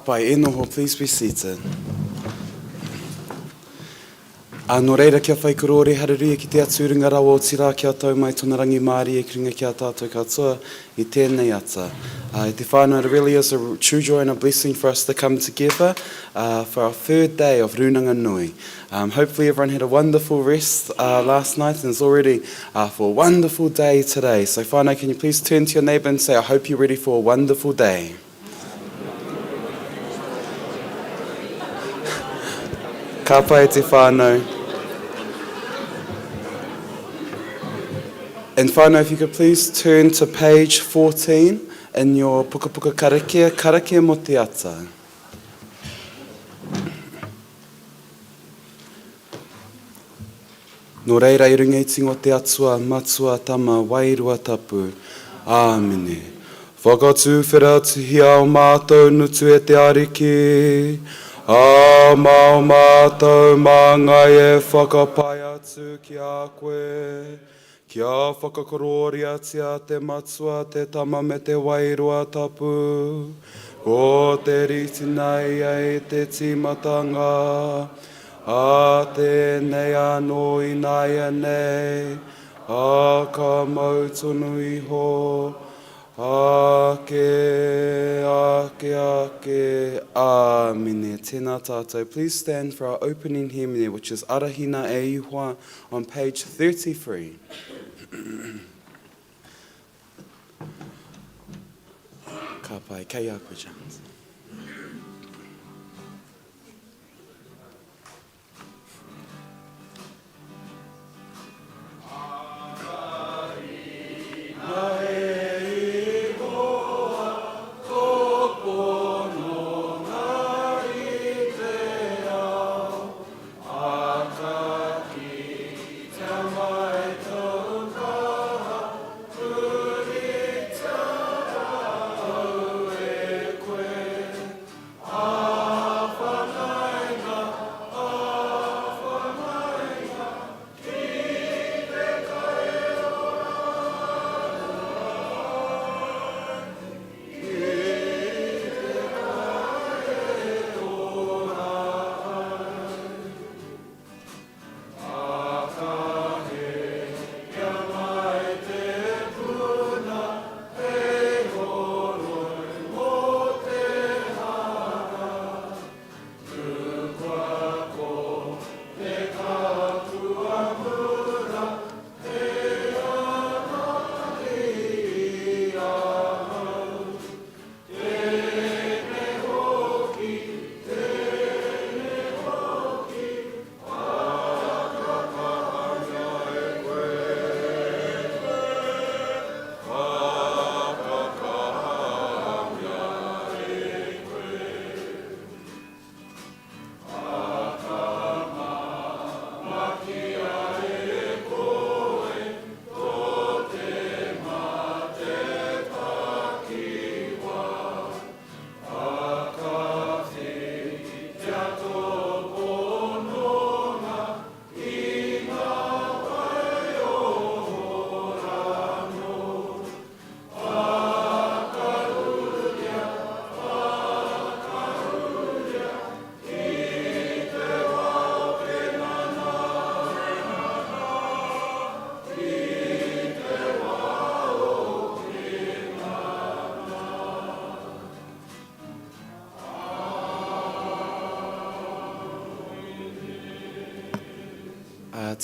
Pai, e noho, please be seated. Nō reira kia whai korore hararia ki te aturunga rawa o tira kia tau mai tōna rangi Māori e kringa kia tātou katoa I tēnei ata. I te whānau, it really is a true joy and a blessing for us to come together for our third day of Rūnanganui. Hopefully everyone had a wonderful rest last night and is already for a wonderful day today. So whānau, can you please turn to your neighbour and say, I hope you're ready for a wonderful day. Ka pai te whānau. And whānau, if you could please turn to page 14 in your puka puka karakia mo te ata. Nō reira I runga I tingo te atua, matua tama, wairua tapu. Āmene. Whakatū whira tuhia o mātou nutu e te ariki. Mao mātou māngai e whakapai atu ki a koe. Kia whakakororia te matua, te tama me te wairua tapu. Ko te riti nei e te timatanga. A tēnei anō I nai nei. A ka mautonu iho. Ake, Āmine, tēnā tātou. Please stand for our opening hymn, which is Arahina e Ihoa on page 33. Ka pai, kei a koe, James.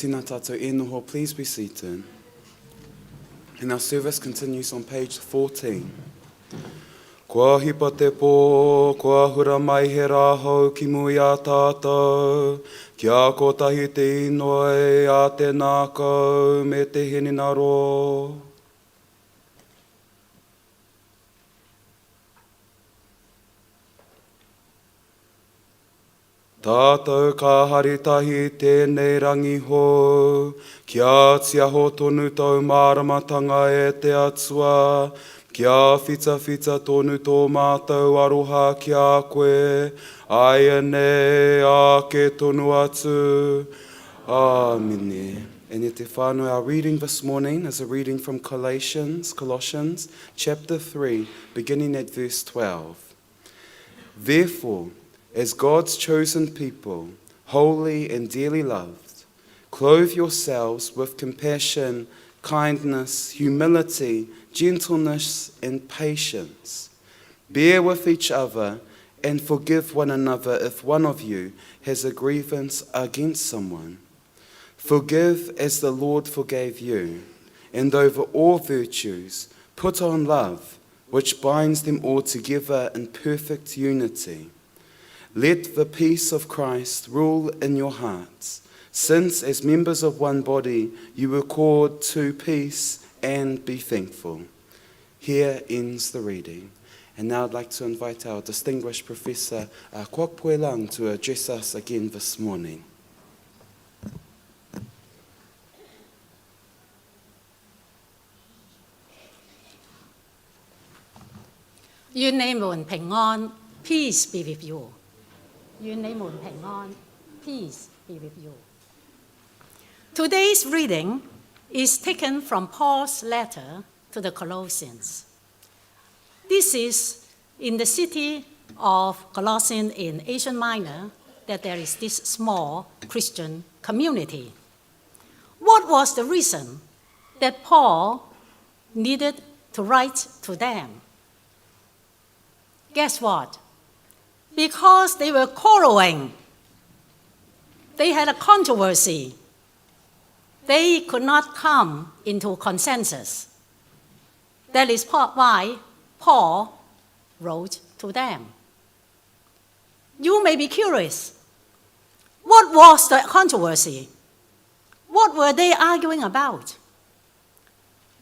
Tēnā tātou e noho, please be seated. And our service continues on page 14. Kua hipa te pō, kua hura mai he rāhau ki mui a tātou, kia kotahi te inoi a te nākau me te henina ro. Tātou ka haritahi tēnei rangi ho, kia tia ho tonu tau māramatanga e te atua, kia whita tonu tō mātou aroha ki a koe, ai nei a ke tonu atu. Āmine. And e te whānau, our reading this morning is a reading from Colossians chapter 3, beginning at verse 12. Therefore, as God's chosen people, holy and dearly loved, clothe yourselves with compassion, kindness, humility, gentleness, and patience. Bear with each other and forgive one another if one of you has a grievance against someone. Forgive as the Lord forgave you, and over all virtues put on love, which binds them all together in perfect unity. Let the peace of Christ rule in your hearts, since as members of one body you were called to peace, and be thankful. Here ends the reading. And now I'd like to invite our distinguished Professor Kwok Pui Lang to address us again this morning. 願你們平安 ，Peace be with you。願你們平安 ，Peace be with you。Today's reading is taken from Paul's letter to the Colossians. This is in the city of Colossians in Asia Minor that there is this small Christian community. What was the reason that Paul needed to write to them? Guess what? Because they were quarreling. They had a controversy. They could not come into consensus. That is why Paul wrote to them. You may be curious. What was the controversy? What were they arguing about?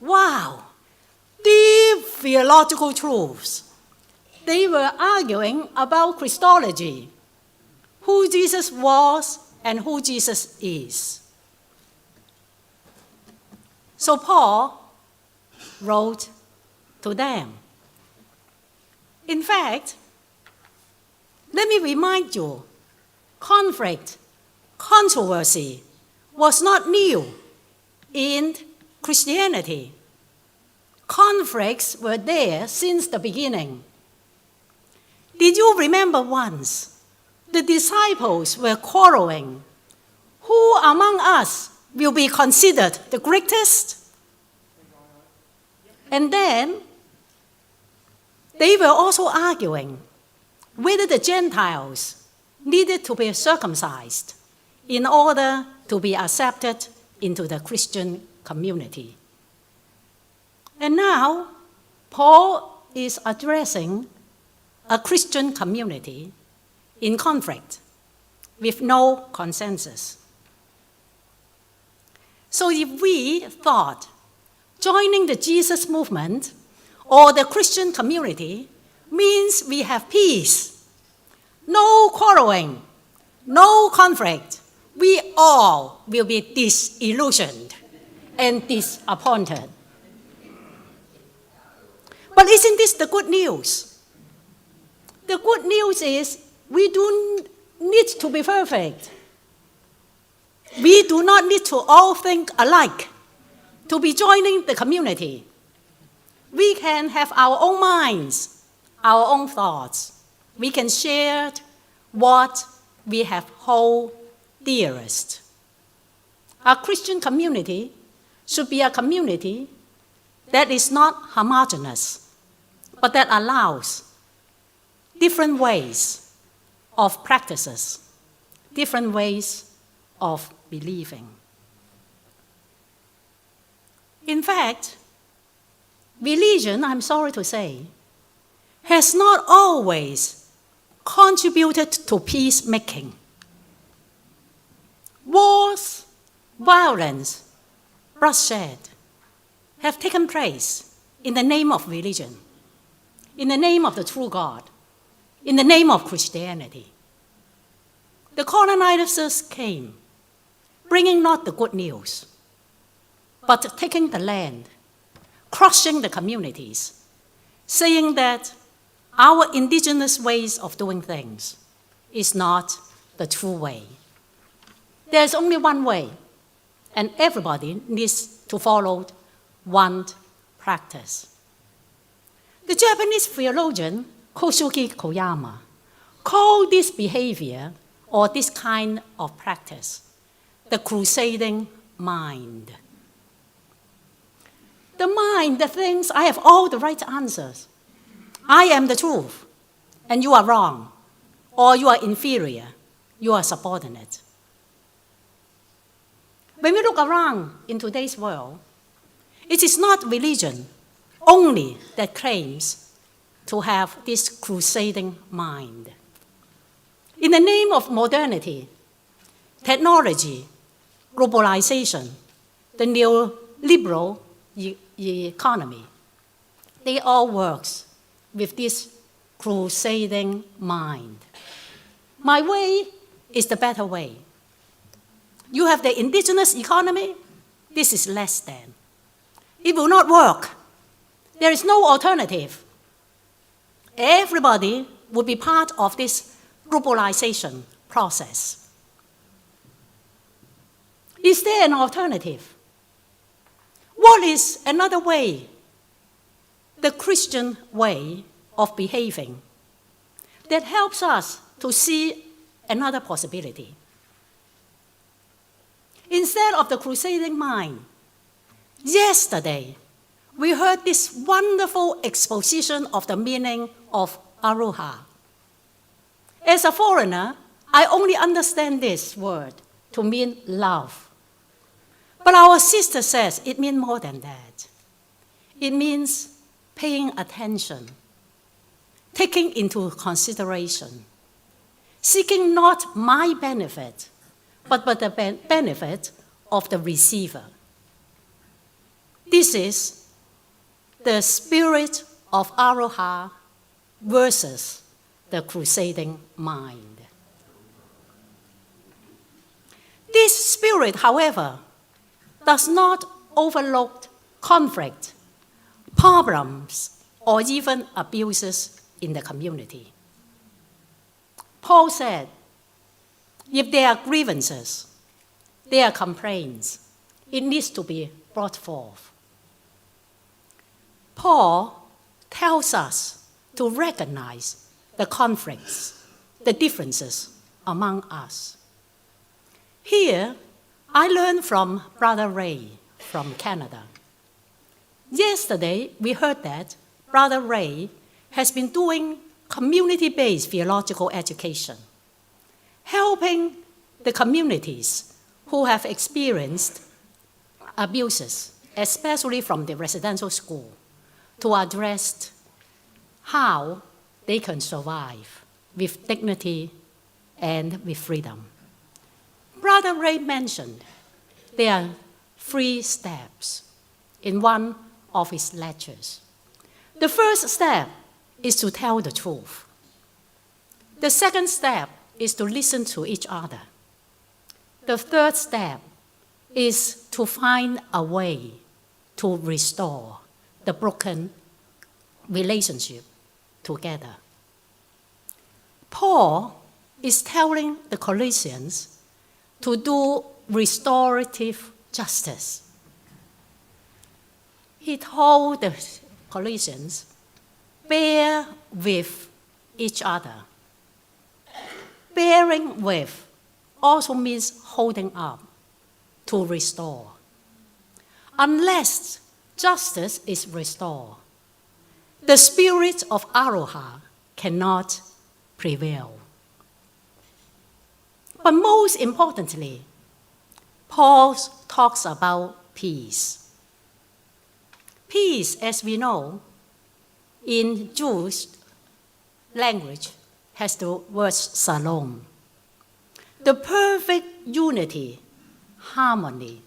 Wow, deep theological truths. They were arguing about Christology, who Jesus was and who Jesus is. So Paul wrote to them. In fact, let me remind you, conflict, controversy was not new in Christianity. Conflicts were there since the beginning. Did you remember once the disciples were quarreling? Who among us will be considered the greatest? And then they were also arguing whether the Gentiles needed to be circumcised in order to be accepted into the Christian community. And now Paul is addressing a Christian community in conflict with no consensus. So if we thought joining the Jesus movement or the Christian community means we have peace, no quarreling, no conflict, we all will be disillusioned and disappointed. But isn't this the good news? The good news is we do need to be perfect. We do not need to all think alike to be joining the community. We can have our own minds, our own thoughts. We can share what we have hold dearest. Our Christian community should be a community that is not homogeneous, but that allows different ways of practices, different ways of believing. In fact, religion, I'm sorry to say, has not always contributed to peacemaking. Wars, violence, bloodshed have taken place in the name of religion, in the name of the true God, in the name of Christianity. The colonizers came, bringing not the good news, but taking the land, crushing the communities, saying that our indigenous ways of doing things is not the true way. There's only one way, and everybody needs to follow one practice. The Japanese theologian Kosuke Koyama call this behavior or this kind of practice the crusading mind. The mind that thinks I have all the right answers. I am the truth, and you are wrong, or you are inferior, you are subordinate. When we look around in today's world, it is not religion only that claims to have this crusading mind. In the name of modernity, technology, globalization, the neoliberal economy, they all work with this crusading mind. My way is the better way. You have the indigenous economy, this is less than. It will not work. There is no alternative. Everybody will be part of this globalization process. Is there an alternative? What is another way, the Christian way of behaving, that helps us to see another possibility? Instead of the crusading mind, yesterday we heard this wonderful exposition of the meaning of aroha. As a foreigner, I only understand this word to mean love. But our sister says it means more than that. It means paying attention, taking into consideration, seeking not my benefit, but the benefit of the receiver. This is the spirit of aroha versus the crusading mind. This spirit, however, does not overlook conflict, problems, or even abuses in the community. Paul said, if there are grievances, there are complaints, it needs to be brought forth. Paul tells us to recognize the conflicts, the differences among us. Here, I learned from Brother Ray from Canada. Yesterday, we heard that Brother Ray has been doing community-based theological education, helping the communities who have experienced abuses, especially from the residential school, to address how they can survive with dignity and with freedom. Brother Ray mentioned there are 3 steps in one of his lectures. The first step is to tell the truth. The second step is to listen to each other. The third step is to find a way to restore the broken relationship together. Paul is telling the Colossians to do restorative justice. He told the Colossians, bear with each other. Bearing with also means holding up, to restore. Unless justice is restored, the spirit of aroha cannot prevail. But most importantly, Paul talks about peace. Peace, as we know, in Jewish language, has the word shalom. The perfect unity, harmony.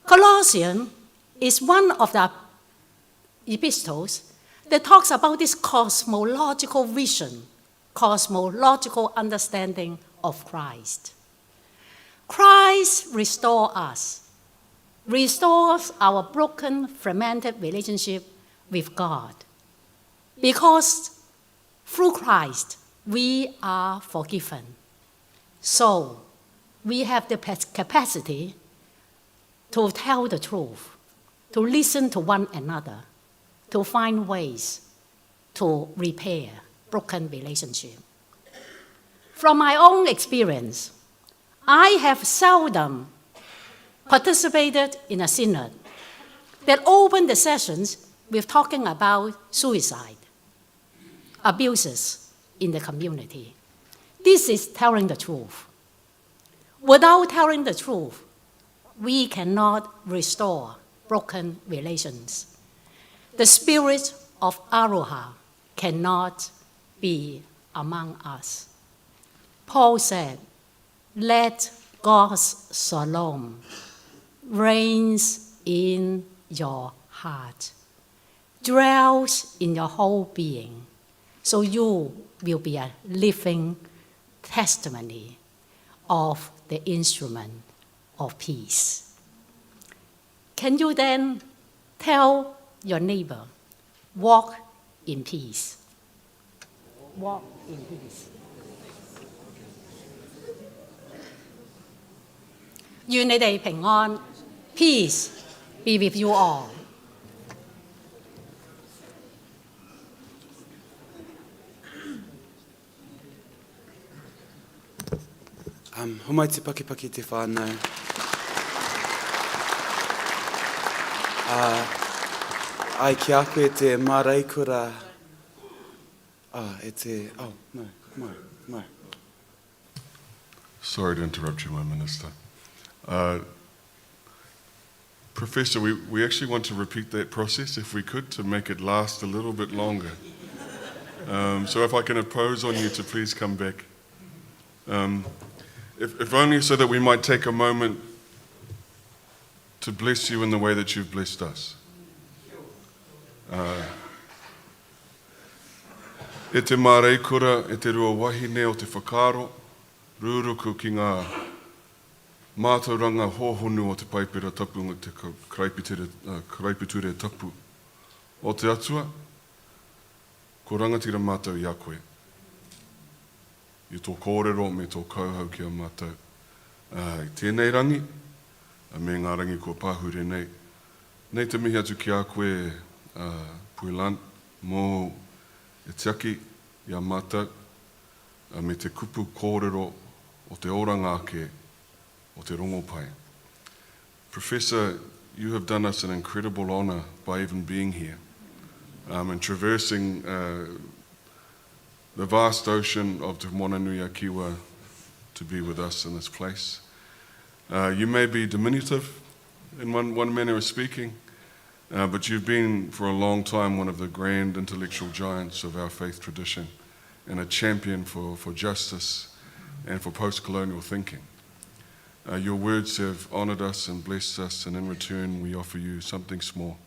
Colossians is one of the epistles that talks about this cosmological vision, cosmological understanding of Christ. Christ restores us, restores our broken, fragmented relationship with God. Because through Christ, we are forgiven. So, we have the capacity to tell the truth, to listen to one another, to find ways to repair broken relationship. From my own experience, I have seldom participated in a synod that opened the sessions with talking about suicide, abuses in the community. This is telling the truth. Without telling the truth, we cannot restore broken relations. The spirit of Aroha cannot be among us. Paul said, let God's shalom reigns in your heart, dwells in your whole being, so you will be a living testimony of the instrument of peace. Can you then tell your neighbor, walk in peace? Walk in peace. 願你哋平安 ，peace be with you all。Humai te pakipaki te whānau. Ai ki a koe te maraikura. No. Sorry to interrupt you, my minister. Professor, we actually want to repeat that process, if we could, to make it last a little bit longer. So if I can impose on you to please come back. If only so that we might take a moment to bless you in the way that you've blessed us. E te māreikura, e te rua wahine o te whakaro, rūruku ki ngā mātauranga hōhonu o te paipera tapu o te karaipitūre tapu. O te atua, ko rangatira mātou i a koe. I tō kōrero me tō kauhau ki a mātou. I tēnei rangi, me ngā rangi kua pāhure nei. Nei te mihi atu ki a koe Puilan, mō e tiaki i a mātou, me te kupu kōrero o te oranga ake, o te rongo pai. Professor, you have done us an incredible honour by even being here and traversing the vast ocean of Te Wananga Kiwa to be with us in this place. You may be diminutive in one manner of speaking, but you've been for a long time one of the grand intellectual giants of our faith tradition and a champion for justice and for post-colonial thinking. Your words have honoured us and blessed us, and in return we offer you something small,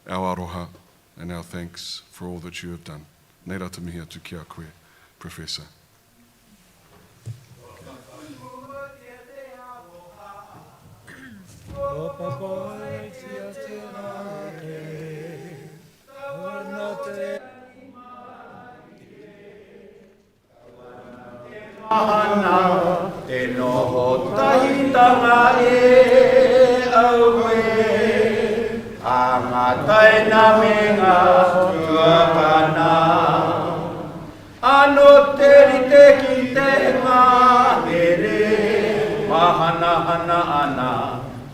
our aroha and our thanks for all that you have done. Nei rata mihi atu ki a koe, Professor. Mahana te noho tahitanga e aue a taina me ngā tuakana ano te rite ki te ngā mere mahana hana ana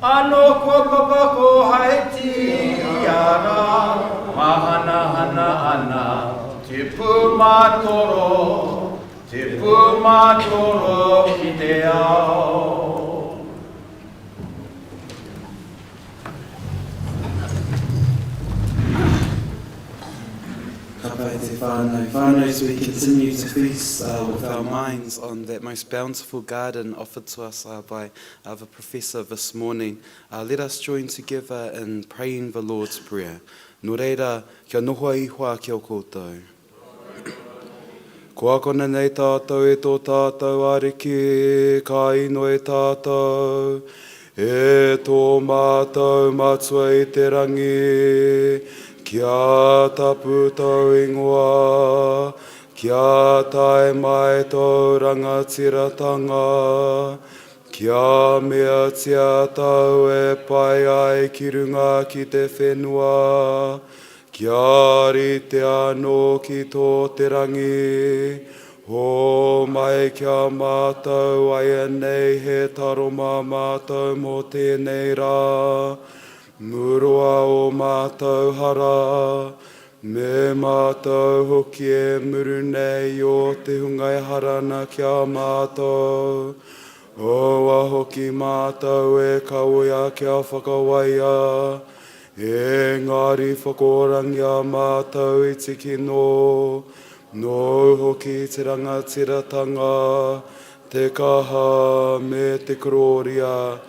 ano kokopako haiti ara mahana hana ana te pumatoro te pumatoro ki te ao. Kapai te whānau. Whānau, as we continue to feast with our minds on that most bountiful garden offered to us by the professor this morning, let us join together in praying the Lord's Prayer. Nō reira, kia noho ihoa ki o koutou. Kua kona nei tātou e tō tātou ariki, ka ino e tātou, e tō mātou matua i te rangi, kia tapu tau ingoa, kia tae mai tau rangatiratanga, kia mea tia tau e pai ai ki runga ki te whenua, kia rite anō ki tō te rangi, Ho mai kia mātou aia nei he taro mā mātou mō tēnei rā. Murua o mātou hara, me mātou hoki e muru nei o te hungai harana kia mātou. Oa hoki mātou e kauia kia whakawaia, engari whakorangia mātou I tiki no hoki te rangatiratanga, te kaha me te kororia,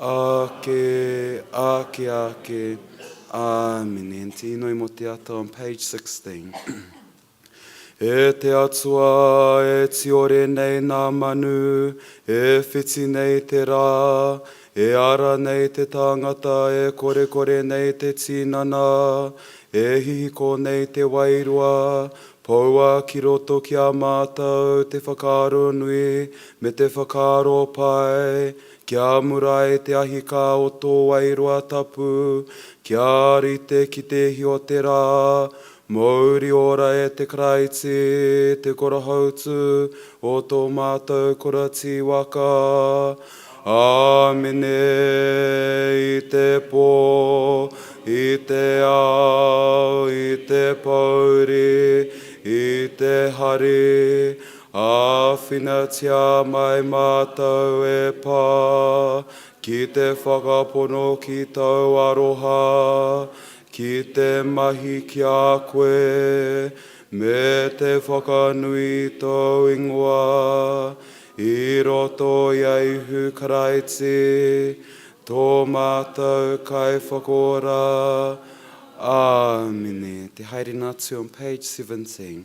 ake. Amen. And tino mo te ata on page 16. E te atua e tiore nei nā manu, e whiti nei te rā, e ara nei te tangata, e kore nei te tinana, e hihiko nei te wairua, paua ki roto ki a mātou te whakaaro nui, me te whakaaro pai, kia murai te ahika o tō wairua tapu, kia rite ki te hio te rā, Mauri ora e te kraiti, te korahautu, o tō mātou korati waka. Amene I te pō, I te ao, I te pauri, I te hari. Āwhinatia mai mātou e pā, ki te whakapono ki tau aroha, ki te mahi ki a koe, me te whakanui tō ingoa, I roto I hu karaiti, tō mātou kai whakora. Āmine. Te haere nātu on page 17.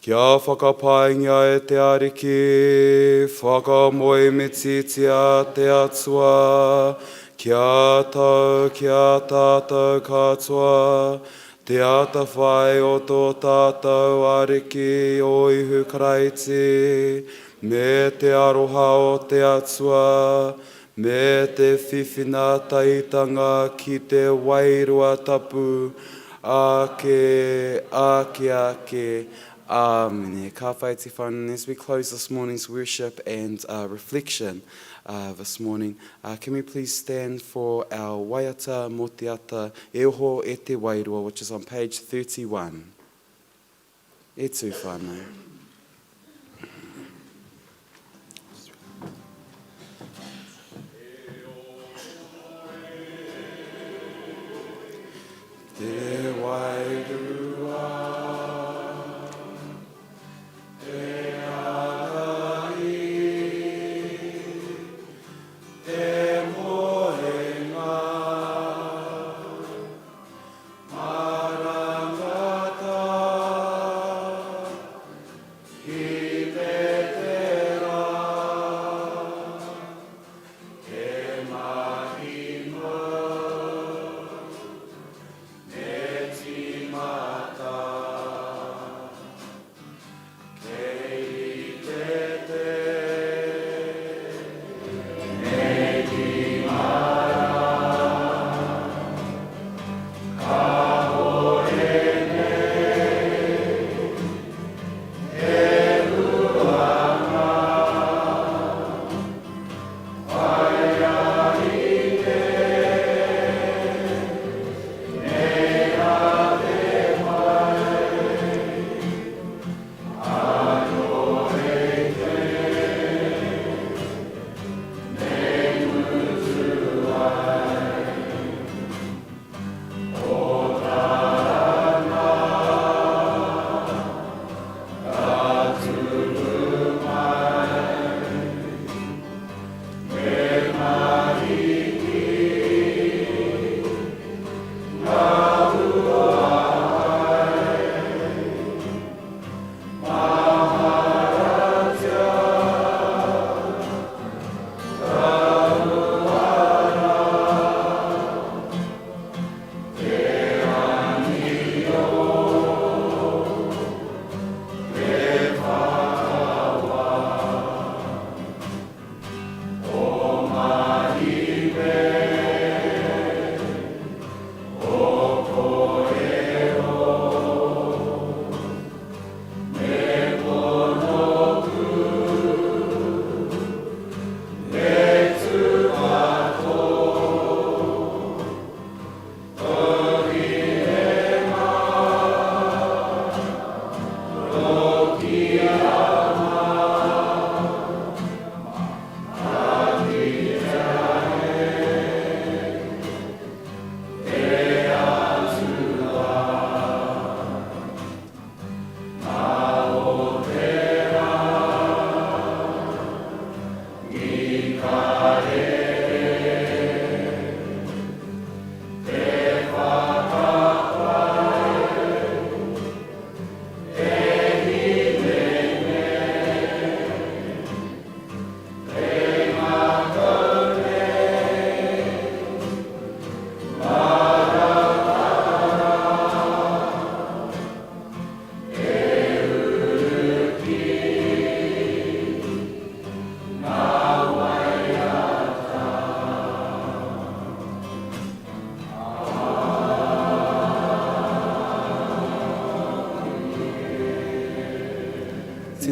Kia whakapaingia e te ariki, whakamoe me titia te atua, kia tātou katoa, te ata whai o tō tātou ariki o ihu karaiti, me te aroha o te atua, me te whiwhina taitanga ki te wairua tapu, ake. Amen. Ka whai te whanau. As we close this morning's worship and reflection this morning, can we please stand for our waiata mo te ata e oho e te wairua, which is on page 31. E tū whanau. Te wairua.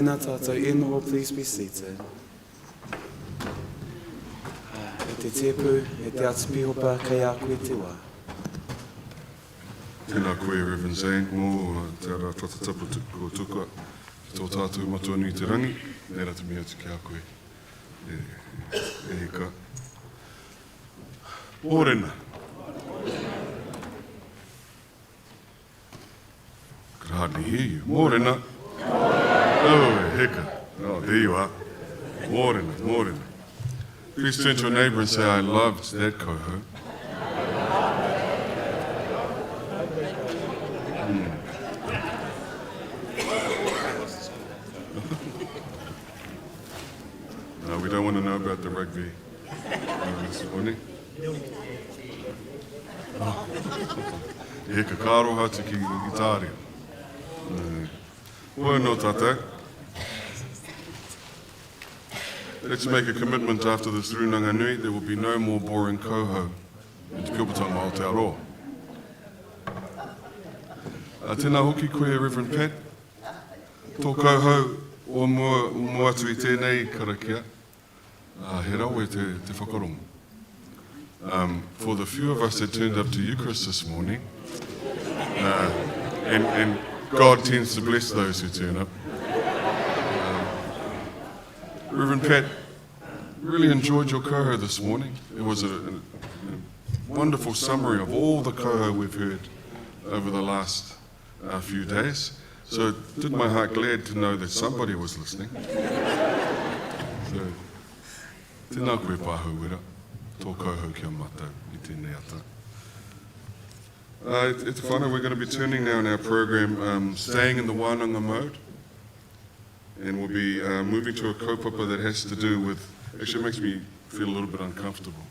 tēnā tātou ingoa, please be seated. E te tepu, e te atipihopa, kei a koe te wā. Tēnā koe, Reverend Zane, mō te ara whatatapu ko tuka, tō tātou matua nui te rangi, nera te mea te ki a koe. E ka. Oranga. Could hardly hear you. Oranga. Oh, heka. Oh, there you are. Oranga. Please turn to your neighbour and say, I loved that coho. No, we don't want to know about the rugby this morning. Heka karo hatu ki tāria. Bueno, tata. Let's make a commitment after this Rūnanganui. There will be no more boring coho in Te Piopotonga Aotearoa. Tēnā hoki koe, Reverend Pat. Tō coho o mua atu I tēnei karakia. He rau e te whakarongo. For the few of us that turned up to Eucharist this morning, and God tends to bless those who turn up. Reverend Pat, really enjoyed your coho this morning. It was a wonderful summary of all the coho we've heard over the last few days. So it did my heart glad to know that somebody was listening. So, tēnā koe pāhauera, tō coho kia matau I tēnei ata. It's whānau, we're going to be turning now in our program, staying in the Wananga mode. And we'll be moving to a kaupapa that has to do with, actually it makes me feel a little bit uncomfortable.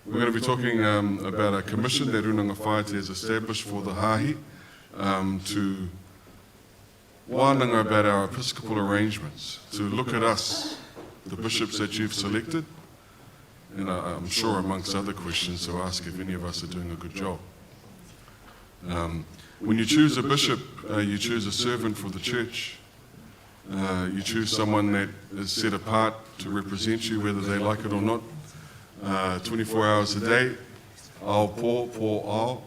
We're going to be talking about a commission that Rūnanga Whāiti has established for the Hāhi to wānanga about our Episcopal arrangements, to look at us, the bishops that you've selected, and I'm sure amongst other questions to ask if any of us are doing a good job. When you choose a bishop, you choose a servant for the church. You choose someone that is set apart to represent you, whether they like it or not, 24 hours a day, ao pō ao,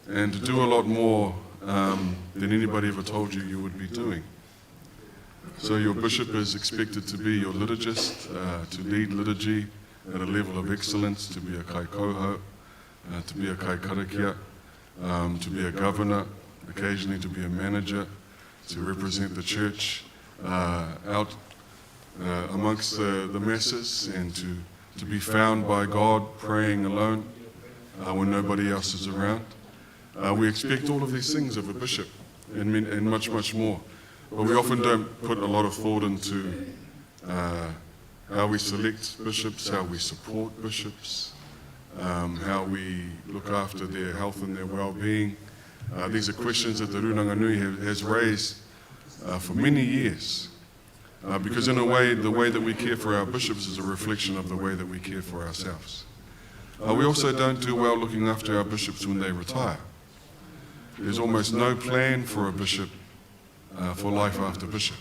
and to do a lot more than anybody ever told you you would be doing. So your bishop is expected to be your liturgist, to lead liturgy at a level of excellence, to be a kai koho, to be a kai karakia, to be a governor, occasionally to be a manager, to represent the church out amongst the masses, and to be found by God praying alone when nobody else is around. We expect all of these things of a bishop and much, much more. But we often don't put a lot of thought into how we select bishops, how we support bishops, how we look after their health and their well-being. These are questions that the Rūnanganui has raised for many years, because in a way, the way that we care for our bishops is a reflection of the way that we care for ourselves. We also don't do well looking after our bishops when they retire. There's almost no plan for a bishop for life after bishop.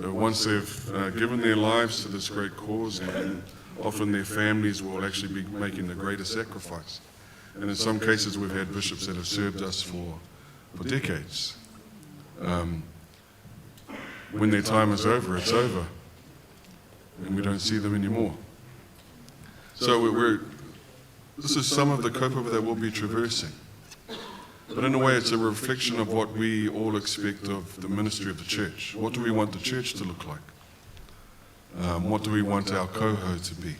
So once they've given their lives to this great cause, and often their families will actually be making the greatest sacrifice. And in some cases, we've had bishops that have served us for decades. When their time is over, it's over, and we don't see them anymore. So this is some of the kaupapa that we'll be traversing. But in a way, it's a reflection of what we all expect of the ministry of the church. What do we want the church to look like? What do we want our coho to be?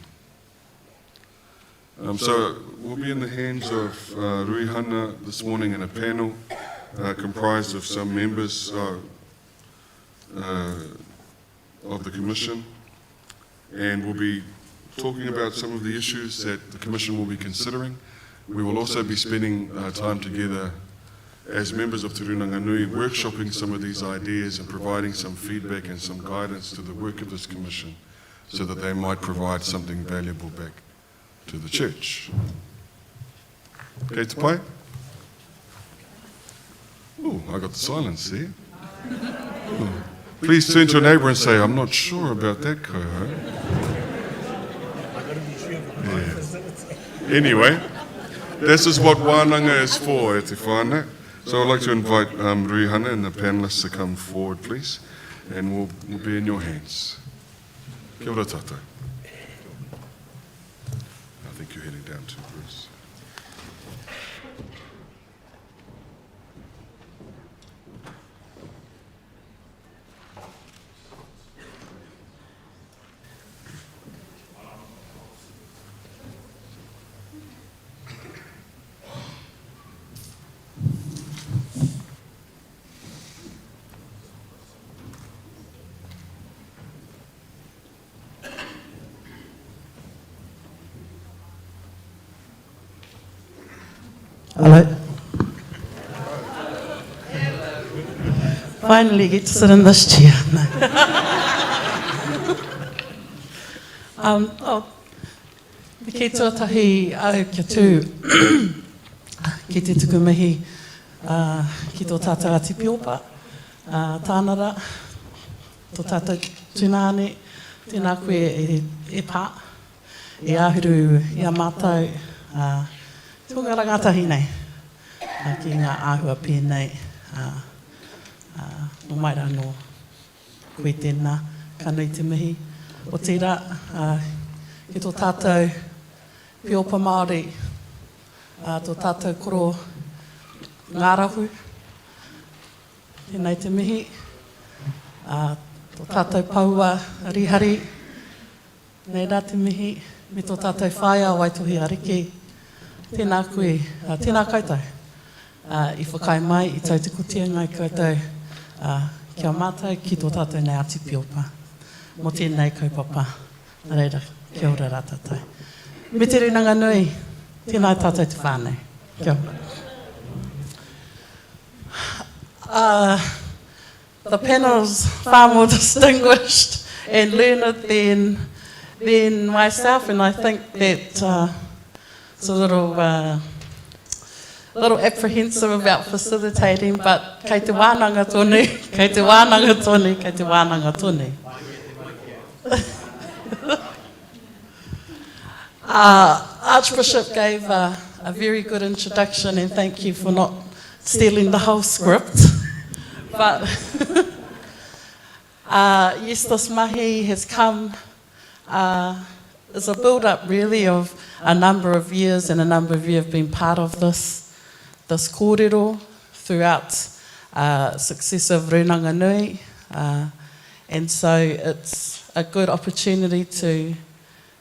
So we'll be in the hands of Rui Hana this morning in a panel comprised of some members of the Commission, and we'll be talking about some of the issues that the Commission will be considering. We will also be spending time together as members of Te Rūnanganui, workshopping some of these ideas and providing some feedback and some guidance to the work of this Commission so that they might provide something valuable back to the church. Okay, te pai? Oh, I got the silence there. Please turn to your neighbour and say, I'm not sure about that coho. Yeah. Anyway, this is what Wananga is for, e te whānau. So I'd like to invite Rūhana and the panellists to come forward, please, and we'll be in your hands. Kia ora tātou. I think you're heading down to Bruce. Hello. Finally get to sit in this chair. Ki tuatahi au kia tū, ki te tukumihi, ki tō tātou ati piopa, tānara, tō tātou tūnāne, tēnā koe e pā, e ahuru i a mātou, tōnga rangatahi nei, ki ngā āhua pēnei, no mai rā no koe tēnā, kanui te mihi. O tērā, ki tō tātou piopa Māori, tō tātou koro ngārahu, tēnei te mihi, tō tātou paua rihari, nei rā te mihi, me tō tātou whaia waitohi ariki, tēnā koe, tēnā koutou, i whakai mai, i tautiko tia ngai koutou, kia mātou ki tō tātou nei ati piopa. Mo tēnei kaupapa, reira, kia ora rā tātou. Me te Rūnanganui, tēnā tātou te whānau. Kia ora. The panel's far more distinguished and learned than myself, and I think that it's a little apprehensive about facilitating, but kei te wānanga tonu, kei te wānanga tonu, kei te wānanga tonu. Archbishop gave a very good introduction, and thank you for not stealing the whole script. But yes, this mahi has come as a build-up really of a number of years, and a number of you have been part of this kōrero throughout successive Rūnanganui, and so it's a good opportunity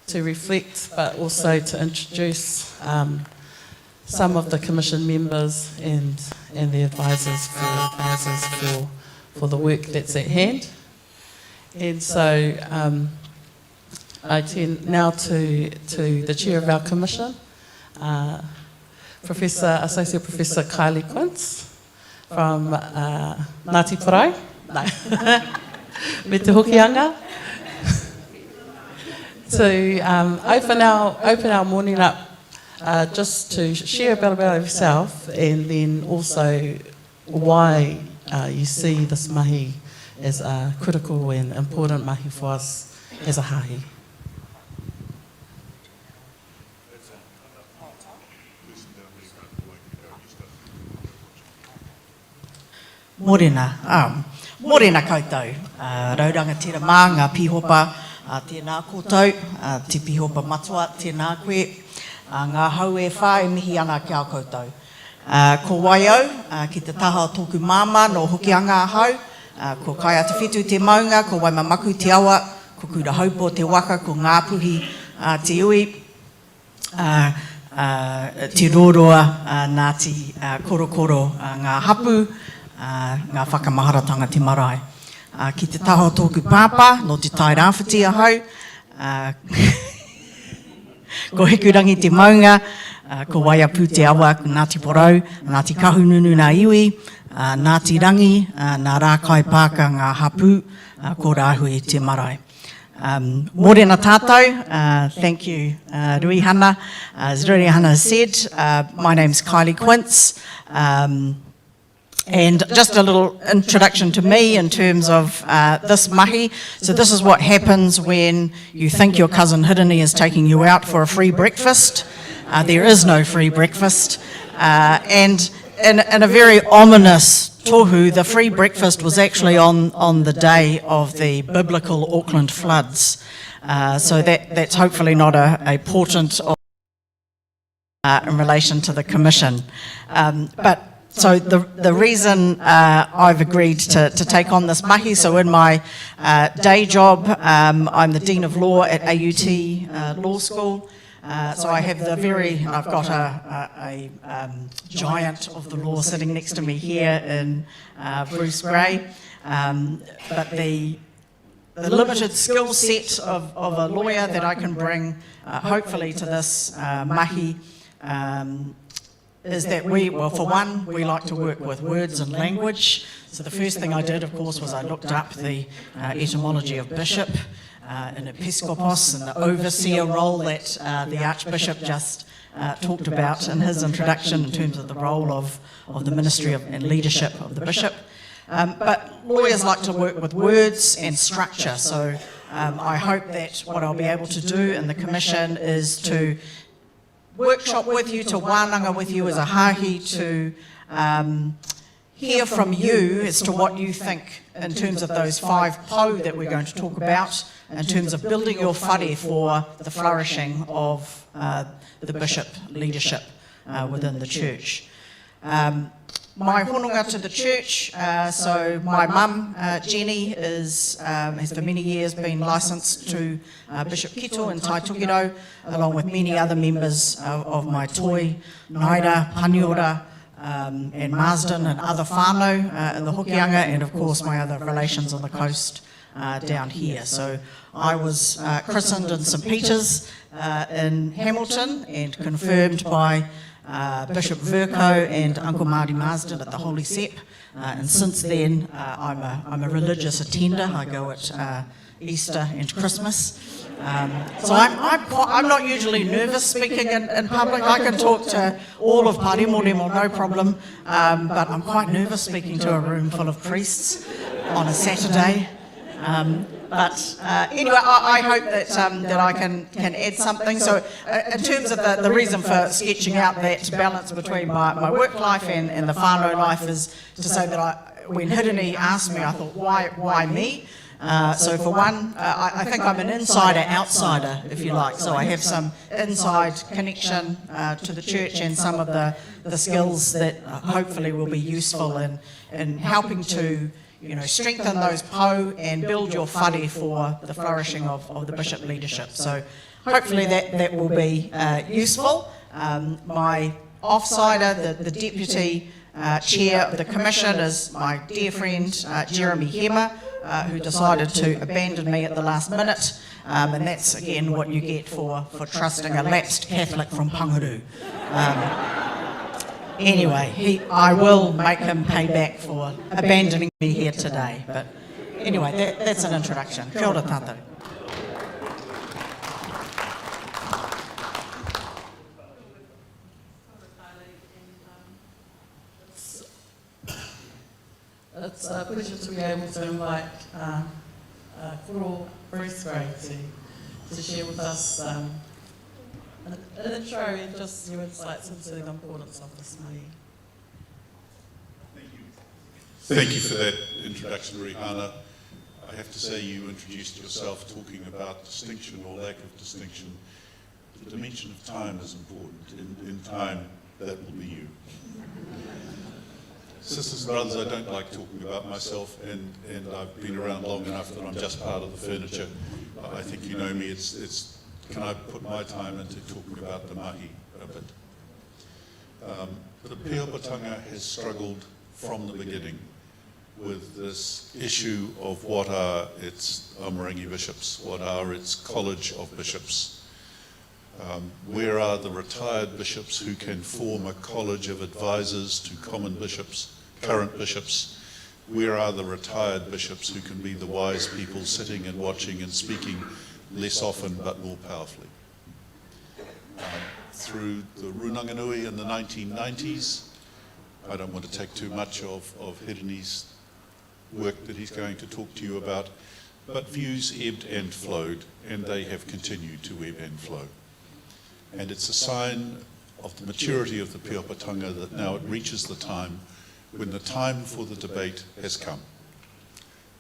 to reflect, but also to introduce some of the Commission members and the advisors for the work that's at hand. And so I turn now to the chair of our Commission, Associate Professor Kylie Quince from Ngāti Porou, me te hokianga, to open our morning up just to share a bit about yourself, and then also why you see this mahi as a critical and important mahi for us as a hahi. Morena koutou, rauranga tira mā, ngā pihopa, tēnā koutou, te pihopa matua, tēnā koe, ngā hau e whā e mihi ana kia koutou. Ko waiau, ki te taha tōku māma no hokianga hau, ko kai atu whetū te maunga, ko waimamaku te awa, ko kura haupo te waka, ko ngāpuhi te ui, te roroa, Ngāti korokoro, ngā hapu, ngā whakamaharatanga te marae. Ki te taha tōku pāpā, no te tai rāwhiti ahau, ko hekurangi te maunga, ko waiapu te awa, ko Ngāti Porou, Ngāti kahununu nā iwi, Ngāti rangi, nā rākai pāka ngā hapu, ko rāhui te marae. Morena tātou, thank you, Rūhana. As Rūhana said, my name's Kylie Quince, And just a little introduction to me in terms of this mahi. So this is what happens when you think your cousin Hirini is taking you out for a free breakfast. There is no free breakfast. And in a very ominous tohu, the free breakfast was actually on the day of the biblical Auckland floods. So that's hopefully not a portent of, in relation to the Commission. So the reason I've agreed to take on this mahi, so in my day job, I'm the Dean of Law at AUT Law School. So I have I've got a giant of the law sitting next to me here in Bruce Gray. But the limited skill set of a lawyer that I can bring, hopefully, to this mahi is that we like to work with words and language. So the first thing I did, of course, was I looked up the etymology of bishop in Episcopal and the overseer role that the Archbishop just talked about in his introduction in terms of the role of the ministry and leadership of the bishop. But lawyers like to work with words and structure, so I hope that what I'll be able to do in the Commission is to workshop with you, to Wananga with you as a hahi, to hear from you as to what you think in terms of those 5 po that we're going to talk about, in terms of building your whare for the flourishing of the bishop leadership within the church. My hononga to the church, so my mum, Jenny, has for many years been licensed to Bishop Kito in Taitokiro, along with many other members of my toi, Naira, Paniora, and Marsden and other whānau in the Hokianga, and of course my other relations on the coast down here. So I was christened in St Peter's in Hamilton and confirmed by Bishop Verco and Uncle Māori Marsden at the Holy Sep, and since then I'm a religious attender. I go at Easter and Christmas. So I'm not usually nervous speaking in public. I can talk to all of Pāremoremo, no problem, but I'm quite nervous speaking to a room full of priests on a Saturday. But anyway, I hope that I can add something. So in terms of the reason for sketching out that balance between my work life and the whānau life is to say that when Hirini asked me, I thought, why me? So for one, I think I'm an insider-outsider, if you like. So I have some inside connection to the church and some of the skills that hopefully will be useful in helping to strengthen those po and build your whare for the flourishing of the bishop leadership. So hopefully that will be useful. My offsider, the deputy chair of the commission, is my dear friend Jeremy Hema, who decided to abandon me at the last minute. And that's again what you get for trusting a lapsed Catholic from Panguru. Anyway, I will make him pay back for abandoning me here today. But anyway, that's an introduction. Kia ora tātou. It's a pleasure to be able to invite Koro Bruce Gray to share with us an intro and just new insights into the importance of this meeting. Thank you for that introduction, Rihana. I have to say you introduced yourself talking about distinction or lack of distinction. The dimension of time is important. In time, that will be you. Sisters and brothers, I don't like talking about myself, and I've been around long enough that I'm just part of the furniture. I think you know me. Can I put my time into talking about the mahi a bit? The Pēhopatanga has struggled from the beginning with this issue of what are its Omarangi bishops, what are its college of bishops. Where are the retired bishops who can form a college of advisors to common bishops, current bishops? Where are the retired bishops who can be the wise people sitting and watching and speaking less often but more powerfully? Through the Rūnanganui in the 1990s, I don't want to take too much of Hirini's work that he's going to talk to you about, but views ebbed and flowed, and they have continued to ebb and flow. And it's a sign of the maturity of the Pīopatanga that now it reaches the time when the time for the debate has come.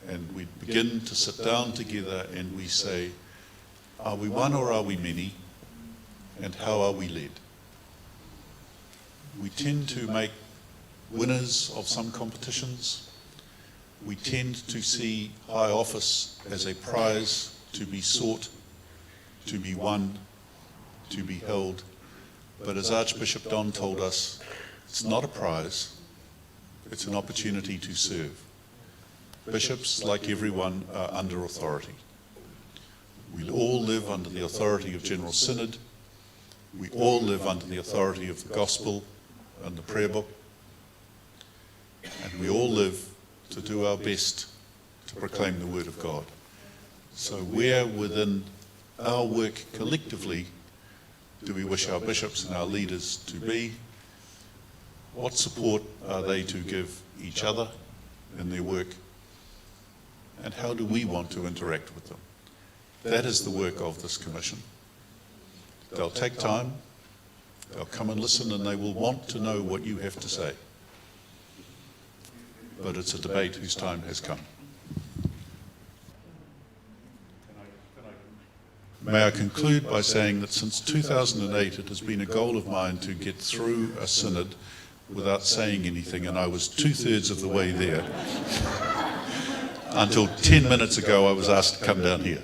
And we begin to sit down together and we say, are we one or are we many? And how are we led? We tend to make winners of some competitions. We tend to see high office as a prize to be sought, to be won, to be held. But as Archbishop Don told us, it's not a prize, it's an opportunity to serve. Bishops, like everyone, are under authority. We all live under the authority of General Synod. We all live under the authority of the Gospel and the prayer book. And we all live to do our best to proclaim the Word of God. So where within our work collectively do we wish our bishops and our leaders to be? What support are they to give each other in their work? And how do we want to interact with them? That is the work of this commission. They'll take time, they'll come and listen, and they will want to know what you have to say. But it's a debate whose time has come. May I conclude by saying that since 2008 it has been a goal of mine to get through a synod without saying anything, and I was 2/3 of the way there. Until 10 minutes ago I was asked to come down here.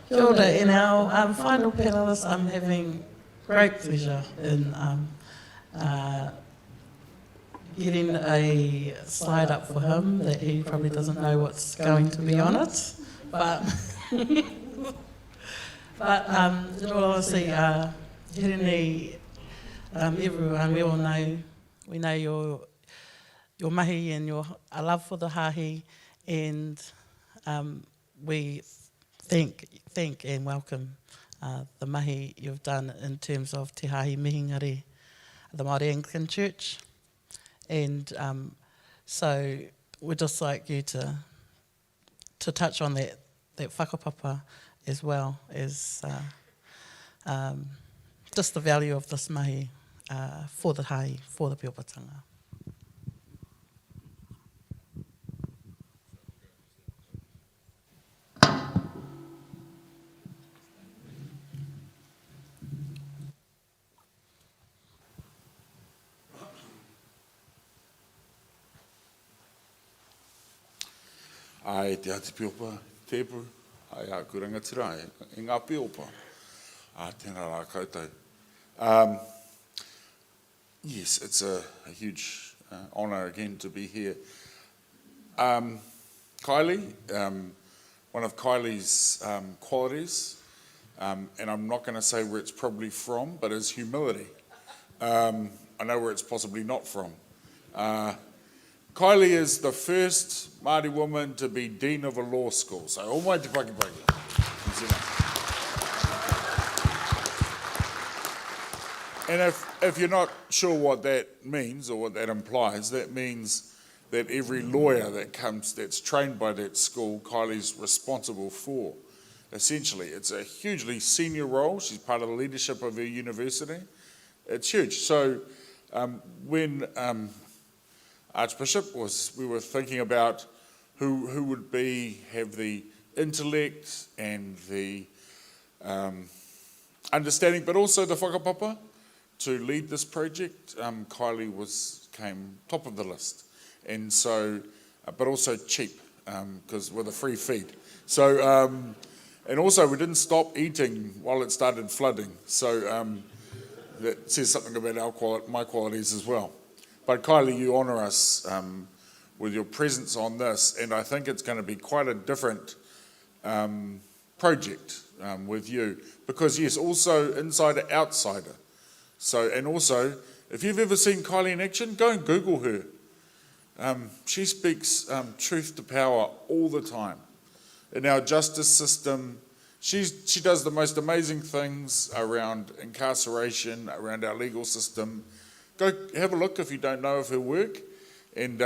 Kia ora, in our final panelist, I'm having great pleasure in getting a slide up for him that he probably doesn't know what's going to be on it, but in all honesty, Hirini, everyone, we know your mahi and your love for the hāhi, and we thank and welcome the mahi you've done in terms of Te Hāhi Mihingari, the Māori Anglican Church. And so we'd just like you to touch on that whakapapa as well as just the value of this mahi for the hāhi, for the Pīopatanga. Ai te ati piopa, tepu, ai a kurangatira, e ngā piopa. Tēnā rā koutou. Yes, it's a huge honour again to be here. Kylie, one of Kylie's qualities, and I'm not going to say where it's probably from, but is humility. I know where it's possibly not from. Kylie is the first Māori woman to be Dean of a law school. So, o mai te pakipaki. And if you're not sure what that means or what that implies, that means that every lawyer that's trained by that school, Kylie's responsible for. Essentially, it's a hugely senior role. She's part of the leadership of her university. It's huge. So when Archbishop we were thinking about who would have the intellect and the understanding, but also the whakapapa to lead this project. Kylie came top of the list, and so, but also cheap because with a free feed. So, and also we didn't stop eating while it started flooding. So that says something about my qualities as well. But Kylie, you honour us with your presence on this, and I think it's going to be quite a different project with you, because yes, also insider, outsider. So, and also, if you've ever seen Kylie in action, go and Google her. She speaks truth to power all the time. in our justice system. She does the most amazing things around incarceration, around our legal system. Go have a look if you don't know of her work, and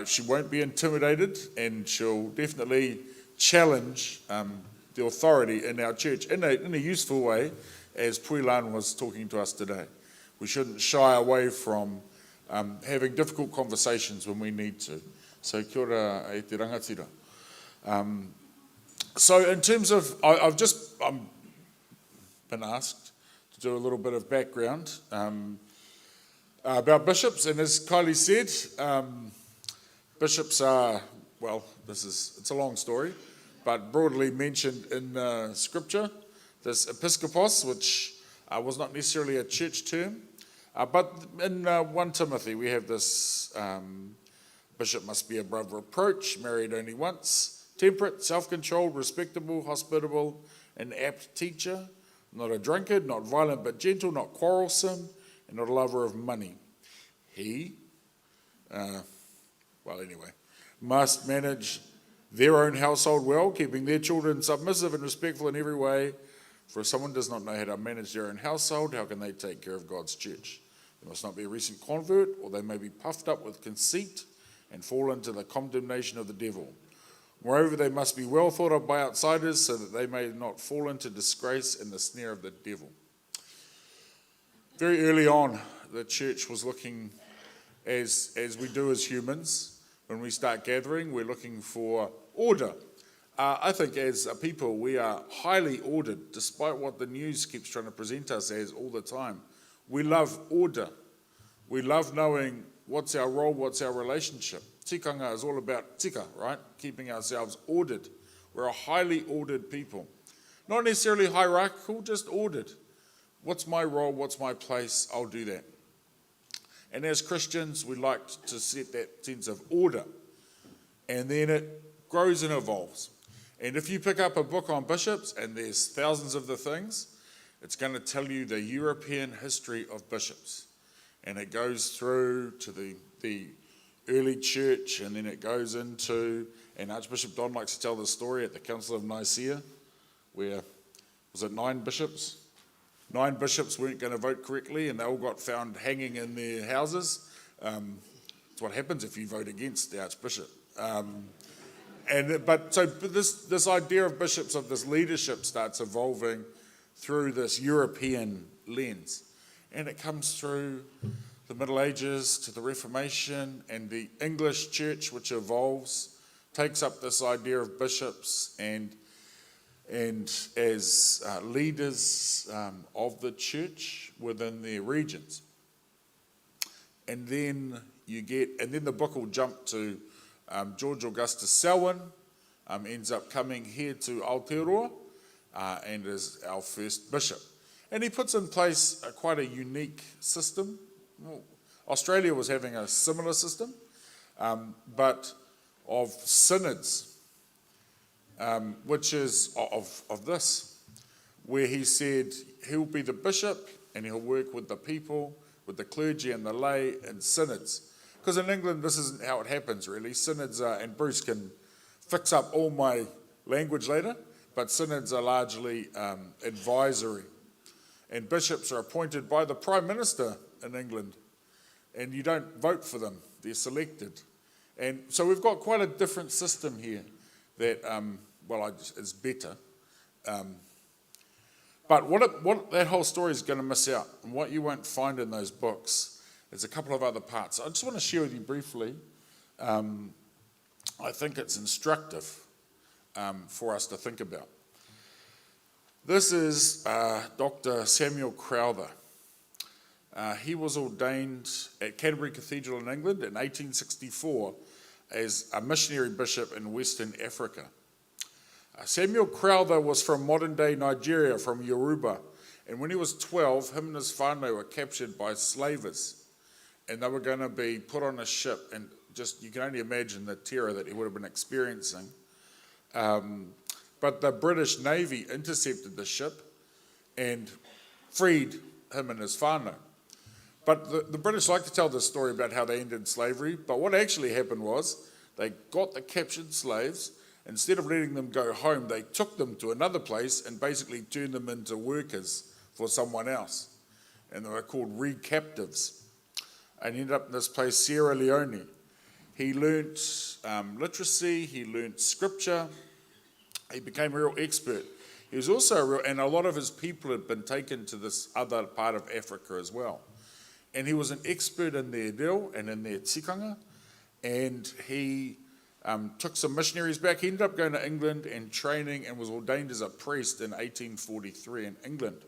she won't be intimidated, and she'll definitely challenge the authority in our church in a useful way, as Puilan was talking to us today. We shouldn't shy away from having difficult conversations when we need to. So kia ora e te rangatira. So in terms of, I've been asked to do a little bit of background about bishops, and as Kylie said, bishops are, well, it's a long story, but broadly mentioned in Scripture. There's Episcopos, which was not necessarily a church term, but in 1 Timothy we have this, bishop must be above reproach, married only once, temperate, self-controlled, respectable, hospitable, an apt teacher, not a drunkard, not violent but gentle, not quarrelsome, and not a lover of money. He, must manage their own household well, keeping their children submissive and respectful in every way. For if someone does not know how to manage their own household, how can they take care of God's church? They must not be a recent convert, or they may be puffed up with conceit and fall into the condemnation of the devil. Moreover, they must be well thought of by outsiders, so that they may not fall into disgrace and the snare of the devil. Very early on, the church was looking, as we do as humans, when we start gathering, we're looking for order. I think as a people, we are highly ordered, despite what the news keeps trying to present us as all the time. We love order. We love knowing what's our role, what's our relationship. Tikanga is all about tika, right? Keeping ourselves ordered. We're a highly ordered people. Not necessarily hierarchical, just ordered. What's my role? What's my place? I'll do that. And as Christians, we like to set that sense of order. And then it grows and evolves. And if you pick up a book on bishops, and there's thousands of the things, it's going to tell you the European history of bishops. And it goes through to the early church, and then it goes into, and Archbishop Don likes to tell the story at the Council of Nicaea, where, was it 9 bishops? 9 bishops weren't going to vote correctly, and they all got found hanging in their houses. It's what happens if you vote against the Archbishop. But this idea of bishops, of this leadership, starts evolving through this European lens. And it comes through the Middle Ages to the Reformation, and the English church, which evolves, takes up this idea of bishops and as leaders of the church within their regions. And then the book will jump to George Augustus Selwyn, ends up coming here to Aotearoa, and is our first bishop. And he puts in place quite a unique system. Well, Australia was having a similar system, but of synods, which is of this, where he said he'll be the bishop and he'll work with the people, with the clergy and the lay in synods. Because in England, this isn't how it happens, really. Synods are, and Bruce can fix up all my language later, but synods are largely advisory. And bishops are appointed by the Prime Minister in England, and you don't vote for them, they're selected. And so we've got quite a different system here that, is better. But what that whole story is going to miss out, and what you won't find in those books, is a couple of other parts. I just want to share with you briefly. I think it's instructive for us to think about. This is Dr. Samuel Crowther. He was ordained at Canterbury Cathedral in England in 1864 as a missionary bishop in Western Africa. Samuel Crowther was from modern-day Nigeria, from Yoruba, and when he was 12, him and his whānau were captured by slavers, and they were going to be put on a ship, and just, you can only imagine the terror that he would have been experiencing. But the British Navy intercepted the ship and freed him and his whānau. But the British like to tell this story about how they ended slavery, but what actually happened was they got the captured slaves instead of letting them go home, they took them to another place and basically turned them into workers for someone else. And they were called recaptives. And he ended up in this place, Sierra Leone. He learnt literacy, he learnt scripture, he became a real expert. He was also and a lot of his people had been taken to this other part of Africa as well. And he was an expert in their reo and in their tikanga, and he took some missionaries back. He ended up going to England and training and was ordained as a priest in 1843 in England.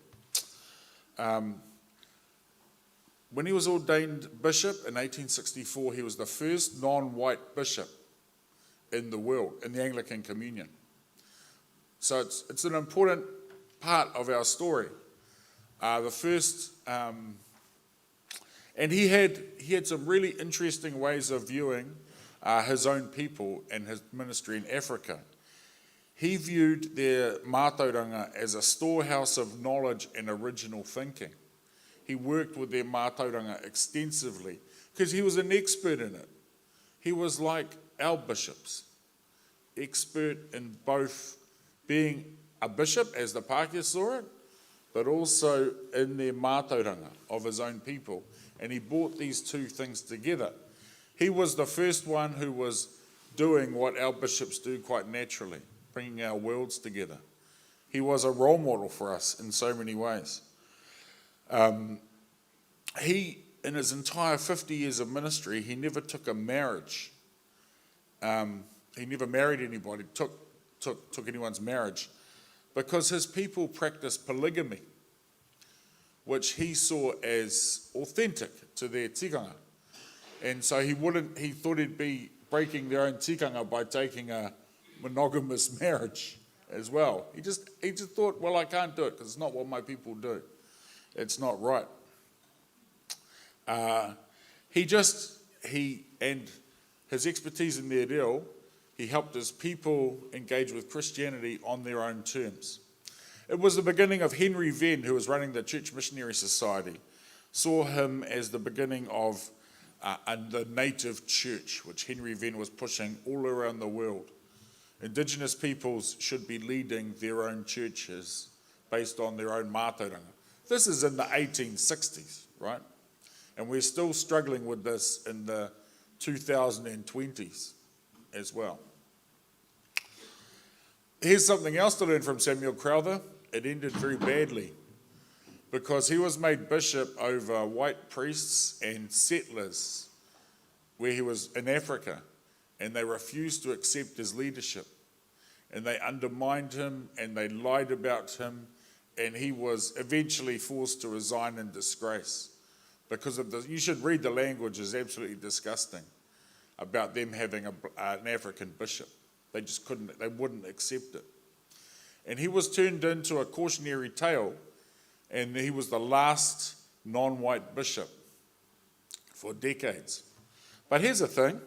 When he was ordained bishop in 1864, he was the first non-white bishop in the world, in the Anglican Communion. So it's an important part of our story. The first, and he had some really interesting ways of viewing his own people and his ministry in Africa. He viewed their mātauranga as a storehouse of knowledge and original thinking. He worked with their mātauranga extensively because he was an expert in it. He was like our bishops, expert in both being a bishop, as the Pākehā saw it, but also in their mātauranga of his own people. And he brought these two things together. He was the first one who was doing what our bishops do quite naturally, bringing our worlds together. He was a role model for us in so many ways. He, in his entire 50 years of ministry, he never took a marriage. He never married anybody, took anyone's marriage, because his people practiced polygamy, which he saw as authentic to their tikanga. And so he thought he'd be breaking their own tikanga by taking a monogamous marriage as well. He just thought, well, I can't do it because it's not what my people do. It's not right. And his expertise in their reo, he helped his people engage with Christianity on their own terms. It was the beginning of Henry Venn, who was running the Church Missionary Society, saw him as the beginning of the native church, which Henry Venn was pushing all around the world. Indigenous peoples should be leading their own churches based on their own mātauranga. This is in the 1860s, right? And we're still struggling with this in the 2020s as well. Here's something else to learn from Samuel Crowther. It ended very badly because he was made bishop over white priests and settlers where he was in Africa, and they refused to accept his leadership. And they undermined him and they lied about him, and he was eventually forced to resign in disgrace because of you should read the language, is absolutely disgusting about them having an African bishop. They just couldn't, they wouldn't accept it. And he was turned into a cautionary tale, and he was the last non-white bishop for decades. But here's the thing.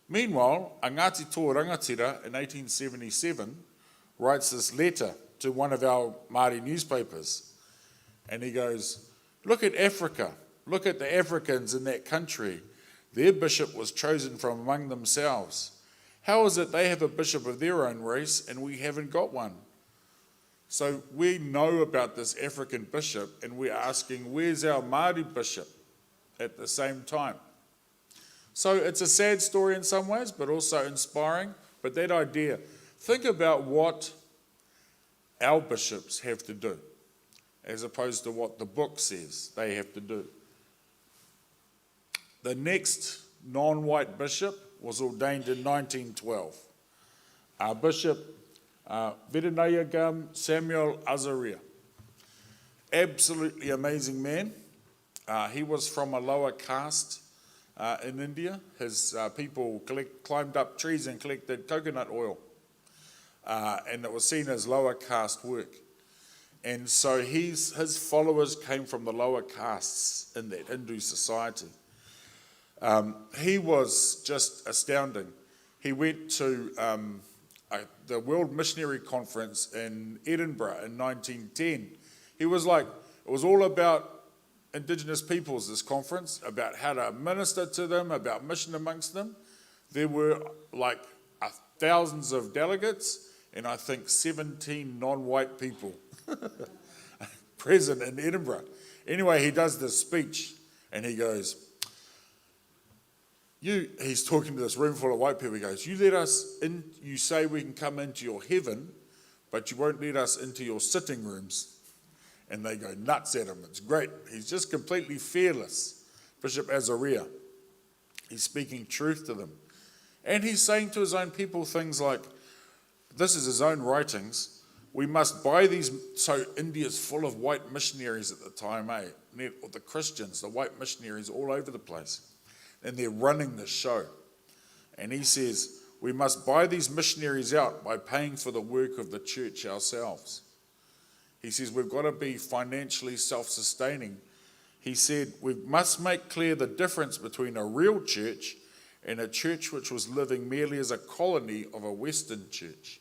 Meanwhile, a Ngāti Tō Rangatira in 1877 writes this letter to one of our Māori newspapers. And he goes, look at Africa. Look at the Africans in that country. Their bishop was chosen from among themselves. How is it they have a bishop of their own race and we haven't got one? So we know about this African bishop, and we're asking, where's our Māori bishop at the same time? So it's a sad story in some ways, but also inspiring. But that idea, think about what our bishops have to do, as opposed to what the book says they have to do. The next non-white bishop was ordained in 1912. Our bishop, Viranayagam Samuel Azaria. Absolutely amazing man. He was from a lower caste in India. His people climbed up trees and collected coconut oil. And it was seen as lower caste work. And so his followers came from the lower castes in that Hindu society. He was just astounding. He went to the World Missionary Conference in Edinburgh in 1910. He was like, it was all about Indigenous peoples, this conference, about how to minister to them, about mission amongst them. There were like thousands of delegates, and I think 17 non-white people present in Edinburgh. Anyway, he does this speech, and he goes, he's talking to this room full of white people. He goes, you let us in, you say we can come into your heaven, but you won't let us into your sitting rooms. And they go nuts at him. It's great. He's just completely fearless. Bishop Azariah. He's speaking truth to them. And he's saying to his own people things like, this is his own writings, we must buy these, so India's full of white missionaries at the time, the Christians, the white missionaries all over the place. And they're running the show. And he says, we must buy these missionaries out by paying for the work of the church ourselves. He says we've got to be financially self-sustaining. He said we must make clear the difference between a real church and a church which was living merely as a colony of a Western church.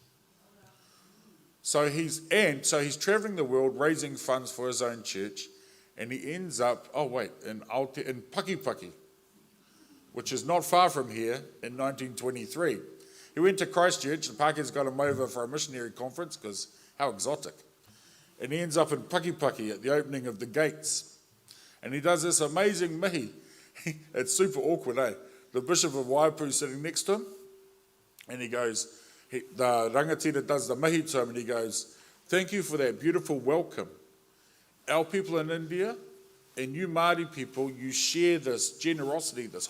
So he's travelling the world raising funds for his own church, and he ends up, in Pakipaki, which is not far from here, in 1923. He went to Christchurch, and Pake's got him over for a missionary conference, because how exotic. And he ends up in Pakipaki at the opening of the gates. And he does this amazing mihi. It's super awkward, eh? The Bishop of Waipu sitting next to him, and he goes, the rangatira does the mihi to him, and he goes, thank you for that beautiful welcome. Our people in India and you Māori people, you share this generosity, this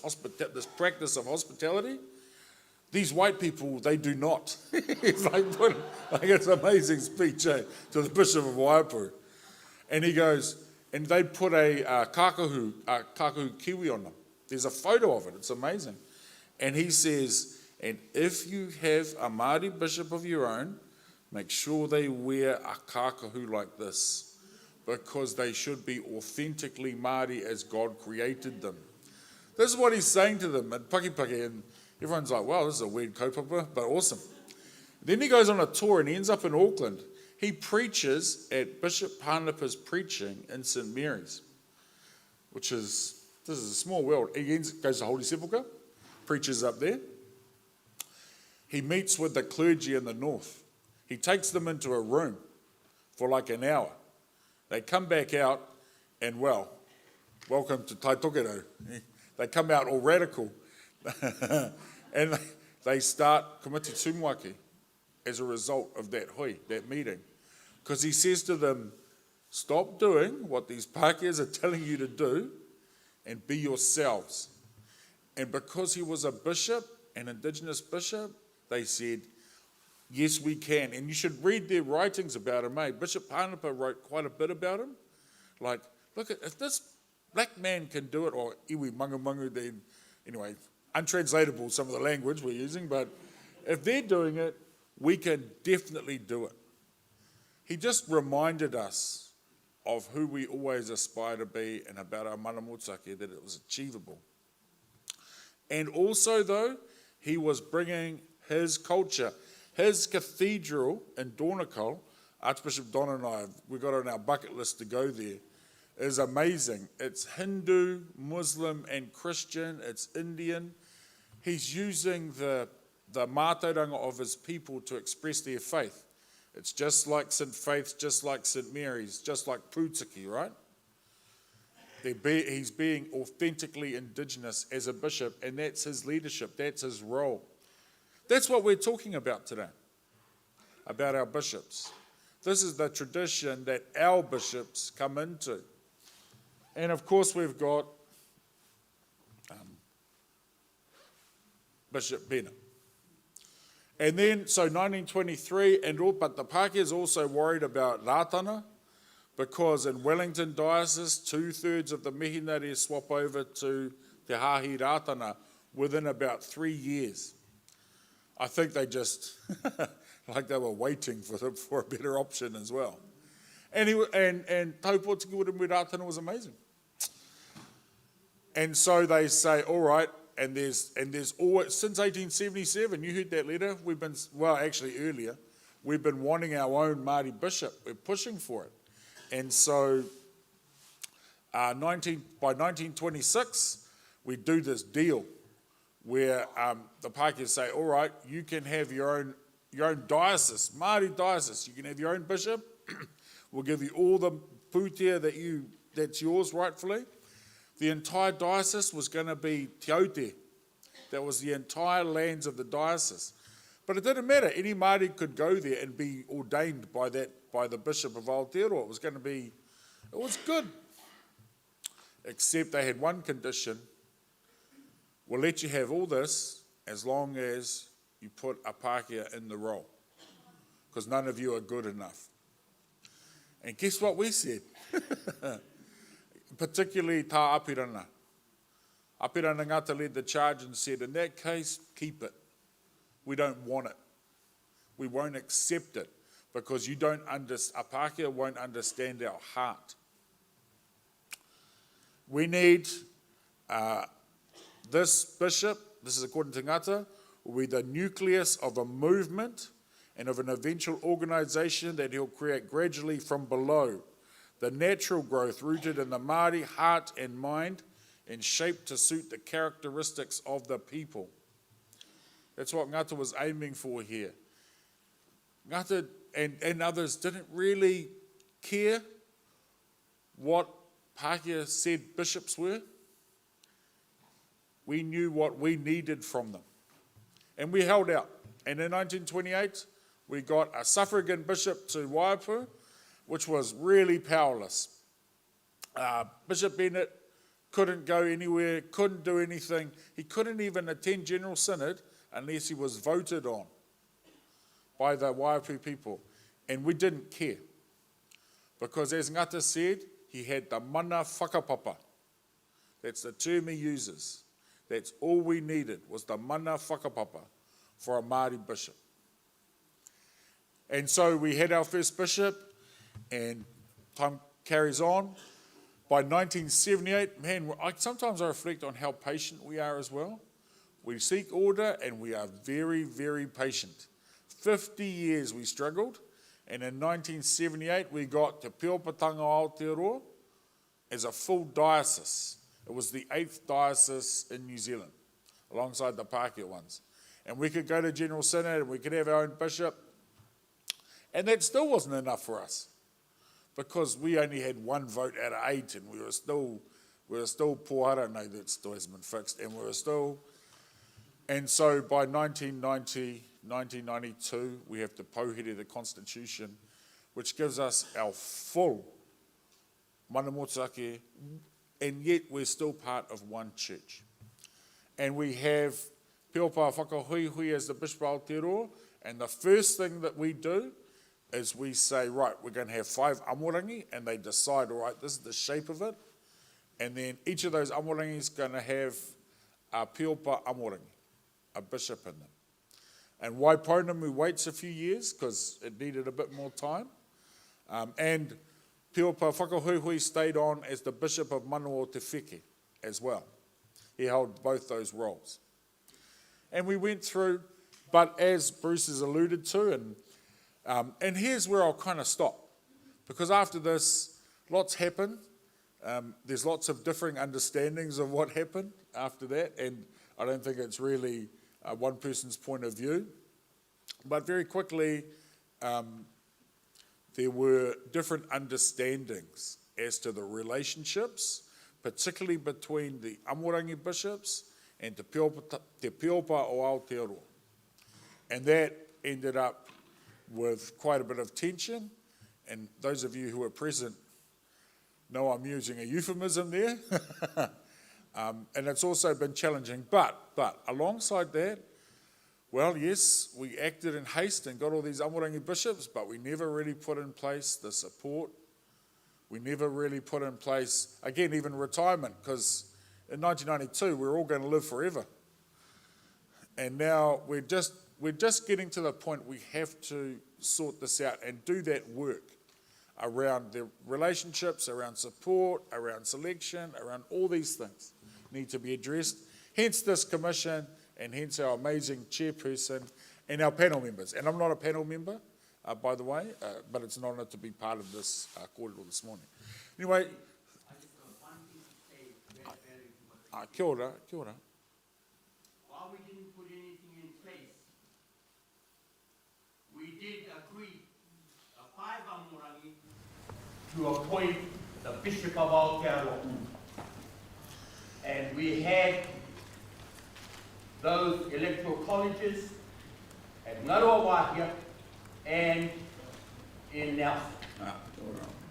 practice of hospitality. These white people, they do not. It's it's an amazing speech to the Bishop of Waipu. And he goes, and they put a kākahu kiwi on them. There's a photo of it, it's amazing. And he says, and if you have a Māori bishop of your own, make sure they wear a kākahu like this, because they should be authentically Māori as God created them. This is what he's saying to them at Pakipaki, and everyone's like, wow, this is a weird kaupapa, but awesome. Then he goes on a tour and he ends up in Auckland. He preaches at Bishop Pānipa's preaching in St. Mary's, this is a small world. He goes to Holy Sepulchre, preaches up there. He meets with the clergy in the north. He takes them into a room for like an hour. They come back out and, welcome to Tai Tokerau. They come out all radical. And they start komiti tumuaki as a result of that meeting. Because he says to them, stop doing what these Pākehās are telling you to do and be yourselves. And because he was a bishop, an Indigenous bishop, they said, yes, we can. And you should read their writings about him, eh? Bishop Pānipa wrote quite a bit about him. Like, look, if this black man can do it, or iwi mangamangu, then, anyway, untranslatable some of the language we're using, but if they're doing it, we can definitely do it. He just reminded us of who we always aspire to be and about our mana mōtake, that it was achievable. And also, though, he was bringing his culture. His cathedral in Dornakal, Archbishop Don and I, we got on our bucket list to go there, is amazing. It's Hindu, Muslim and Christian, it's Indian. He's using the mātauranga of his people to express their faith. It's just like St. Faith's, just like St. Mary's, just like Pūtiki, right? He's being authentically Indigenous as a bishop, and that's his leadership, that's his role. That's what we're talking about today, about our bishops. This is the tradition that our bishops come into. And of course we've got Bishop Bennett. And then, so 1923, but the Pākehās also worried about rātana, because in Wellington Diocese, 2/3 of the mihinare swap over to Te Hāhi Rātana within about 3 years. I think they just, like they were waiting for a better option as well. And Taupōtiki Urimu Rātana was amazing. And so they say, all right, and there's always, since 1877, you heard that letter, actually earlier, we've been wanting our own Māori bishop. We're pushing for it. And so by 1926, we do this deal where the Pākehā say, all right, you can have your own diocese, Māori diocese. You can have your own bishop. We'll give you all the pūtea that's yours rightfully. The entire diocese was going to be Te Aute. That was the entire lands of the diocese. But it didn't matter. Any Māori could go there and be ordained by the Bishop of Aotearoa. It was good. Except they had one condition. We'll let you have all this as long as you put a Pākehā in the role. Because none of you are good enough. And guess what we said? Particularly Tā Apirana. Apirana Ngata led the charge and said, in that case, keep it. We don't want it. We won't accept it because a Pākehā won't understand our heart. We need this bishop, this is according to Ngata, will be the nucleus of a movement and of an eventual organisation that he'll create gradually from below. The natural growth rooted in the Māori heart and mind and shaped to suit the characteristics of the people. That's what Ngata was aiming for here. Ngata and others didn't really care what Pākehā said bishops were. We knew what we needed from them. And we held out. And in 1928, we got a suffragan bishop to Waipu, which was really powerless. Bishop Bennett couldn't go anywhere, couldn't do anything. He couldn't even attend General Synod unless he was voted on by the Waipu people. And we didn't care. Because as Ngata said, he had the mana whakapapa. That's the term he uses. That's all we needed was the mana whakapapa for a Māori bishop. And so we had our first bishop, and time carries on. By 1978, sometimes I reflect on how patient we are as well. We seek order and we are very, very patient. 50 years we struggled, and in 1978 we got Te Peopatanga o Aotearoa as a full diocese. It was the 8th diocese in New Zealand, alongside the Pākehā ones. And we could go to General Synod and we could have our own bishop. And that still wasn't enough for us, because we only had 1 vote out of 8, and we were still pohara. No, that still hasn't been fixed. And so by 1990, 1992, we have to Pauhere the Constitution, which gives us our full mana motuake, and yet we're still part of one church. And we have Peopa Whakahuihui as the Bishop of Aotearoa, and the first thing that we do is we say, right, we're going to have 5 amorangi, and they decide, all right, this is the shape of it, and then each of those amorangi is going to have a Peopa amorangi, a bishop in them. And Waipounamu waits a few years because it needed a bit more time, and Peopa Whakahuihui stayed on as the Bishop of Manu o Te Wheke as well. He held both those roles. And we went through, but as Bruce has alluded to, and here's where I'll kind of stop, because after this, lots happened. There's lots of differing understandings of what happened after that, and I don't think it's really one person's point of view. But very quickly, there were different understandings as to the relationships, particularly between the Amorangi bishops and Te Peopa o Aotearoa. And that ended up with quite a bit of tension, and those of you who were present know I'm using a euphemism there. And it's also been challenging, but alongside that, well, yes, we acted in haste and got all these Amorangi bishops, but we never really put in place the support. We never really put in place, again, even retirement, because in 1992 we were all going to live forever. And now we're just getting to the point we have to sort this out and do that work around the relationships, around support, around selection, around all these things need to be addressed. Hence this commission, and hence our amazing chairperson and our panel members. And I'm not a panel member, by the way, but it's an honour to be part of this kōrero this morning. Anyway, kia ora, kia ora. how we didn't put anything in place. We did agree, a whaivamorangi, to appoint the Bishop of Aotearoa. And we had those electoral colleges at Ngaroa Wahia and in Nelson.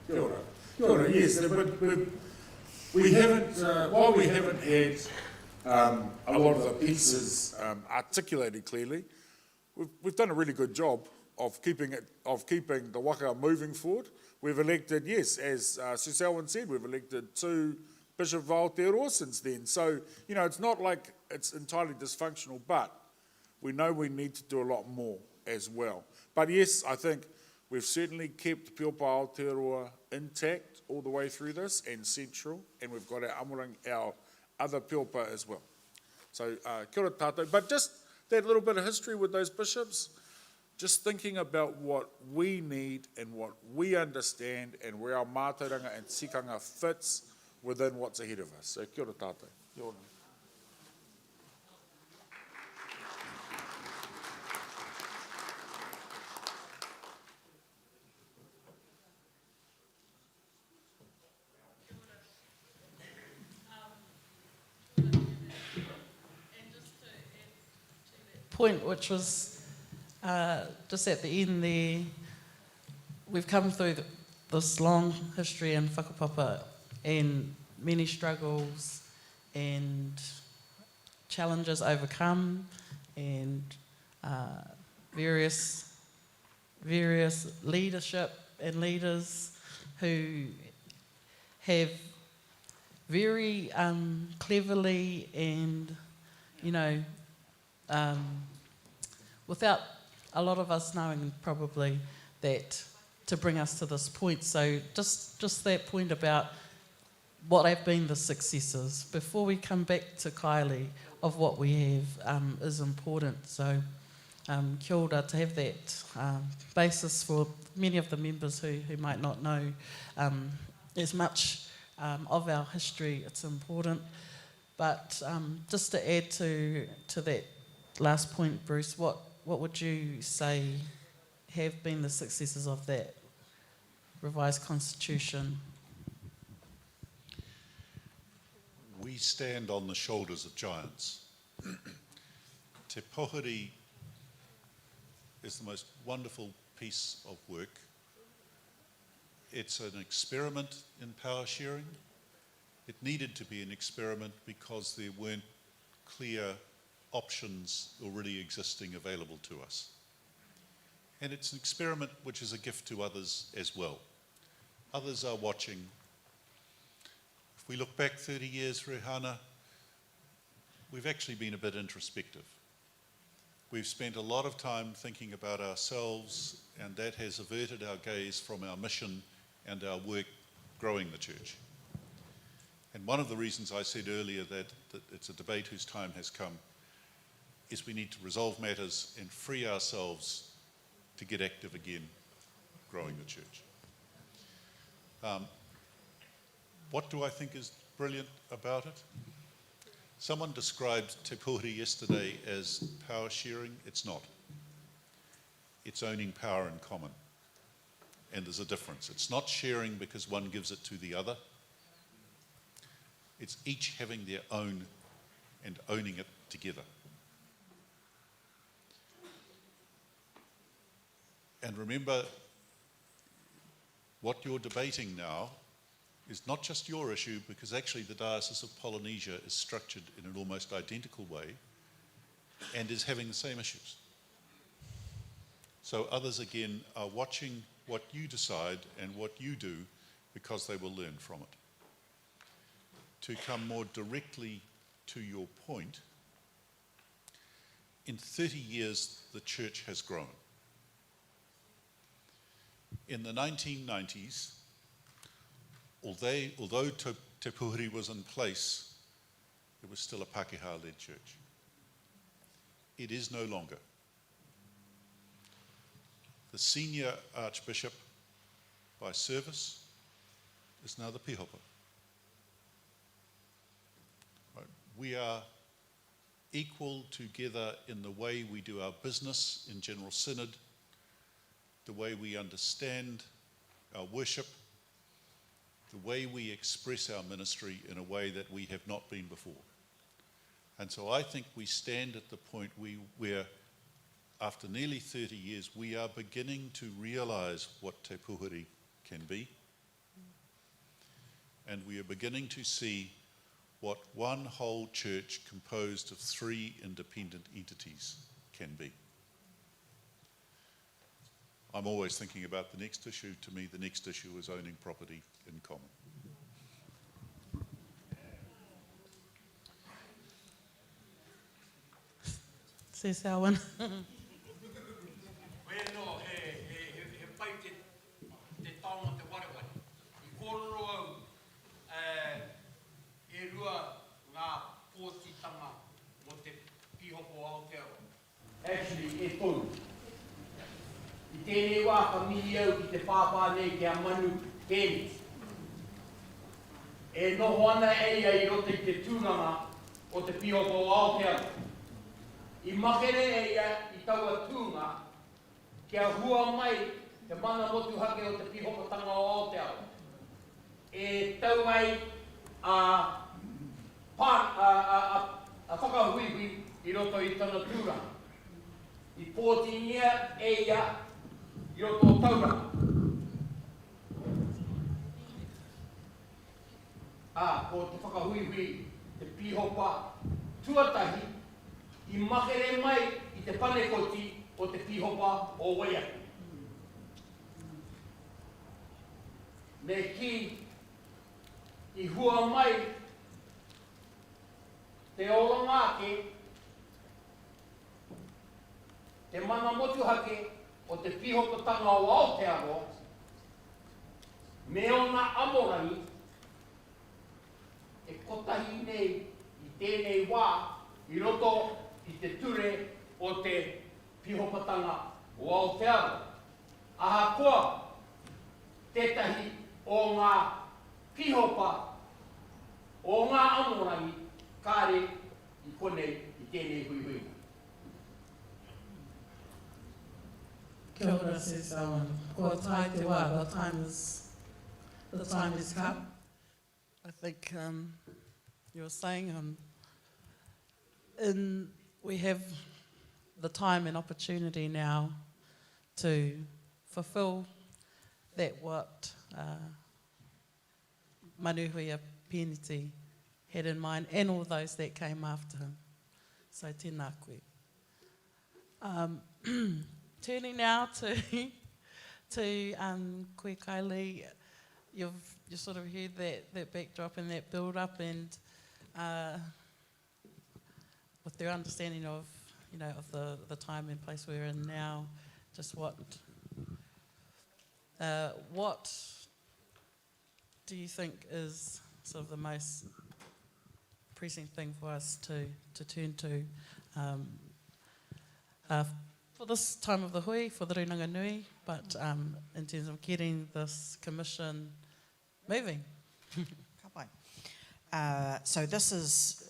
Kia ora. Kia ora, yes, but we haven't, while we haven't had a lot of the pieces articulated clearly, we've done a really good job of keeping the waka moving forward. We've elected, yes, as Sir Selwyn said, we've elected 2 Bishop of Aotearoa since then. So, you know, it's not like it's entirely dysfunctional, but we know we need to do a lot more as well. But yes, I think we've certainly kept Piopa Aotearoa intact all the way through this and central, and we've got our other Piopa as well. So, kia ora tātou. But just that little bit of history with those bishops, just thinking about what we need and what we understand and where our mātauranga and tikanga fits within what's ahead of us. So, kia ora tātou. Kia ora. Point, which was just at the end there, we've come through this long history in whakapapa and many struggles and challenges overcome and various leadership and leaders who have very cleverly and, you know, without a lot of us knowing probably that to bring us to this point. So just that point about what have been the successes before we come back to Kylie of what we have is important. So kia ora, to have that basis for many of the members who might not know as much of our history, it's important. But just to add to that last point, Bruce, what would you say have been the successes of that revised constitution? We stand on the shoulders of giants. Te Pohuri is the most wonderful piece of work. It's an experiment in power sharing. It needed to be an experiment because there weren't clear options already existing available to us. And it's an experiment which is a gift to others as well. Others are watching. If we look back 30 years, Rehana, we've actually been a bit introspective. We've spent a lot of time thinking about ourselves, and that has averted our gaze from our mission and our work growing the church. And one of the reasons I said earlier that it's a debate whose time has come is we need to resolve matters and free ourselves to get active again, growing the church. What do I think is brilliant about it? Someone described Te Pohuri yesterday as power sharing. It's not. It's owning power in common. And there's a difference. It's not sharing because one gives it to the other. It's each having their own and owning it together. And remember, what you're debating now is not just your issue, because actually the Diocese of Polynesia is structured in an almost identical way and is having the same issues. So others again are watching what you decide and what you do because they will learn from it. To come more directly to your point, in 30 years the church has grown. In the 1990s, although Te Pohuri was in place, it was still a Pākehā-led church. It is no longer. The senior archbishop by service is now the Pihopa. Right. We are equal together in the way we do our business in General Synod, the way we understand our worship, the way we express our ministry in a way that we have not been before. And so I think we stand at the point where, after nearly 30 years, we are beginning to realise what Te Puhuri can be. And we are beginning to see what one whole church composed of 3 independent entities can be. I'm always thinking about the next issue. To me, the next issue is owning property in common. Says Alwyn. Bueno, he pai te taonga te wareware. I kōrero au, e rua ngā pōtitanga mo te pihoko Aotearoa. Actually, e tonu. I tēnei wā ka mihi au ki te pāpā nei ki a manu pēni. E noho ana eia I roto I te tūnanga o te pihoko Aotearoa. I makere eia I taua tūnga kia hua mai te mana motu hake o te pihokotanga o Aotearoa. E tau mai a whakahuihui I roto I tana tūranga. I pōtingia eia I roto o tauranga. Ko te whakahuihui te pihopa tuatahi I makere mai I te panekoti o te pihopa o Waiaki. Me ki I hua mai te oranga te mana motuhake o te pihokotanga o Aotearoa me ona amorangi e kotahi nei I tēnei wā I roto I te ture o te pihokotanga o Aotearoa. Aha koa tētahi o ngā pihopa o ngā amorangi kāre I konei I tēnei hui. Kia ora, says Alwyn. Ko tai te wā, the time has come. I think you were saying we have the time and opportunity now to fulfill that what Manuhia Peniti had in mind and all those that came after him. So tēnā koe. Turning now to koe Kylie, you sort of heard that backdrop and that build-up and with their understanding of the time and place we're in now, just what do you think is sort of the most pressing thing for us to turn to for this time of the hui, for the Rūnanganui, but in terms of getting this commission moving? Ka pai. So this is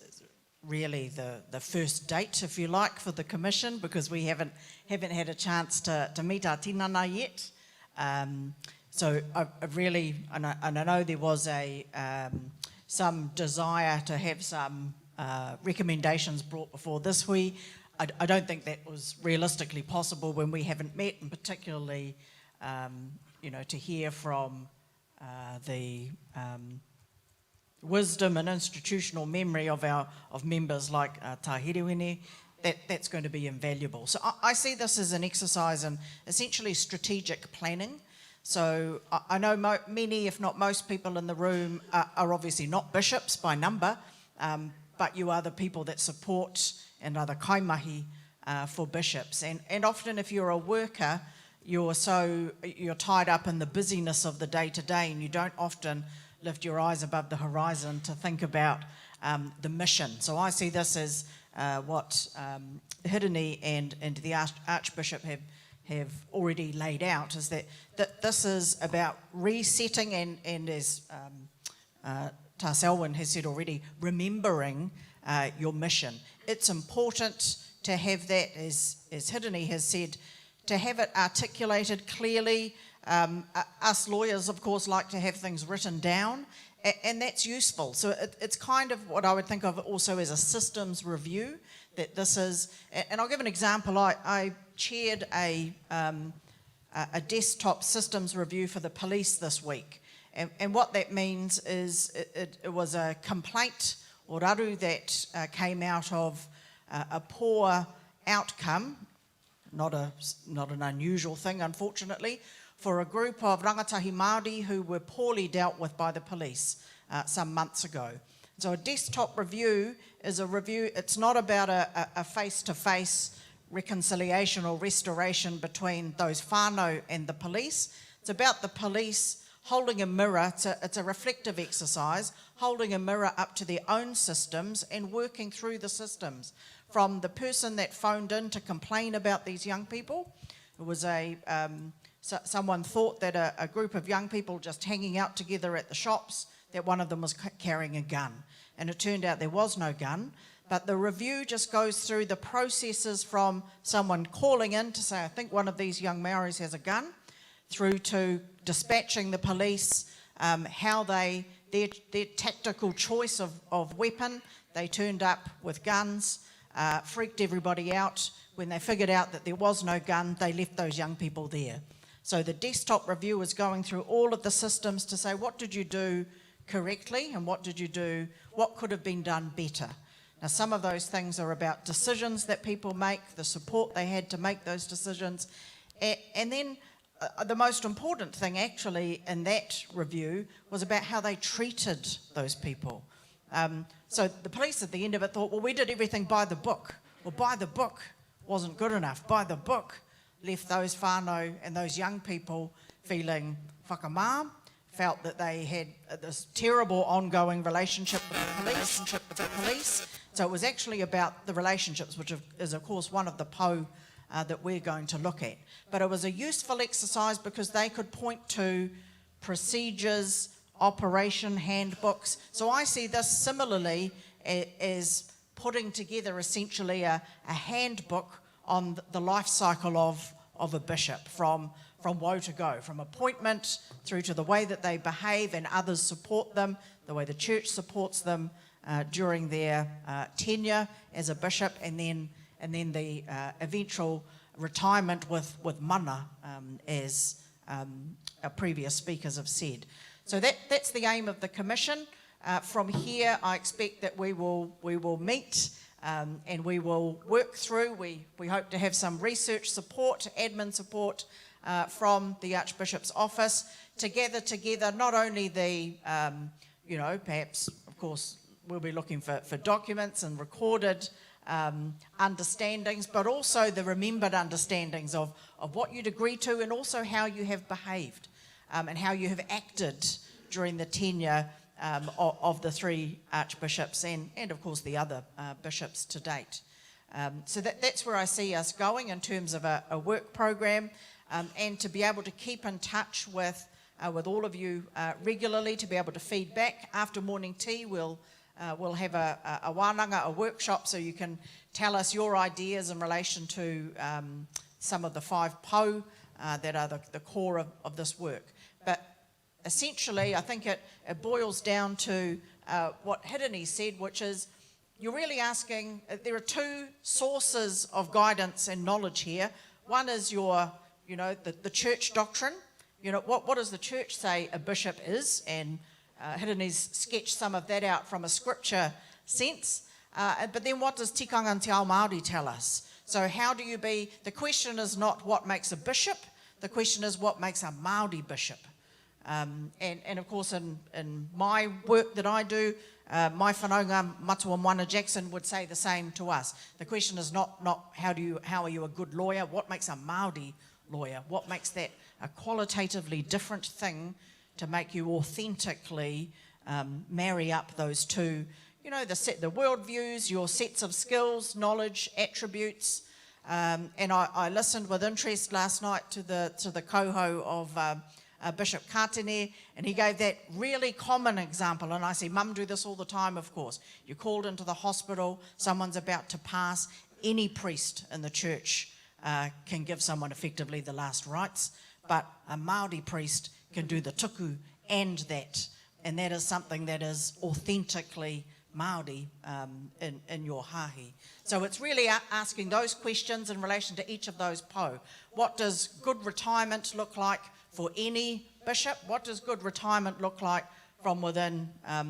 really the first date, if you like, for the commission, because we haven't had a chance to meet our tinana yet. So I really, and I know there was some desire to have some recommendations brought before this hui. I don't think that was realistically possible when we haven't met, and particularly, to hear from the wisdom and institutional memory of members like Tahiriwini, that's going to be invaluable. So I see this as an exercise in essentially strategic planning. So I know many, if not most people in the room are obviously not bishops by number, but you are the people that support and are the kaimahi for bishops. And often if you're a worker, you're tied up in the busyness of the day-to-day, and you don't often lift your eyes above the horizon to think about the mission. So I see this as what Hirini and the Archbishop have already laid out, is that this is about resetting and as Tas Elwyn has said already, remembering your mission. It's important to have that, as Hirini has said, to have it articulated clearly. Us lawyers, of course, like to have things written down, and that's useful. So it's kind of what I would think of also as a systems review, that this is, and I'll give an example. I chaired a desktop systems review for the police this week, and what that means is it was a complaint or raru that came out of a poor outcome, not an unusual thing, unfortunately, for a group of rangatahi Māori who were poorly dealt with by the police some months ago. So a desktop review is a review. It's not about a face-to-face reconciliation or restoration between those whānau and the police. It's about the police holding a mirror. It's a reflective exercise, holding a mirror up to their own systems and working through the systems. From the person that phoned in to complain about these young people, it was someone thought that a group of young people just hanging out together at the shops, that one of them was carrying a gun. And it turned out there was no gun. But the review just goes through the processes from someone calling in to say, I think one of these young Maoris has a gun, through to dispatching the police, how their tactical choice of weapon. They turned up with guns, freaked everybody out. When they figured out that there was no gun, they left those young people there. So the desktop review is going through all of the systems to say, what did you do correctly and what could have been done better? Now, some of those things are about decisions that people make, the support they had to make those decisions. And then the most important thing actually in that review was about how they treated those people. So the police at the end of it thought, well, we did everything by the book. Well, by the book wasn't good enough. By the book left those whānau and those young people feeling whakamā, felt that they had this terrible ongoing relationship with the police. So it was actually about the relationships, which is of course one of the po that we're going to look at. But it was a useful exercise because they could point to procedures, operation handbooks. So I see this similarly as putting together essentially a handbook on the life cycle of a bishop, from woe to go, from appointment through to the way that they behave and others support them, the way the church supports them during their tenure as a bishop, and then the eventual retirement with mana, as our previous speakers have said. So that's the aim of the commission. From here, I expect that we will meet and we will work through. We hope to have some research support, admin support from the Archbishop's office to gather together not only the, perhaps, of course, we'll be looking for documents and recorded understandings, but also the remembered understandings of what you'd agree to and also how you have behaved and how you have acted during the tenure of the three archbishops and of course the other bishops to date. So that's where I see us going in terms of a work program, and to be able to keep in touch with all of you regularly, to be able to feed back. After morning tea, we'll have a Wananga, a workshop, so you can tell us your ideas in relation to some of the 5 po that are the core of this work. But essentially, I think it boils down to what Hirini said, which is you're really asking, there are 2 sources of guidance and knowledge here. One is the church doctrine. What does the church say a bishop is? And Hirini's sketched some of that out from a scripture sense. But then what does Tikanga and Te Ao Māori tell us? So how do you be, the question is not what makes a bishop, the question is what makes a Māori bishop. And of course in my work that I do, my whanaunga Matua Moana Jackson would say the same to us. The question is not how are you a good lawyer, what makes a Māori lawyer, what makes that a qualitatively different thing to make you authentically marry up those 2, the worldviews, your sets of skills, knowledge, attributes. And I listened with interest last night to the coho of Bishop Katene, and he gave that really common example, and I see Mum do this all the time, of course. You're called into the hospital, someone's about to pass. Any priest in the church can give someone effectively the last rites, but a Māori priest can do the tuku and that is something that is authentically Māori in your hāhi. So it's really asking those questions in relation to each of those po. What does good retirement look like for any bishop? What does good retirement look like from within a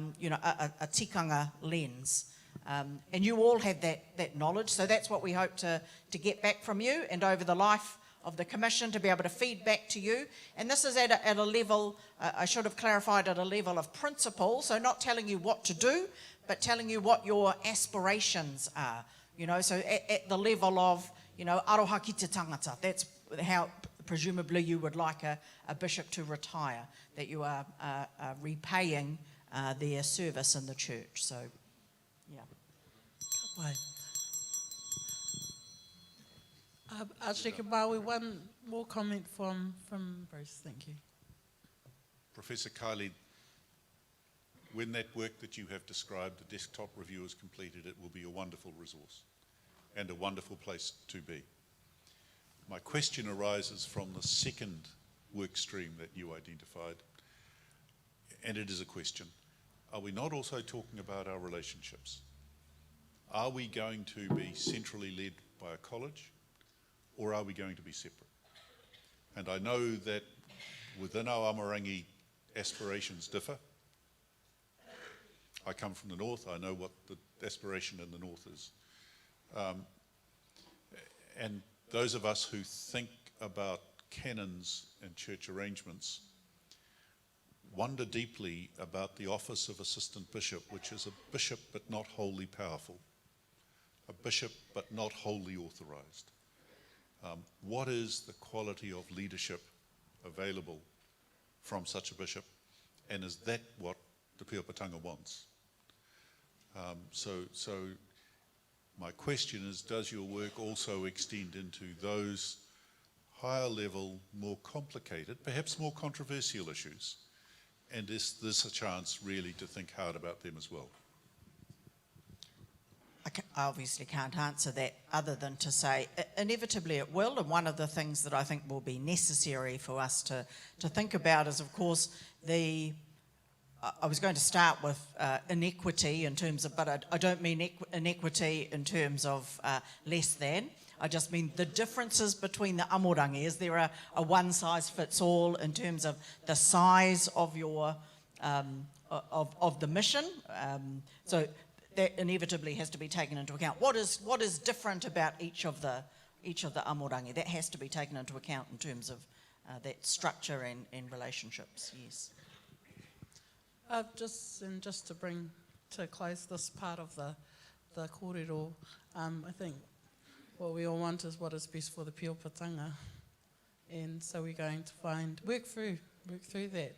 tikanga lens? And you all have that knowledge, so that's what we hope to get back from you, and over the life of the Commission to be able to feed back to you. And this is at a level, I should have clarified, at a level of principle, so not telling you what to do, but telling you what your aspirations are. So at the level of, aroha ki te tangata, that's how presumably you would like a bishop to retire, that you are repaying their service in the church. So, yeah. Archdeacon Maui, one more comment from Bruce, thank you. Professor Kylie, when that work that you have described, the desktop review is completed, it will be a wonderful resource and a wonderful place to be. My question arises from the second work stream that you identified, and it is a question. Are we not also talking about our relationships? Are we going to be centrally led by a college, or are we going to be separate? And I know that within our Amarangi aspirations differ. I come from the north, I know what the aspiration in the north is. And those of us who think about canons and church arrangements wonder deeply about the office of assistant bishop, which is a bishop but not wholly powerful, a bishop but not wholly authorized. What is the quality of leadership available from such a bishop, and is that what the Pīopatanga wants? So my question is, does your work also extend into those higher level, more complicated, perhaps more controversial issues? And is this a chance really to think hard about them as well? I obviously can't answer that other than to say inevitably it will, and one of the things that I think will be necessary for us to think about is, of course, I was going to start with inequity in terms of, but I don't mean inequity in terms of less than. I just mean the differences between the amorangi. Is there a one-size-fits-all in terms of the size of your of the mission? So that inevitably has to be taken into account. What is different about each of the amorangi? That has to be taken into account in terms of that structure and relationships. Yes. Just to bring to close this part of the kōrero, I think what we all want is what is best for the Pīopatanga, and so we're going to work through that.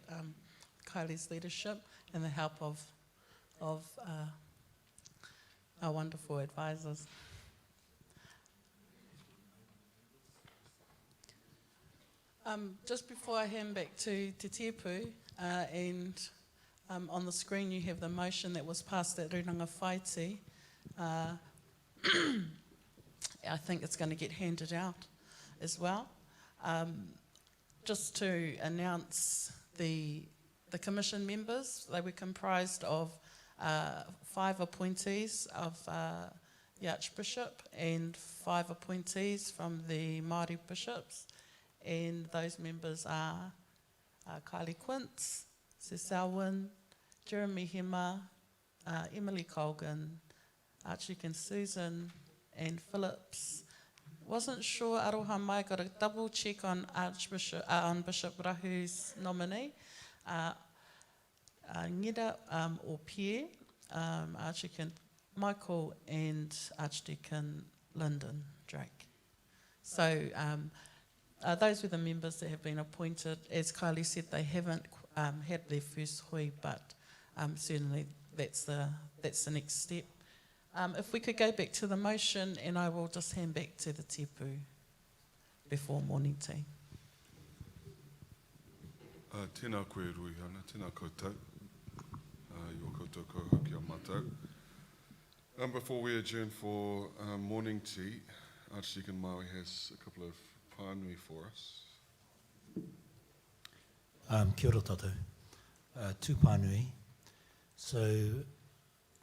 Kylie's leadership and the help of our wonderful advisors. Just before I hand back to Te Tiapu, and on the screen you have the motion that was passed at Rūnanga Whaiti. I think it's going to get handed out as well. Just to announce the commission members, they were comprised of 5 appointees of the Archbishop and 5 appointees from the Māori bishops, and those members are Kylie Quince, Selwyn, Jeremy Hema, Emily Colgan, Archdeacon Susan, and Phillips. Wasn't sure, Aroha mai, got a double check on on Bishop Rahu's nominee. Ngida or Pierre, Archdeacon Michael, and Archdeacon Lyndon Drake. So those were the members that have been appointed. As Kylie said, they haven't had their first hui, but certainly that's the next step. If we could go back to the motion, and I will just hand back to the tipu before morning tea. Tēnā koe rui ana, tēnā koutou. Your koutou ko ki a mātou. Before we adjourn for morning tea, Archdeacon Maui has a couple of pānui for us. Kia ora tātou. Two pānui. So,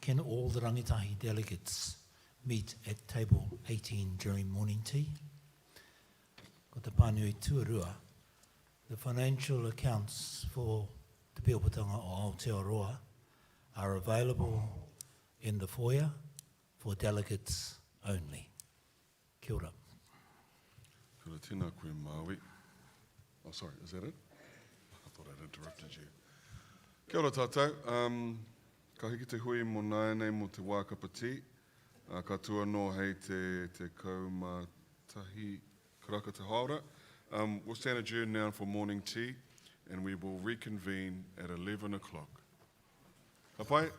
can all the rangitahi delegates meet at table 18 during morning tea? Ko te pānui tuarua. The financial accounts for Te Pīopatanga o Aotearoa are available in the foyer for delegates only. Kia ora. Kia ora, tēnā koe Maui. Oh, sorry, is that it? I thought I'd interrupted you. Kia ora tātou. Ka hiki te hui mo nānei mo te wākapati. Ka tua no hei te kaumatahi karaka te haora. We'll stand adjourned now for morning tea, and we will reconvene at 11 o'clock. Ka pai?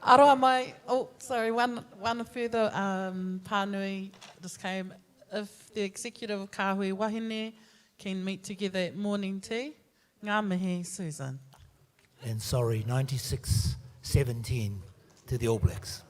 Aroa mai, oh, sorry, one further pānui just came. If the executive of Kāhui Wahine can meet together at morning tea, ngā mihi, Susan. And sorry, 96-17 to the All Blacks.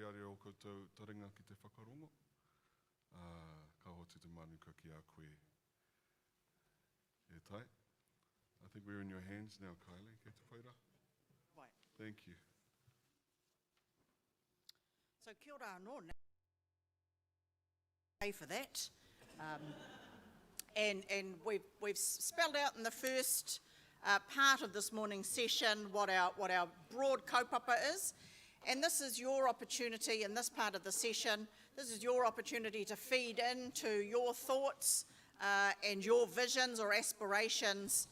are o koutou taringa ki te whakarongo. Ka hoti te manuka ki a koe. E tai. I think we're in your hands now, Kylie. Kei te whaira. Right. Thank you. So kia ora anō. Pay for that. And we've spelled out in the first part of this morning's session what our broad kaupapa is. And this is your opportunity in this part of the session. This is your opportunity to feed into your thoughts and your visions or aspirations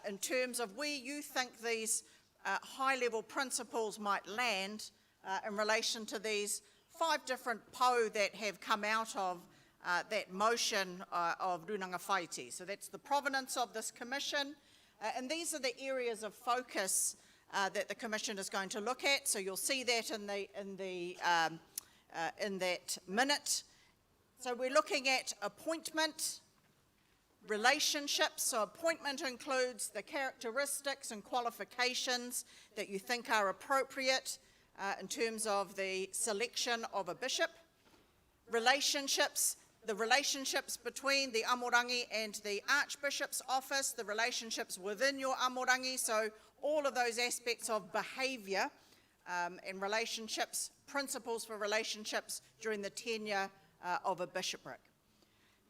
in terms of where you think these high-level principles might land in relation to these 5 different po that have come out of that motion of Rūnanga Whaiti. So that's the provenance of this commission, and these are the areas of focus that the commission is going to look at. So you'll see that in that minute. So we're looking at appointment, relationships. So appointment includes the characteristics and qualifications that you think are appropriate in terms of the selection of a bishop. Relationships, the relationships between the amorangi and the Archbishop's office, the relationships within your amorangi, so all of those aspects of behaviour and relationships, principles for relationships during the tenure of a bishopric.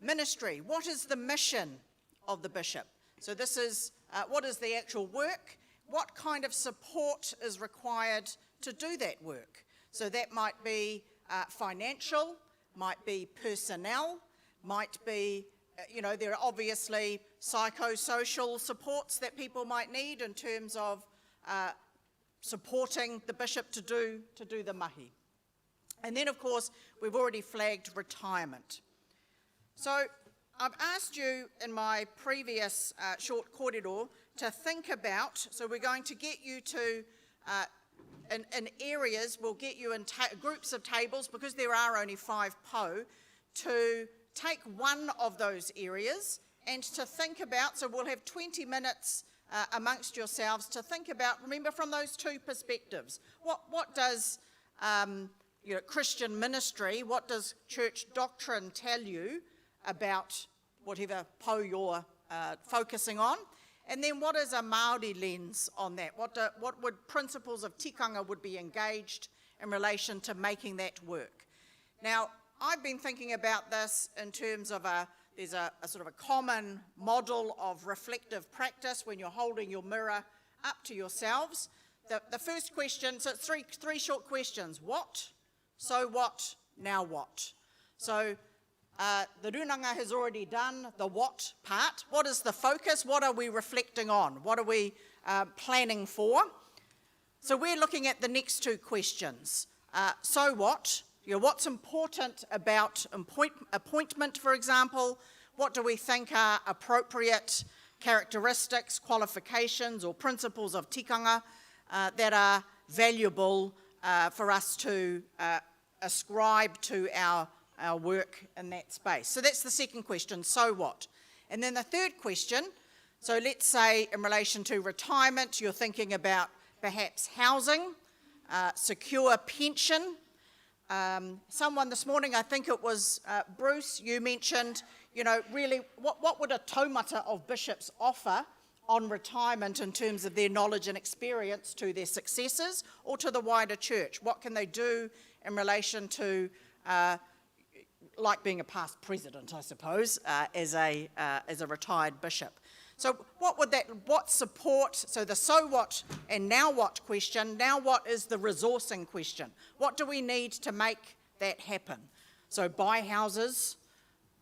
Ministry, what is the mission of the bishop? So this is, what is the actual work? What kind of support is required to do that work? So that might be financial, might be personnel, might be, there are obviously psychosocial supports that people might need in terms of supporting the bishop to do the mahi. And then, of course, we've already flagged retirement. So I've asked you in my previous short kōrero to think about, so we're going to get you to, in areas, we'll get you in groups of tables, because there are only 5 po, to take one of those areas and to think about, so we'll have 20 minutes amongst yourselves to think about, remember, from those 2 perspectives. What does Christian ministry, what does church doctrine tell you about whatever po you're focusing on? And then what is a Māori lens on that? What would principles of tikanga would be engaged in relation to making that work? Now, I've been thinking about this in terms of there's a sort of a common model of reflective practice when you're holding your mirror up to yourselves. The first question, so it's three short questions. What? So what? Now what? So the Rūnanga has already done the what part. What is the focus? What are we reflecting on? What are we planning for? So we're looking at the next 2 questions. So what? What's important about appointment, for example? What do we think are appropriate characteristics, qualifications, or principles of tikanga that are valuable for us to ascribe to our work in that space? So that's the second question, so what? And then the third question, so let's say in relation to retirement, you're thinking about perhaps housing, secure pension. Someone this morning, I think it was Bruce, you mentioned, really what would a taumata of bishops offer on retirement in terms of their knowledge and experience to their successors or to the wider church? What can they do in relation to, like being a past president, I suppose, as a retired bishop? So what support, so the so what and now what question, now what is the resourcing question? What do we need to make that happen? So buy houses,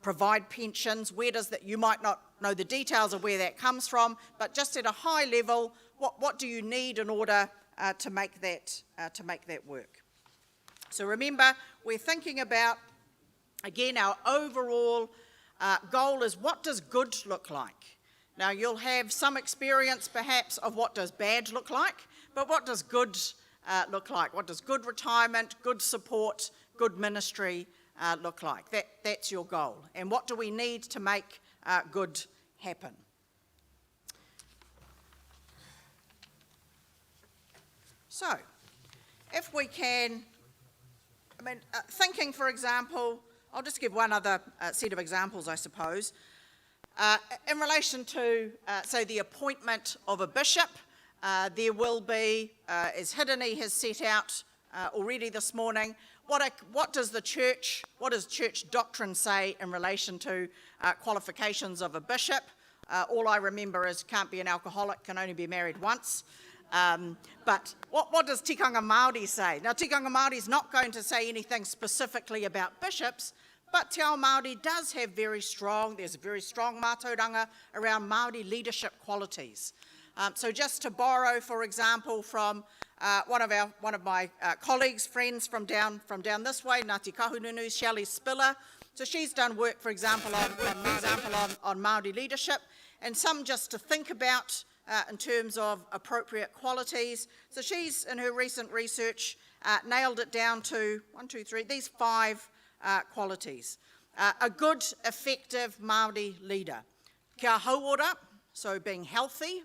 provide pensions, where does that, you might not know the details of where that comes from, but just at a high level, what do you need in order to make that work? So remember, we're thinking about, again, our overall goal is what does good look like? Now, you'll have some experience, perhaps, of what does bad look like, but what does good look like? What does good retirement, good support, good ministry look like? That's your goal. And what do we need to make good happen? So, if we can thinking, for example, I'll just give one other set of examples, I suppose. In relation to, say, the appointment of a bishop, there will be, as Hidani has set out already this morning, what does church doctrine say in relation to qualifications of a bishop? All I remember is can't be an alcoholic, can only be married once. But what does tikanga Māori say? Now, tikanga Māori is not going to say anything specifically about bishops, but Te Ao Māori does have there's a very strong mātauranga around Māori leadership qualities. So just to borrow, for example, from one of my colleagues, friends from down this way, Ngāti Kahununu, Shelley Spiller. So she's done work, for example, on Māori leadership, and some just to think about in terms of appropriate qualities. So she's, in her recent research, nailed it down to these 5 qualities. A good, effective Māori leader. Kia hauora, so being healthy,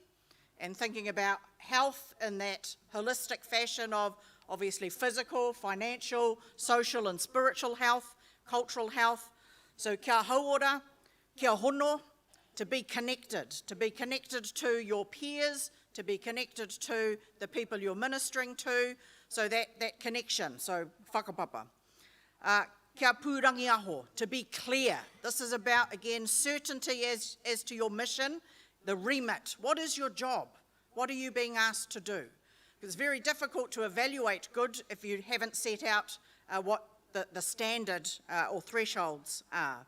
and thinking about health in that holistic fashion of obviously physical, financial, social and spiritual health, cultural health. So kia hauora, kia hono, to be connected to your peers, to be connected to the people you're ministering to, so that connection, so whakapapa. Kia pūrangi aho, to be clear. This is about, again, certainty as to your mission, the remit. What is your job? What are you being asked to do? It's very difficult to evaluate good if you haven't set out what the standard or thresholds are.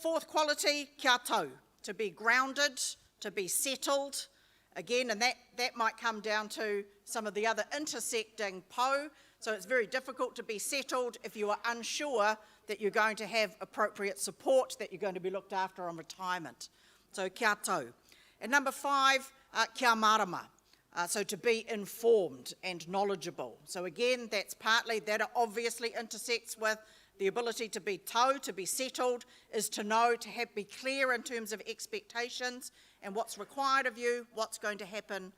4th quality, kia tau, to be grounded, to be settled. Again, and that might come down to some of the other intersecting po. So it's very difficult to be settled if you are unsure that you're going to have appropriate support, that you're going to be looked after on retirement. So kia tau. And number 5, kia marama. So to be informed and knowledgeable. So again, that obviously intersects with the ability to be tau, to be settled, is to know, be clear in terms of expectations and what's required of you, what's going to happen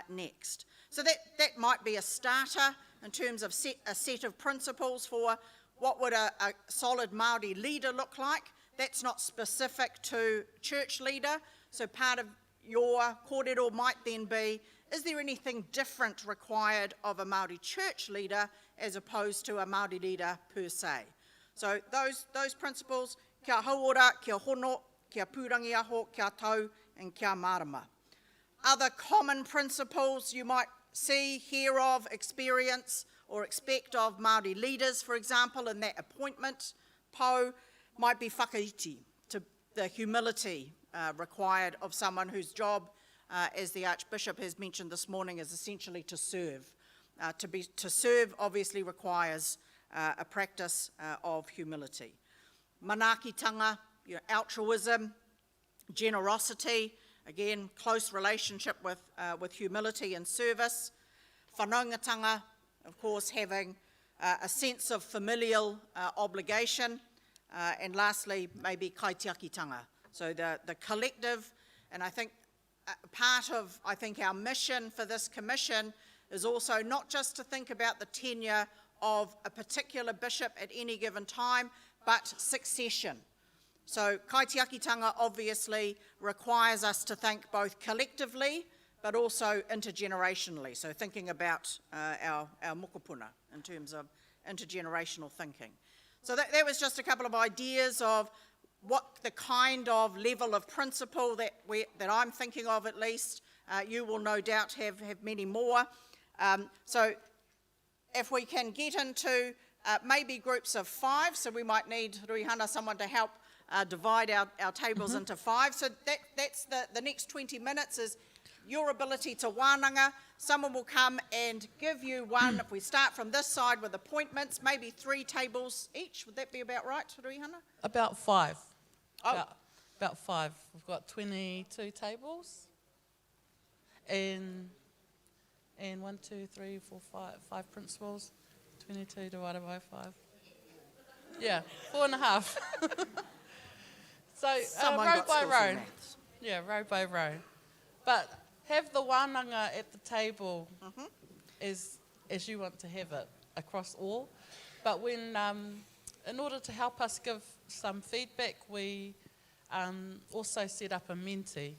next. So that might be a starter in terms of a set of principles for what would a solid Māori leader look like. That's not specific to church leader, so part of your kōrero might then be, is there anything different required of a Māori church leader as opposed to a Māori leader per se? So those principles, kia hauora, kia hono, kia pūrangi aho, kia tau, and kia marama. Other common principles you might see, hear of, experience, or expect of Māori leaders, for example, in that appointment, po, might be whakaiti, to the humility required of someone whose job, as the Archbishop has mentioned this morning, is essentially to serve. To serve obviously requires a practice of humility. Manaakitanga, altruism, generosity, again, close relationship with humility and service. Whanaungatanga, of course, having a sense of familial obligation. And lastly, maybe kaitiakitanga, so the collective. And I think part of, our mission for this commission is also not just to think about the tenure of a particular bishop at any given time, but succession. So kaitiakitanga obviously requires us to think both collectively, but also intergenerationally. So thinking about our mokopuna in terms of intergenerational thinking. So that was just a couple of ideas of what the kind of level of principle that I'm thinking of, at least. You will no doubt have many more. So if we can get into maybe groups of 5, so we might need, Ruihana, someone to help divide our tables into 5. So that's the next 20 minutes is your ability to Wananga. Someone will come and give you one. If we start from this side with appointments, maybe 3 tables each. Would that be about right, Ruihana? About 5. Oh. About 5. We've got 22 tables. And 1, 2, 3, 4, 5 principles. 22 divided by 5. Yeah, 4.5. So row by row. Yeah, row by row. But have the wānanga at the table as you want to have it across all. But when, in order to help us give some feedback, we also set up a Menti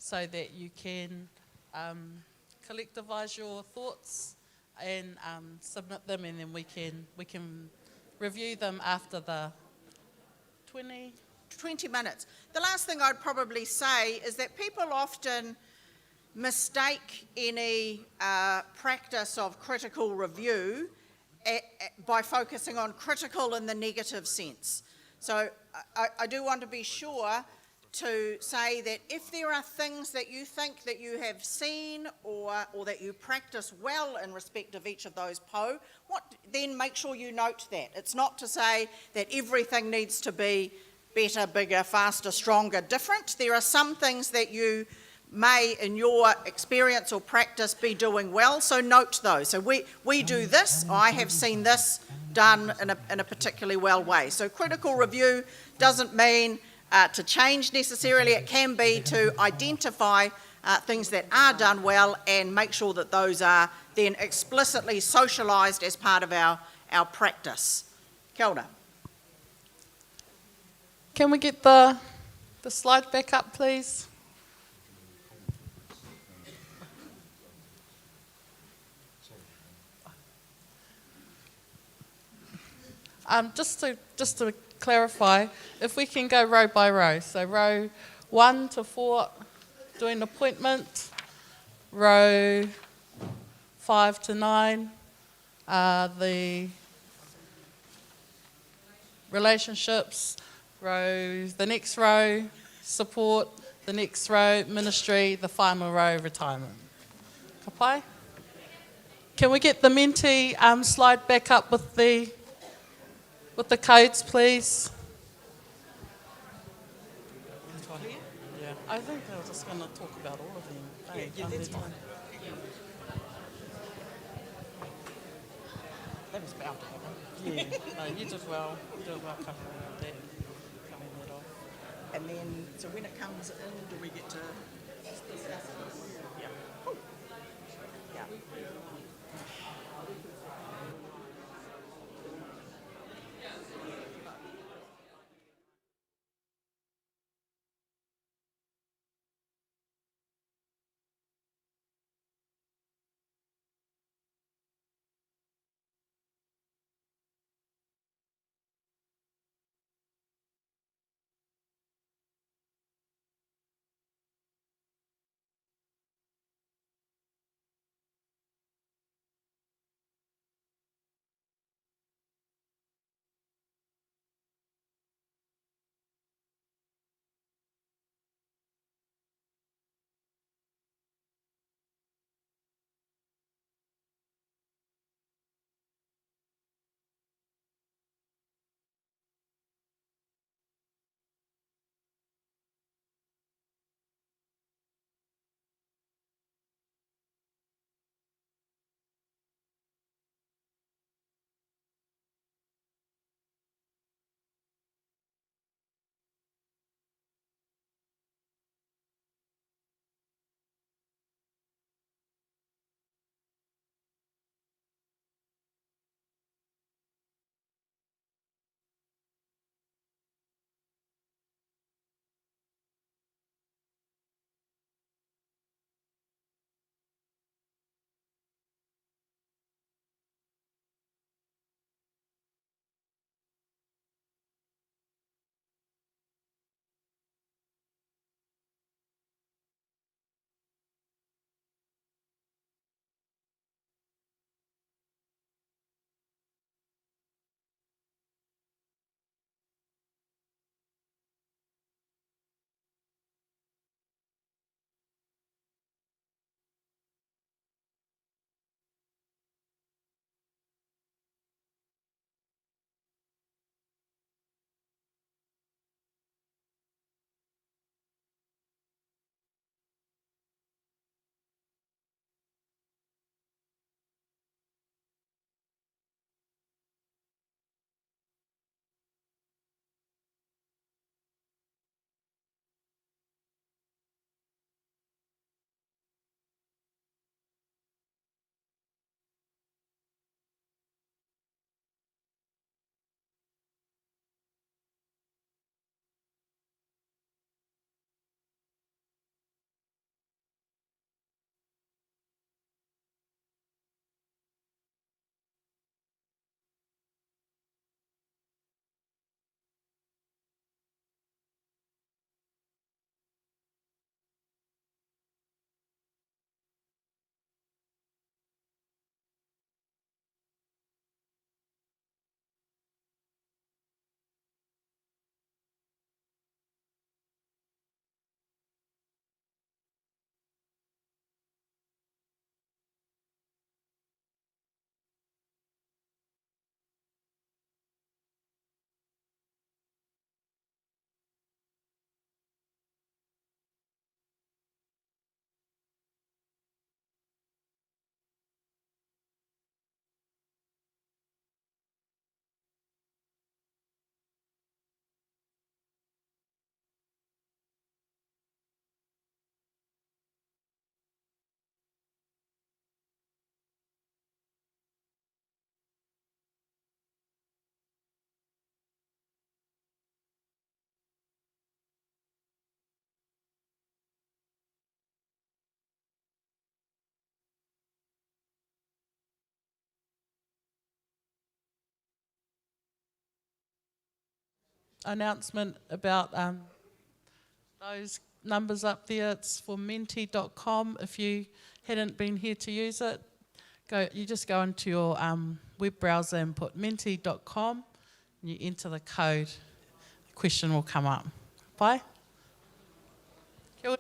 so that you can collectivise your thoughts and submit them, and then we can review them after the 20 minutes. The last thing I'd probably say is that people often mistake any practice of critical review by focusing on critical in the negative sense. So I do want to be sure to say that if there are things that you think that you have seen or that you practice well in respect of each of those then make sure you note that. It's not to say that everything needs to be better, bigger, faster, stronger, different. There are some things that you may, in your experience or practice, be doing well, so note those. So we do this, I have seen this done in a particularly well way. So critical review doesn't mean to change necessarily, it can be to identify things that are done well and make sure that those are then explicitly socialised as part of our practice. Kia ora. Can we get the slide back up, please? Just to clarify, if we can go row by row. So row 1 to 4, doing appointment. Row 5 to 9, the relationships. The next row, support. The next row, ministry. The final row, retirement. Kapai? Can we get the Menti slide back up with the codes, please? Yeah, I think I was just going to talk about all of them. Yeah, that's fine. That was bound to happen. Yeah, no, you did well. You did well covering that off. And then, so when it comes in, do we get to discuss this? Yeah. Cool. Yeah. announcement about those numbers up there. It's for menti.com. If you hadn't been here to use it, you just go into your web browser and put menti.com and you enter the code. The question will come up. Bye. Kia ora.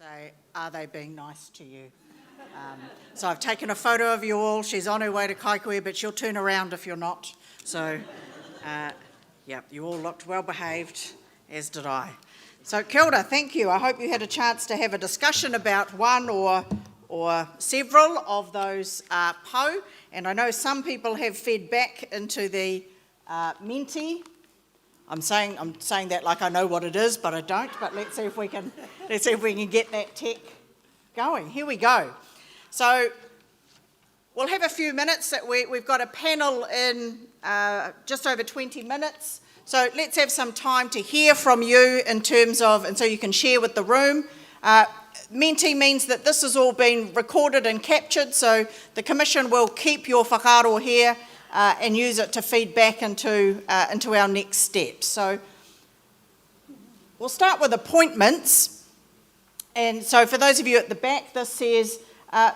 say, are they being nice to you? So I've taken a photo of you all. She's on her way to Kaikohe, but she'll turn around if you're not. So, you all looked well behaved, as did I. So kia ora, thank you. I hope you had a chance to have a discussion about one or several of those pou. And I know some people have fed back into the menti. I'm saying that like I know what it is, but I don't. But let's see if we can get that tech going. Here we go. So we'll have a few minutes. We've got a panel in just over 20 minutes. So let's have some time to hear from you in terms of, and so you can share with the room. Menti means that this has all been recorded and captured, so the Commission will keep your whakaaro here and use it to feed back into our next steps. So we'll start with appointments. And so for those of you at the back, this says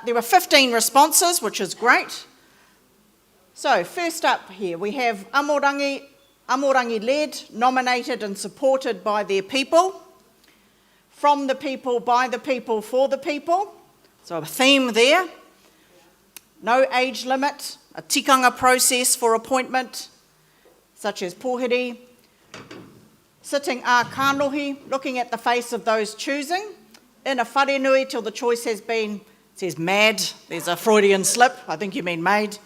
there were 15 responses, which is great. So first up here, we have Amorangi-led, nominated and supported by their people. From the people, by the people, for the people. So a theme there. No age limit, a tikanga process for appointment, such as pōhiri. Sitting a kānohi, looking at the face of those choosing. In a wharenui till the choice has been, it says mad, there's a Freudian slip, I think you mean made.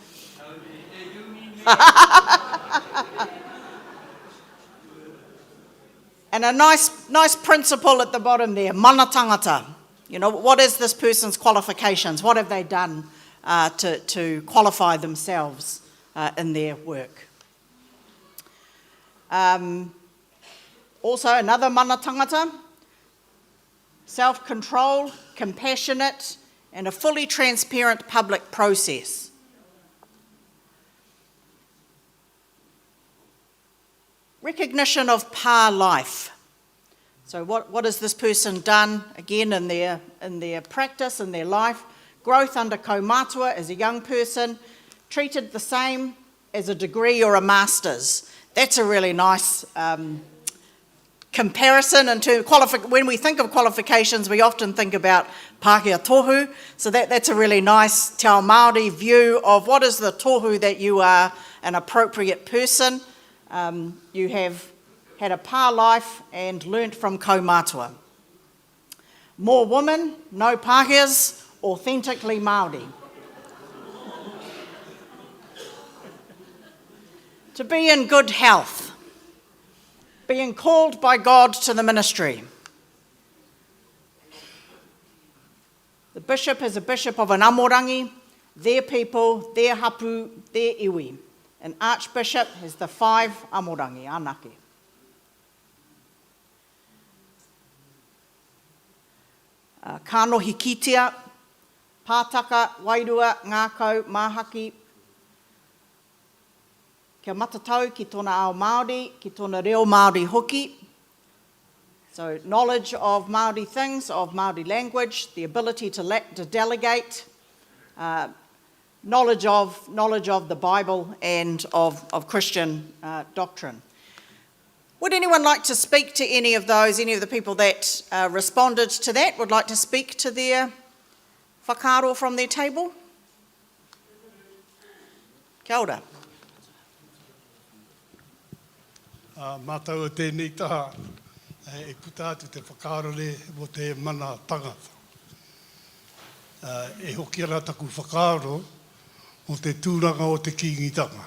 And a nice principle at the bottom there, mana tangata. You know, what is this person's qualifications? What have they done to qualify themselves in their work? Also, another mana tangata, self-control, compassionate, and a fully transparent public process. Recognition of pā life. So what has this person done, again, in their practice, in their life? Growth under kaumātua as a young person, treated the same as a degree or a master's. That's a really nice comparison. When we think of qualifications, we often think about Pākehā tohu. So that's a really nice Te Ao Māori view of what is the tohu that you are an appropriate person. You have had a pā life and learnt from kaumātua. More women, no Pākehās, authentically Māori. To be in good health. Being called by God to the ministry. The bishop is a bishop of an amorangi, their people, their hapu, their iwi. An archbishop has the 5 amorangi, anake. Kānohi kitea, pātaka, wairua, ngākau, māhaki. Kia matatau ki tōna ao Māori, ki tōna reo Māori hoki. So knowledge of Māori things, of Māori language, the ability to delegate, knowledge of the Bible and of Christian doctrine. Would anyone like to speak to any of the people that responded to that, would like to speak to their whakaaro from their table? Kia ora. Mātau o tēnei taha, e puta atu te whakaaro le mo te mana tangata. E hoki ana taku whakaaro o te tūranga o te kingitanga.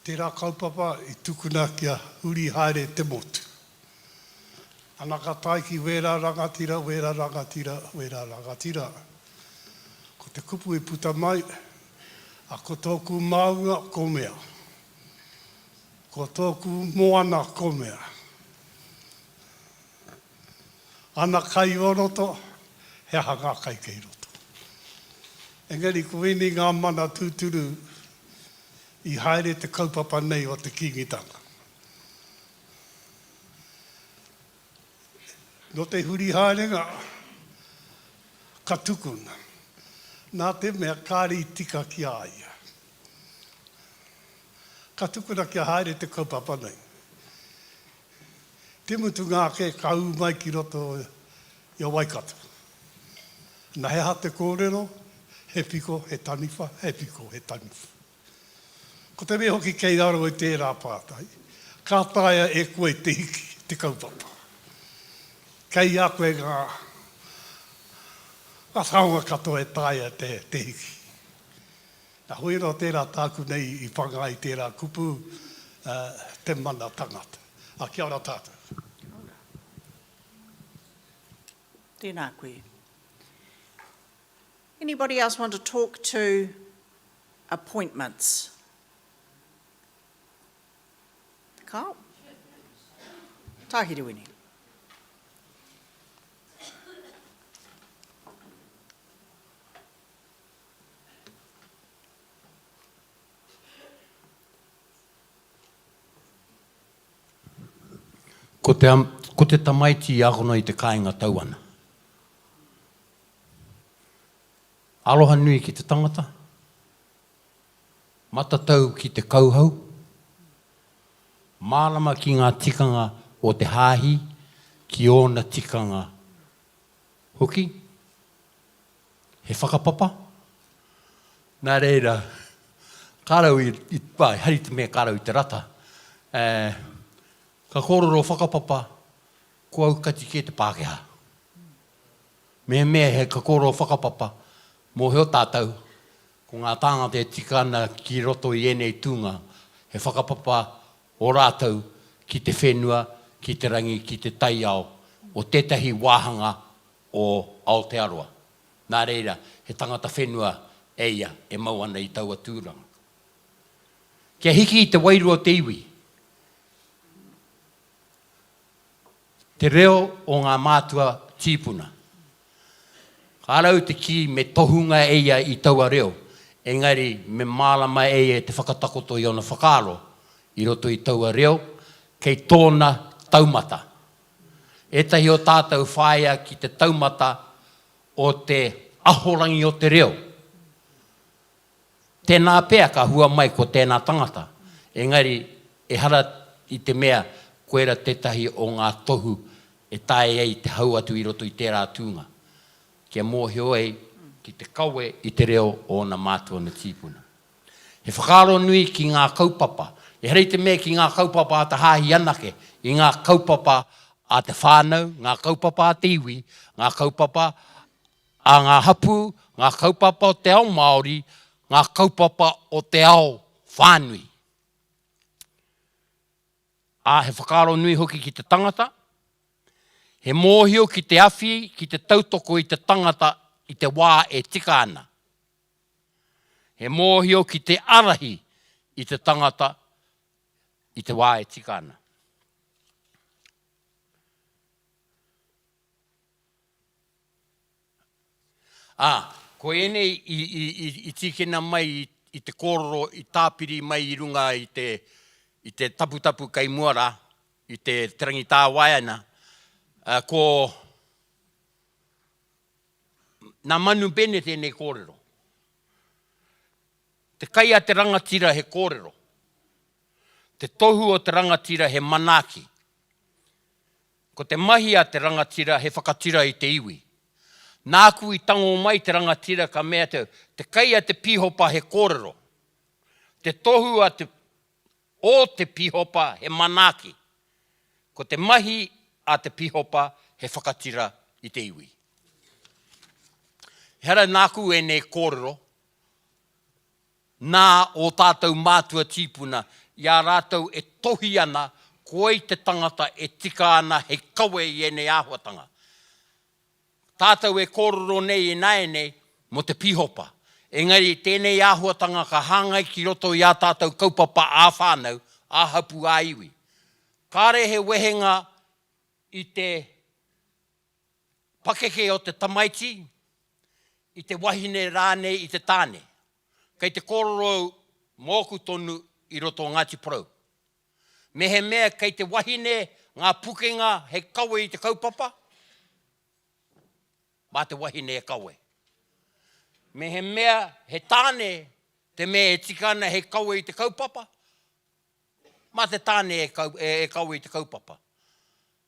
Tērā kaupapa I tukuna kia huri haere te motu. Anaka taiki wera rangatira, wera rangatira, wera rangatira. Ko te kupu e puta mai, a ko tōku maunga ko mea. Ko tōku moana ko mea. Ana kai oroto, he hanga kai kei roto. Engari ko weni ngā mana tūturu I haere te kaupapa nei o te kingitanga. No te huri haerenga, ka tukuna. Nā te mea kāri tika ki aia. Ka tukuna kia haere te kaupapa nei. Te mutu ngā ke kau mai ki roto i a Waikato. Nā he ha te kōrero, he piko, he taniwha, he piko, he taniwha. Ko te me hoki kei aro i tērā pātai, ka taia e koe te hiki, te kaupapa. Kei a koe ngā taonga katoa e taia te hiki. Nā hui ro tērā tāku nei i whanga i tērā kupu te mana tangata. A kia ora tātou. Tēnā koe. Anybody else want to talk to appointments? Carl? Tāhiruini. Ko te tamaiti i agono i te kāinga tauana. Aloha nui ki te tangata. Matatau ki te kauhau. Mālama ki ngā tikanga o te hāhi ki ōna tikanga hoki. He whakapapa. Nā reira, kārau hari te mea kārau i te rata. Ka kororo whakapapa, ko au kati ki te Pākehā. Mea he ka kororo whakapapa, mō heo tātou, ko ngā tāngata e tikana ki roto i enei tūnga, he whakapapa o rātou ki te whenua, ki te rangi, ki te taiao, o tētahi wāhanga o Aotearoa. Nā reira, he tangata whenua eia e mau ana i taua tūranga. Kia hiki i te wairua te iwi. Te reo o ngā mātua tīpuna. Kārau te ki me tohunga eia i taua reo, engari me mālama eia te whakatakoto i ona whakaaro i roto i taua reo, kei tōna taumata. Etahi o tātou whāia ki te taumata o te ahorangi o te reo. Tēnā pēa ka hua mai ko tēnā tangata, engari e hara i te mea koera tētahi o ngā tohu e tae ei te hau atu i roto i tērā tūnga. Kia mōhio ei ki te kaue i te reo o na mātua na tīpuna. He whakaaro nui ki ngā kaupapa. E harei te mea ki ngā kaupapa a te hāhi anake, i ngā kaupapa a te whānau, ngā kaupapa a te iwi, ngā kaupapa a ngā hapu, ngā kaupapa o te ao Māori, ngā kaupapa o te ao whānui. He whakaaro nui hoki ki te tangata, he mōhio ki te awhi, ki te tautoko i te tangata i te wā e tika ana. He mōhio ki te arahi i te tangata i te wā e tika ana. Ko ene i tikena mai i te kororo, i tāpiri mai i runga i te taputapu kai muara, i te terangi tā waiana, ko nā manu bene tēnei kōrero. Te kai a te rangatira he kōrero. Te tohu o te rangatira he manaki. Ko te mahi a te rangatira he whakatira i te iwi. Nāku i tango mai te rangatira ka mea te kai a te pihopa he kōrero. Te tohu o te pihopa he manaki. Ko te mahi a te pihopa he whakatira i te iwi. Hera nāku e nei kōrero, nā o tātou mātua tīpuna, ia rātou e tohi ana, koe te tangata e tika ana he kawe i enei āhuatanga. Tātou e kōrero nei e nai nei mo te pihopa. Engari tēnei āhuatanga ka hāngai ki roto i a tātou kaupapa ā whānau, ā hapu ā iwi. Kāre he wehenga i te pakeke o te tamaiti, i te wahine rāne i te tāne. Kei te kōrero mōku tonu i roto Ngāti Porou. Me he mea kei te wahine ngā pukenga he kawe i te kaupapa, mā te wahine e kawe. Me he mea he tāne te mea e tikana he kawe i te kaupapa, mā te tāne e kawe i te kaupapa.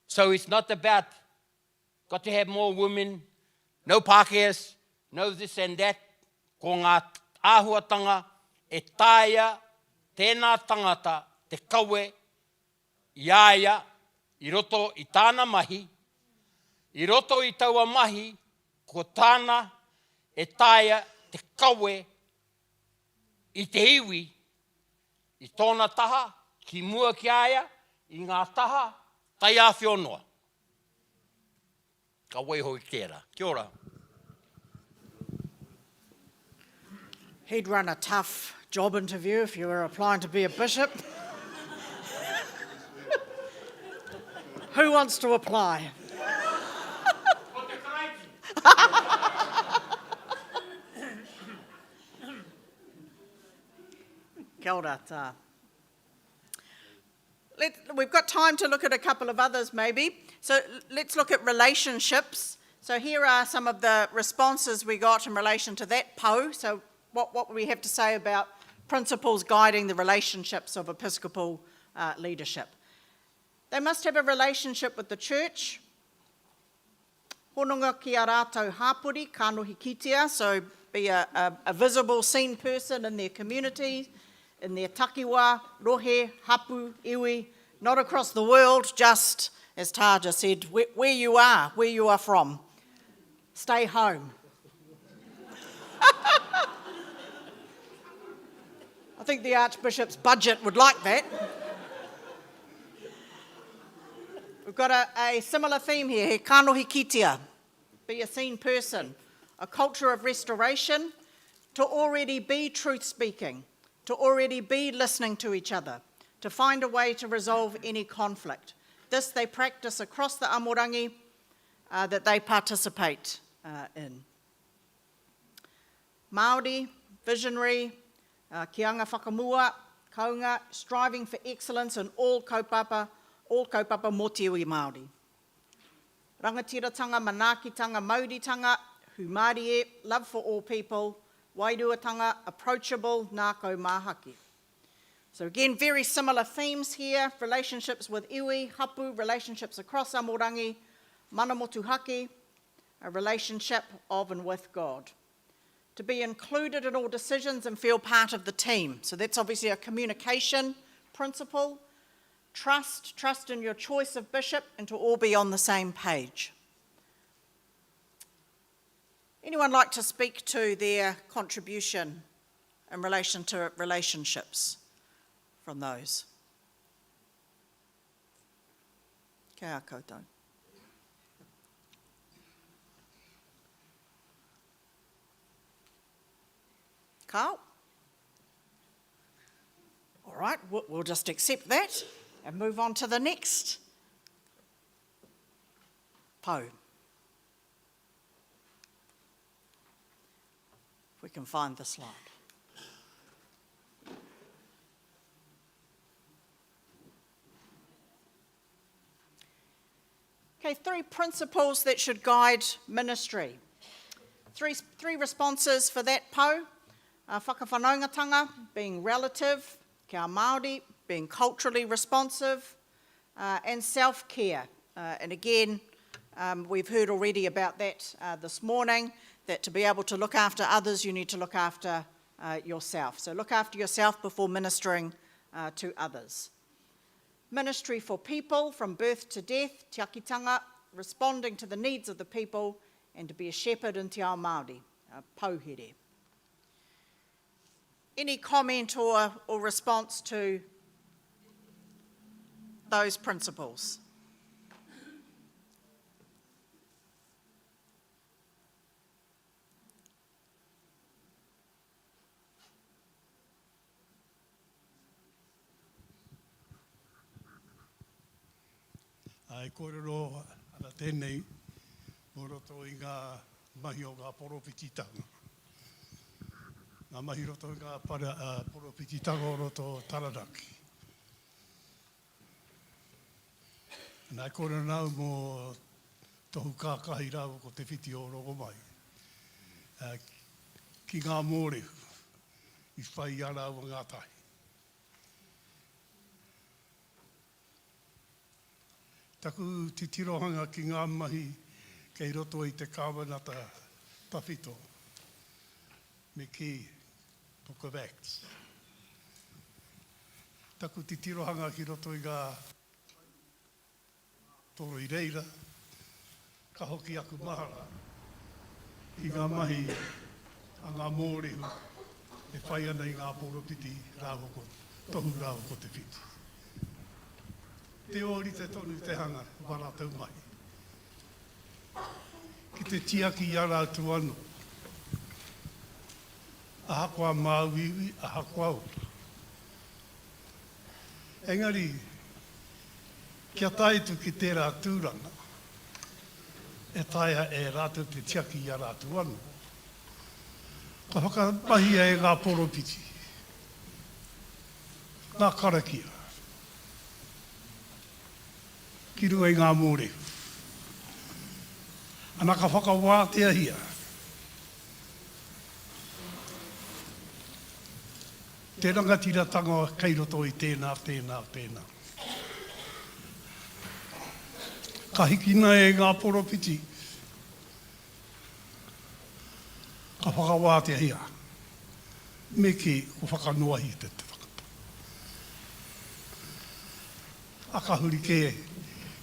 So it's not about, got to have more women, no Pākeas, no this and that. Ko ngā āhuatanga e tāia tēnā tangata te kawe iaia i roto i tāna mahi, i roto i taua mahi, ko tāna e tāia te kawe i te iwi, i tōna taha, ki mua ki aia, i ngā taha, tai a whionua. Ka wei hoi tērā. Kia ora. He'd run a tough job interview if you were applying to be a bishop. Who wants to apply? Kia ora tā. We've got time to look at a couple of others maybe. So let's look at relationships. So here are some of the responses we got in relation to that po. So what we have to say about principles guiding the relationships of Episcopal leadership. They must have a relationship with the church. Hononga ki a rātou hāpuri, kānohi kitea, so be a visible, seen person in their community, in their takiwa, rohe, hapu, iwi, not across the world, just, as Taja said, where you are from. Stay home. I think the Archbishop's budget would like that. We've got a similar theme here, he kānohi kitea, be a seen person, a culture of restoration, to already be truth-speaking, to already be listening to each other, to find a way to resolve any conflict. This they practice across the amorangi that they participate in. Māori, visionary, kianga whakamua, kaunga, striving for excellence in all kaupapa mō te iwi Māori. Rangatiratanga, manaakitanga, mauritanga, humārie, love for all people, wairuatanga, approachable, nākau māhaki. So again, very similar themes here, relationships with iwi, hapu, relationships across amorangi, manamotuhaki, a relationship of and with God. To be included in all decisions and feel part of the team. So that's obviously a communication principle. Trust in your choice of bishop and to all be on the same page. Anyone like to speak to their contribution in relation to relationships from those? Kia koutou. Carl? All right, we'll just accept that and move on to the next po. If we can find the slide. Okay, 3 principles that should guide ministry. Three responses for that po. Whakawhanaungatanga, being relative, kia Māori, being culturally responsive, and self-care. And again, we've heard already about that this morning, that to be able to look after others, you need to look after yourself. So look after yourself before ministering to others. Ministry for people, from birth to death, tiakitanga, responding to the needs of the people, and to be a shepherd in te ao Māori, pauhere. Any comment or response to those principles? Ai kōrero ana tēnei, mō roto i ngā mahi o ngā poropititanga. Ngā mahi roto i ngā poropititanga o roto Taranaki. Nā kōrero nau mō tohu kākahi rau ko te whiti o rogo mai. Ki ngā mōrehu, i whai ara o ngā tahi. Taku ti tirohanga ki ngā mahi kei roto i te kāwanata tawhito. Me ki Pukavaks. Taku ti tirohanga ki roto i ngā toro i reira. Ka hoki aku mahara. I ngā mahi a ngā mōrehu. E whai ana i ngā poropiti rāwoko. Tohu rāwoko te whiti. Te ori te tonu te hanga, wara tau mai. Ki te tiaki i ara atu anō. Aha koa māwiwi, aha koa o. Engari, kia taitu ki tērā tūranga, e taia e rātou te tiaki i ara atu anō. Ka whakapahia e ngā poropiti. Ngā karakia. Ki rua i ngā mōre. Ana ka whakawātea hia. Te rangatiratanga kei roto i tēnā. Ka hikina e ngā poropiti. Ka whakawātea hia. Me ki ko whakanoahi te whakata. A ka huri ke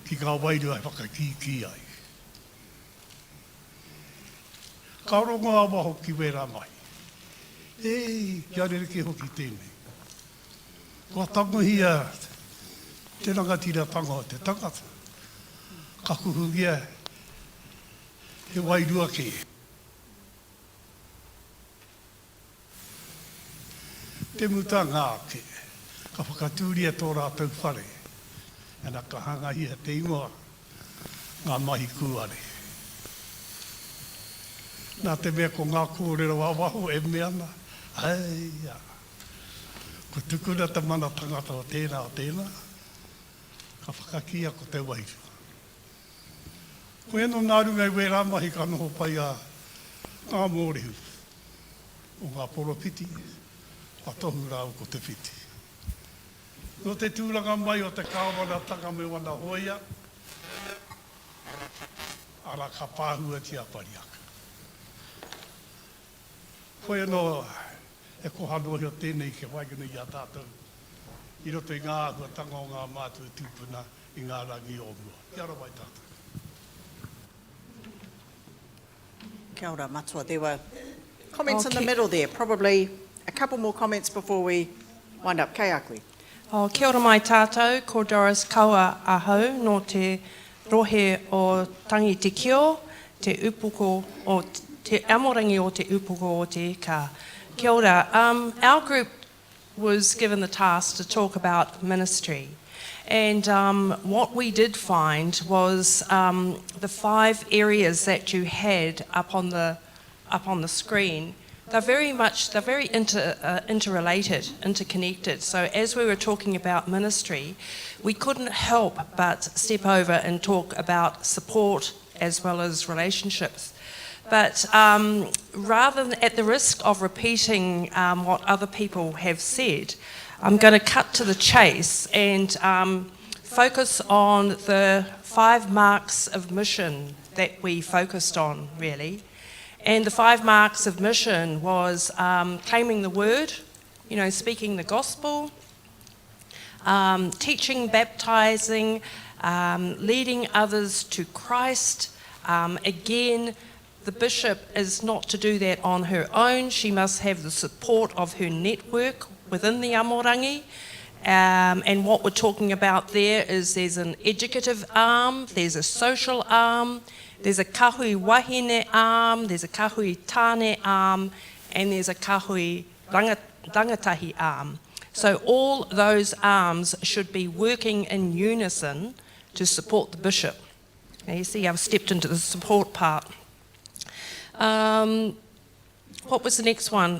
ki ngā wairu ai whakakiki ai. Ka ronga awa hoki wera mai. Kia rereke hoki tēnei. Kua tangohia te rangatira tanga o te tangata. Ka kuhungia he wairua ke. Te mutanga ake. Ka whakatūria tō rātou whare. Ana ka hangahia te ingoa ngā mahi kuare. Nā te mea ko ngā kōrero wawaho e meana. Aia. Ko tukuna te mana tangata o tēnā. Ka whakakia ko te wairu. Ko eno nā rungai wera mahi ka noho pai a ngā mōrehu. O ngā poropiti. A tohu rāu ko te whiti. No te tūranga mai o te kāwana taka me wana hoia, ara ka pāhua tia pariaka. Koe anō e kohanohi o tēnei ke waigana i a tātou. I roto i ngā ahua tanga o ngā mātua tūpuna i ngā rangi o mua. Kia ora mai tātou. Kia ora, matua. There were comments in the middle there. Probably a couple more comments before we wind up. Kei akui. Kia ora mai tātou, ko Doris kaua ahau no te rohe o tangi te kio, te upuko o te amorangi o te upuko o te ika. Kia ora. Our group was given the task to talk about ministry. And what we did find was the 5 areas that you had up on the screen. They're very interrelated, interconnected. So as we were talking about ministry, we couldn't help but step over and talk about support as well as relationships. But rather than at the risk of repeating what other people have said, I'm going to cut to the chase and focus on the 5 marks of mission that we focused on, really. And the 5 marks of mission was claiming the word, speaking the gospel, teaching, baptizing, leading others to Christ. Again, the bishop is not to do that on her own. She must have the support of her network within the Amorangi. And what we're talking about there is there's an educative arm, there's a social arm, there's a kahui wahine arm, there's a kahui tāne arm, and there's a kahui rangatahi arm. So all those arms should be working in unison to support the bishop. Now you see I've stepped into the support part. What was the next one?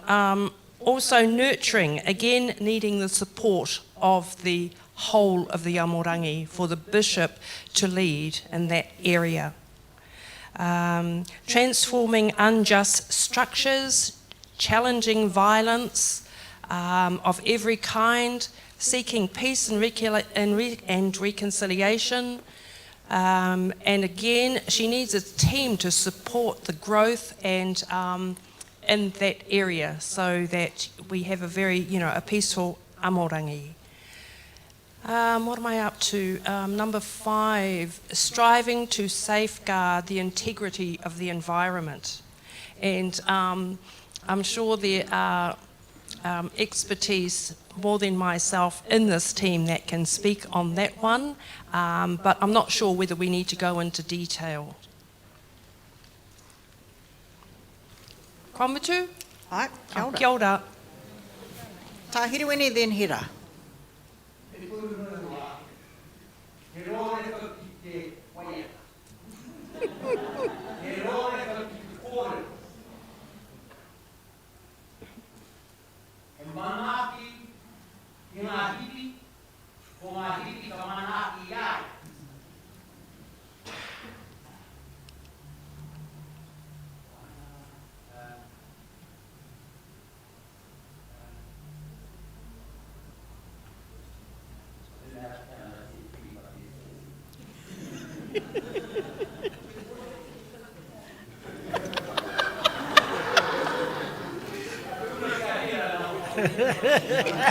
Also nurturing, again needing the support of the whole of the Amorangi for the bishop to lead in that area. Transforming unjust structures, challenging violence of every kind, seeking peace and reconciliation, And again, she needs a team to support the growth and in that area so that we have a very, a peaceful amorangi. What am I up to? Number 5, striving to safeguard the integrity of the environment. And I'm sure there are expertise more than myself in this team that can speak on that one, but I'm not sure whether we need to go into detail. Komutu? Ai, kia ora. Kia ora. Tā hiriwene, then hira.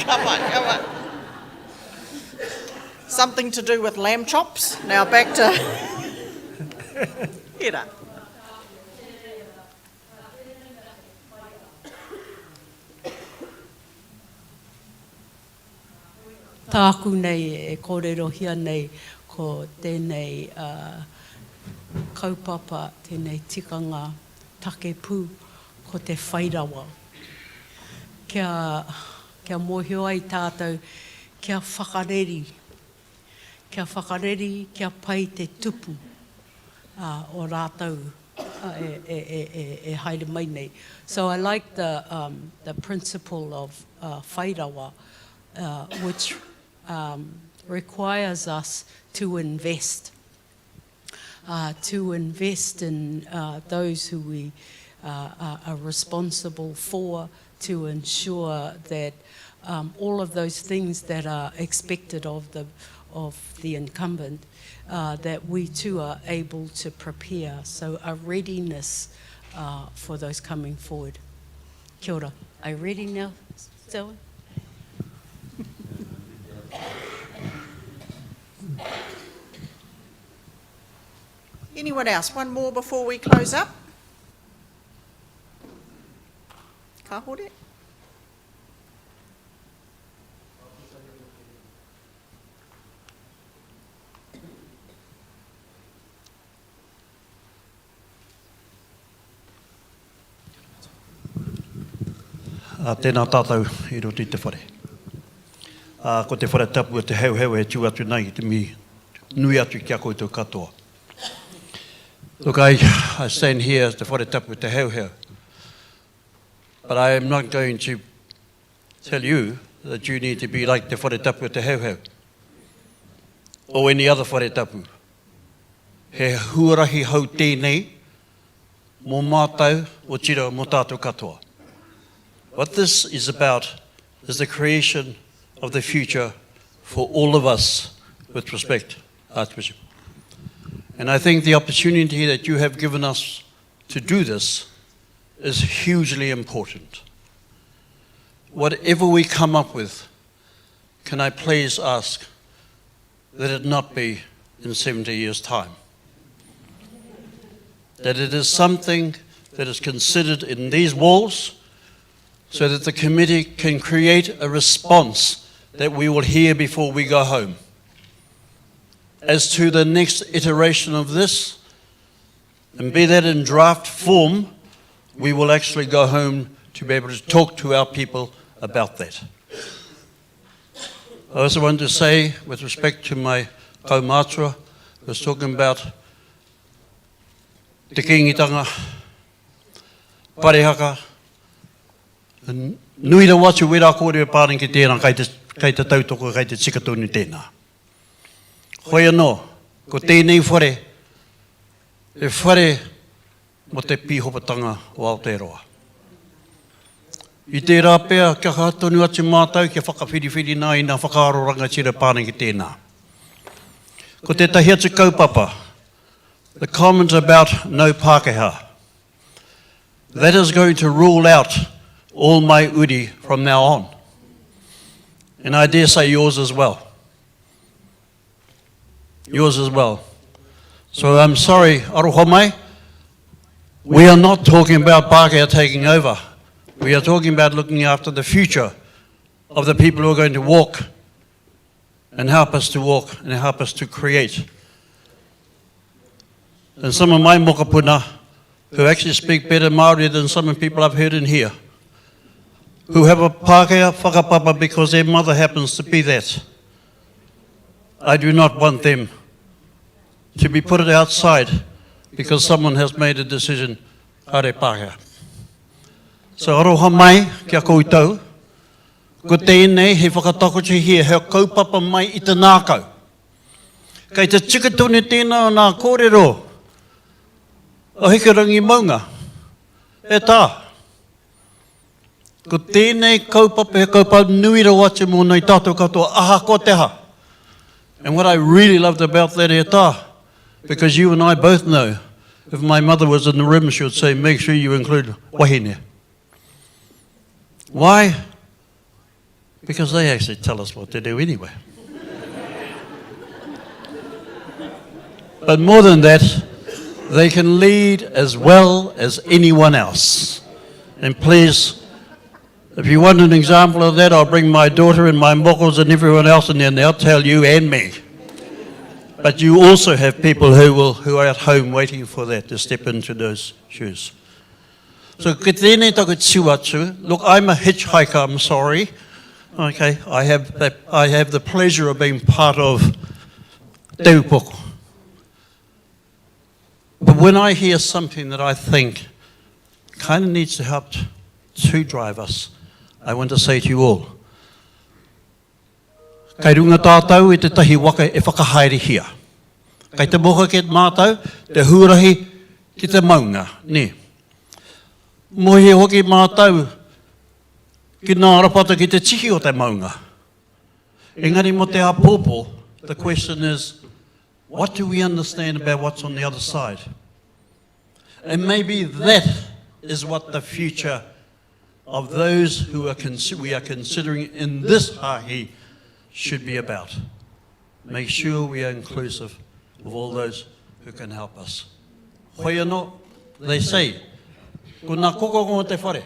Come on. Something to do with lamb chops. Now back to hira. Tāku nei e kōrero hia nei ko tēnei kaupapa, tēnei tikanga take pū ko te whairawa. Kia mōhio ai tātou, kia whakareri, kia pai te tupu o rātou e haere mai nei. So I like the principle of whairawa, which requires us to invest in those who we are responsible for, to ensure that all of those things that are expected of the incumbent, that we too are able to prepare. So a readiness for those coming forward. Kia ora. Are you ready now, Zoe? Anyone else? One more before we close up? Ka hore? Tēnā tātou i roti te whare. Ko te whare tapu e te heu e tū atu nei, te mi nui atu kia koutou katoa. Look, I stand here as the whare tapu te heu. But I am not going to tell you that you need to be like the whare tapu te heu. Or any other whare tapu. He huarahi hau tēnei, mō mātou o tira mō tātou katoa. What this is about is the creation of the future for all of us with respect, Archbishop. And I think the opportunity that you have given us to do this is hugely important. Whatever we come up with, can I please ask that it not be in 70 years' time? That it is something that is considered in these walls, so that the committee can create a response that we will hear before we go home. As to the next iteration of this, and be that in draft form, we will actually go home to be able to talk to our people about that. I also want to say, with respect to my kaumātua, I was talking about te kingitanga, parehaka, nui ra watu wera kōrero pāren ki tēnā, kei te tautoko, kei te tikatoni tēnā. Hoi anō, ko tēnei whare, e whare mo te pīhopatanga o Aotearoa. I tērā pēr, kia hatonu atu mātou, kia whakawhiriwhiri nā i nā whakaaro rangatira pāren ki tēnā. Ko te tahi atu kaupapa, the comment about no Pākehā. That is going to rule out all my uri from now on. And I dare say yours as well. Yours as well. So I'm sorry, aroha mai, we are not talking about Pākehā taking over. We are talking about looking after the future of the people who are going to walk and help us to walk and help us to create. And some of my mokapuna, who actually speak better Māori than some of the people I've heard in here, who have a Pākehā whakapapa because their mother happens to be that. I do not want them to be put outside because someone has made a decision hare Pākehā. So aroha mai kia koutou, ko tēnei he whakatakote hia, he kaupapa mai i te nākau. Kei te tikatone tēnā o nā kōrero, o hikarangi maunga, e tā. Ko tēnei kaupapa he kaupapa nui ra wache mō nei tātou katoa, aha ko te ha. And what I really loved about that e tā, because you and I both know, if my mother was in the room, she would say, make sure you include wahine. Why? Because they actually tell us what to do anyway. But more than that, they can lead as well as anyone else. And please, if you want an example of that, I'll bring my daughter and my mokos and everyone else in there and they'll tell you and me. But you also have people who are at home waiting for that to step into those shoes. So, ki tēnei taku tiu atu. Look, I'm a hitchhiker, I'm sorry. Okay, I have the pleasure of being part of Te Upoko. But when I hear something that I think kind of needs to help to drive us, I want to say to you all, kei runga tātou I te tahi waka e whakahaere hia. Kei te moka ke mātou, te hurahi ki te maunga, ne. Mohi hoki mātou ki nā rapata ki te tihi o te maunga. Engari mo te apōpō, the question is, what do we understand about what's on the other side? And maybe that is what the future of those who we are considering in this hahi should be about. Make sure we are inclusive of all those who can help us. Hoi anō, they say, ko nā koko ko te whare,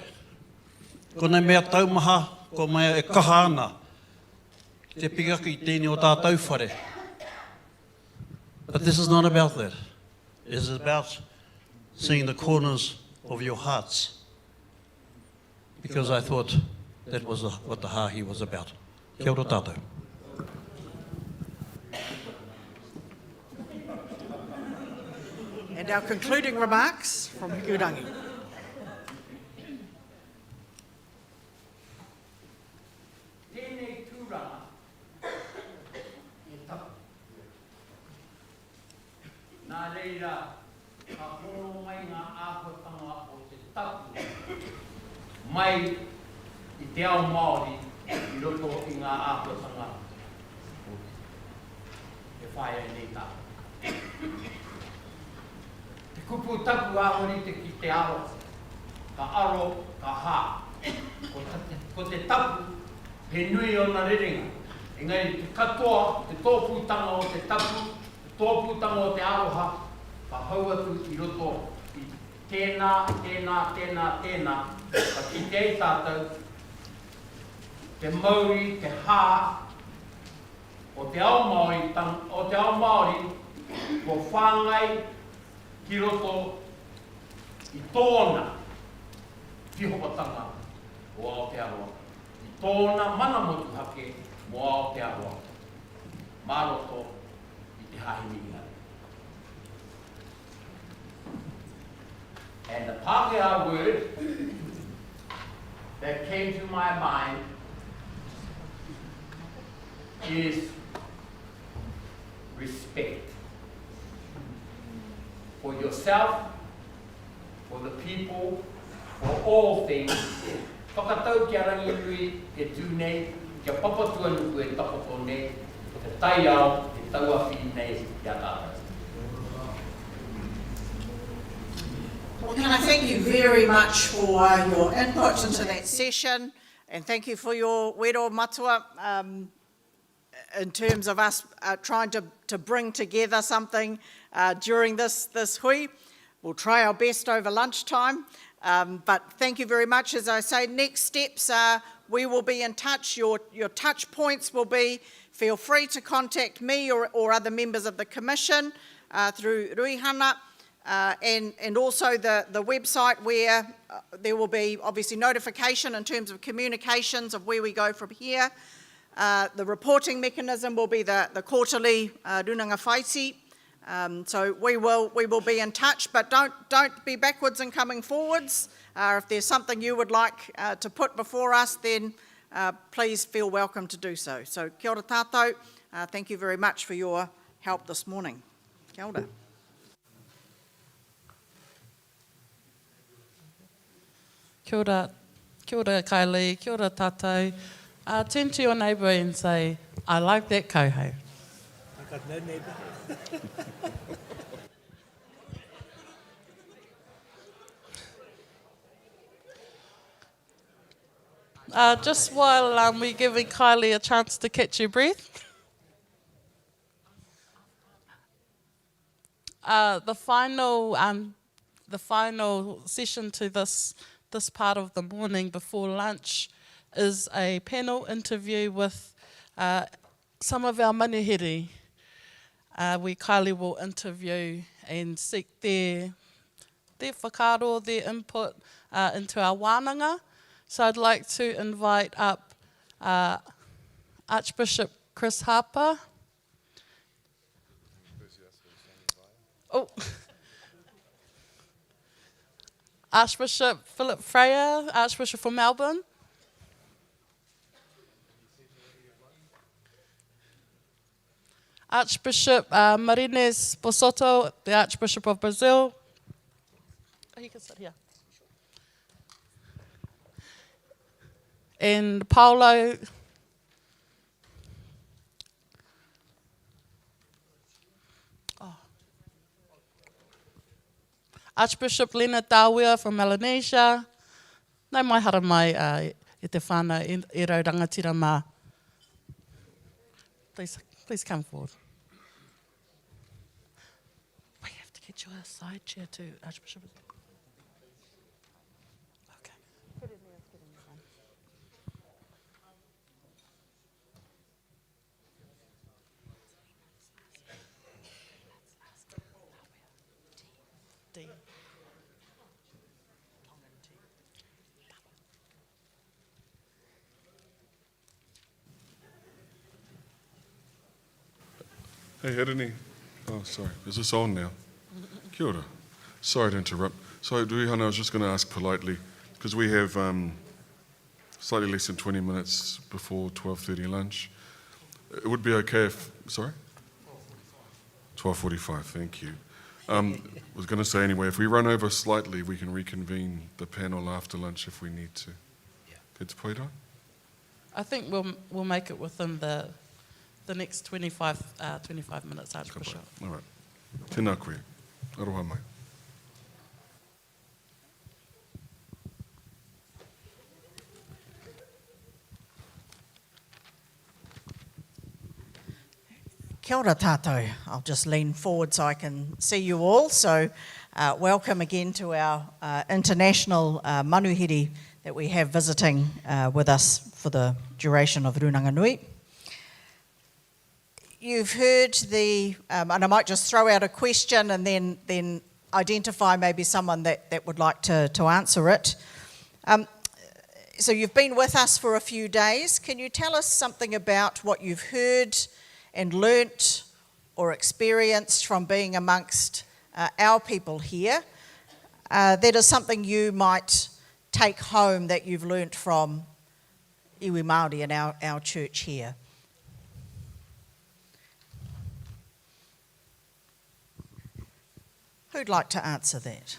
ko nei mea taumaha, ko mea e kaha ana, te pigaki I tēnei o tātou whare. But this is not about that. It is about seeing the corners of your hearts. Because I thought that was what the hahi was about. Kia ora tātou. And our concluding remarks from Rūnanganui. Tēnei tūranga e tapu. Nā reira, ka horo mai ngā āhuatanga o te tapu. Mai I te ao Māori I roto I ngā āhuatanga. E whae e nei tapu. Te kupu tapu āhori te ki te aro. Ka aro, ka hā. Ko te tapu, he nui o nā rerenga. Engari, te katoa, te tōpūtanga o te tapu, te tōpūtanga o te aroha, ka hau atu I roto I tēnā, tēnā, tēnā, tēnā, ka ki te tātou, te mauri, te hā, o te ao Māori, ko whāngai ki roto I tōna whihopatanga o Aotearoa. I tōna mana motu hake mo Aotearoa. Māroto I te hahingia. And the Pākehā word that came to my mind is respect. For yourself, for the people, for all things. Whakatau kia rangi nui e tū nei, kia papatua nuku e tapoto nei, Te tai au, te taua whii nei ia tātou. Well, can I thank you very much for your input into that session, and thank you for your wero matua in terms of us trying to bring together something during this hui. We'll try our best over lunchtime, but thank you very much. As I say, next steps are we will be in touch. Your touch points will be, feel free to contact me or other members of the Commission through Ruihana. And also the website where there will be obviously notification in terms of communications of where we go from here. The reporting mechanism will be the quarterly Rūnanga Whaiti. So we will be in touch, but don't be backwards in coming forwards. If there's something you would like to put before us, then please feel welcome to do so. So kia ora tātou. Thank you very much for your help this morning. Kia ora. Kia ora, Kylie, kia ora tātou. Turn to your neighbour and say, I like that kouhou. I got no neighbour. Just while we're giving Kylie a chance to catch your breath. The final session to this part of the morning before lunch is a panel interview with some of our manuhiri. Where Kylie will interview and seek their whakaaro, their input into our Wananga. So I'd like to invite up Archbishop Chris Harper. Oh. Archbishop Philip Freya, Archbishop for Melbourne. Archbishop Marines Bosoto, the Archbishop of Brazil. Oh, he can sit here. And Paulo Archbishop Lena Tawia from Melanesia. Nau mai hara mai e te whānau e rau rangatira mā. Please come forward. We have to get you a side chair too, Archbishop. Okay. Dean. Hey, Herini. Oh, sorry. Is this on now? Kia ora. Sorry to interrupt. So, Ruihana, I was just going to ask politely, because we have slightly less than 20 minutes before 12:30 lunch. It would be okay if... Sorry? 12:45, thank you. I was going to say anyway, if we run over slightly, we can reconvene the panel after lunch if we need to. It's poira? I think we'll make it within the next 25 minutes, Archbishop. All right. Tēnā koe. Aroha mai. Kia ora tātou. I'll just lean forward so I can see you all. So welcome again to our international manuhiri that we have visiting with us for the duration of Rūnanganui. You've heard and I might just throw out a question and then identify maybe someone that would like to answer it. So you've been with us for a few days. Can you tell us something about what you've heard and learnt or experienced from being amongst our people here? That is something you might take home that you've learnt from iwi Māori and our church here. Who'd like to answer that?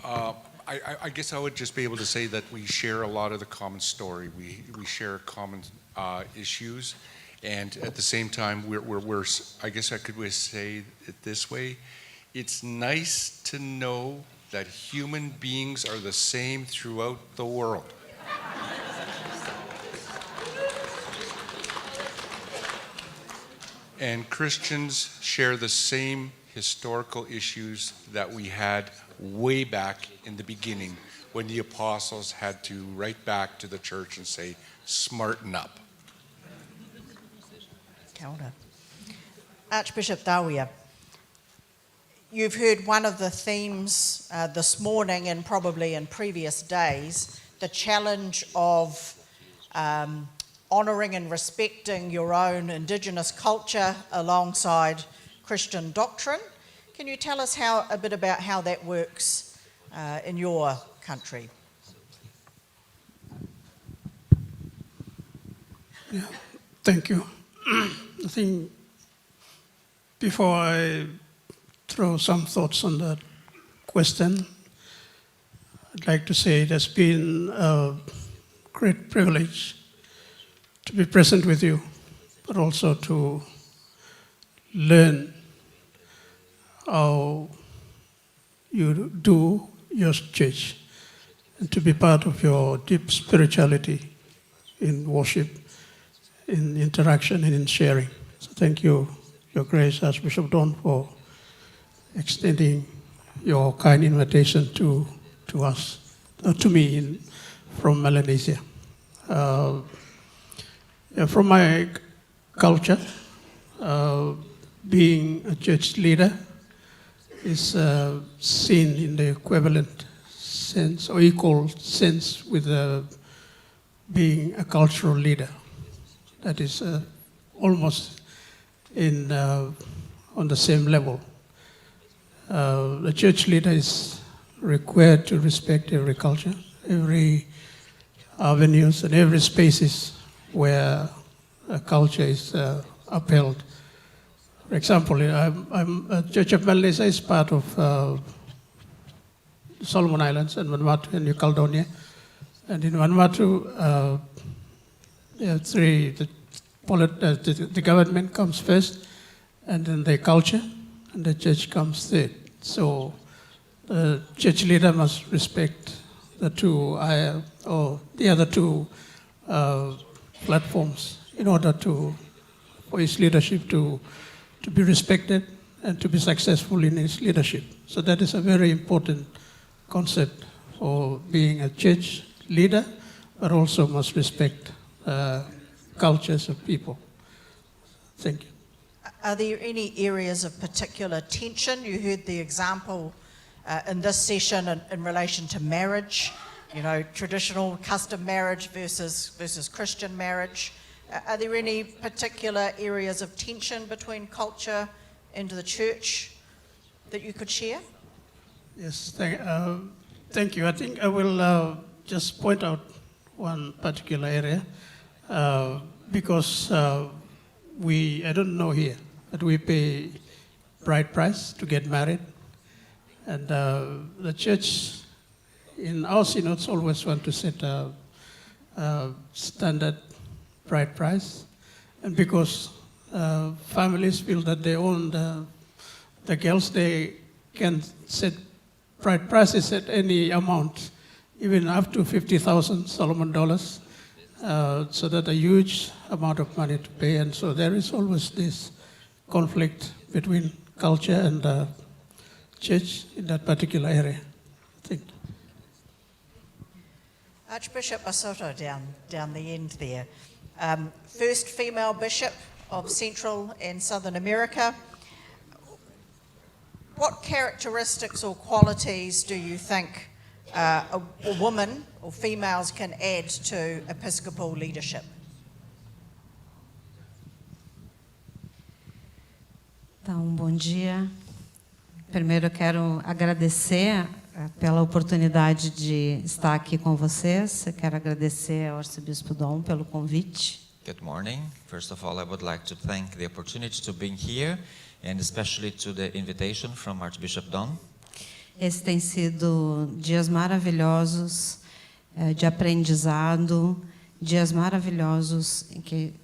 I guess I would just be able to say that we share a lot of the common story. We share common issues, and at the same time, we're I guess I could say it this way: it's nice to know that human beings are the same throughout the world. And Christians share the same historical issues that we had way back in the beginning when the apostles had to write back to the church and say, smarten up. Kia ora. Archbishop Dawia, you've heard one of the themes this morning and probably in previous days, the challenge of honouring and respecting your own Indigenous culture alongside Christian doctrine. Can you tell us a bit about how that works in your country? Yeah, thank you. I think before I throw some thoughts on that question, I'd like to say it has been a great privilege to be present with you, but also to learn how you do your church and to be part of your deep spirituality in worship, in interaction and in sharing. So thank you, Your Grace, Archbishop Don, for extending your kind invitation to us, to me from Melanesia. From my culture, being a church leader is seen in the equivalent sense or equal sense with being a cultural leader. That is almost on the same level. The church leader is required to respect every culture, every avenues and every spaces where a culture is upheld. For example, I'm Church of Melanesia is part of Solomon Islands and Vanuatu and New Caledonia. And in Vanuatu, the government comes first, and then the culture, and the church comes third. So the church leader must respect the other two platforms in order for his leadership to be respected and to be successful in his leadership. So that is a very important concept for being a church leader, but also must respect cultures of people. Thank you. Are there any areas of particular tension? You heard the example in this session in relation to marriage, traditional custom marriage versus Christian marriage. Are there any particular areas of tension between culture and the church that you could share? Yes, thank you. I think I will just point out one particular area because I don't know here, but we pay bride price to get married. And the church in our synods always want to set a standard bride price. And because families feel that they own the girls, they can set bride prices at any amount, even up to 50,000 Solomon dollars. So that a huge amount of money to pay. And so there is always this conflict between culture and the church in that particular area. Thank you. Archbishop Asoto down the end there. First female bishop of Central and Southern America. What characteristics or qualities do you think a woman or females can add to Episcopal leadership? Então, bom dia. Primeiro eu quero agradecer pela oportunidade de estar aqui com vocês. Eu quero agradecer ao Arcebispo Dom pelo convite. Good morning. First of all, I would like to thank the opportunity to be here and especially to the invitation from Archbishop Don. Esse tem sido dias maravilhosos de aprendizado, dias maravilhosos em que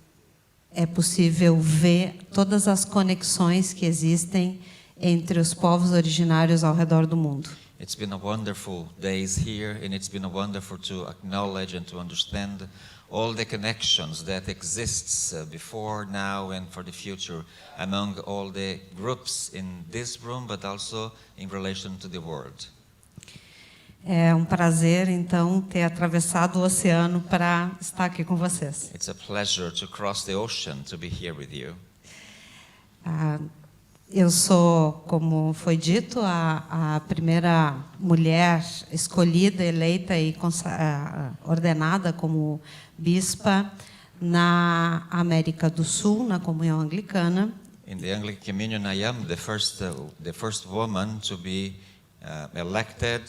é possível ver todas as conexões que existem entre os povos originários ao redor do mundo. It's been a wonderful days here, and it's been wonderful to acknowledge and to understand all the connections that exists before, now, and for the future among all the groups in this room, but also in relation to the world. É um prazer, então, ter atravessado o oceano para estar aqui com vocês. It's a pleasure to cross the ocean to be here with you. Eu sou, como foi dito, a primeira mulher escolhida, eleita e ordenada como bispa na América do Sul, na comunhão anglicana. In the Anglican Communion, I am the first woman to be elected,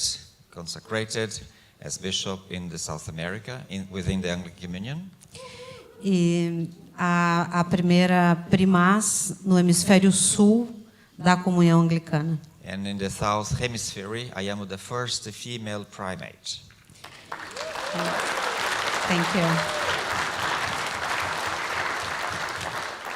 consecrated as bishop in the South America, within the Anglican Communion. E a primeira primaz no hemisfério sul da comunhão anglicana. And in the South Hemisphere, I am the first female primate. Thank you.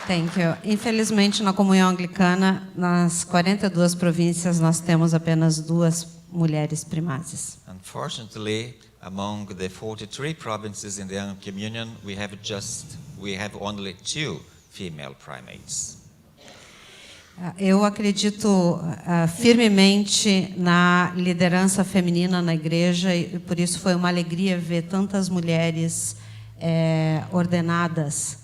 Thank you. Infelizmente, na comunhão anglicana, nas 42 províncias, nós temos apenas 2 mulheres primazes. Unfortunately, among the 43 provinces in the Anglican Communion, we have only 2 female primates. Eu acredito firmemente na liderança feminina na igreja e por isso foi uma alegria ver tantas mulheres ordenadas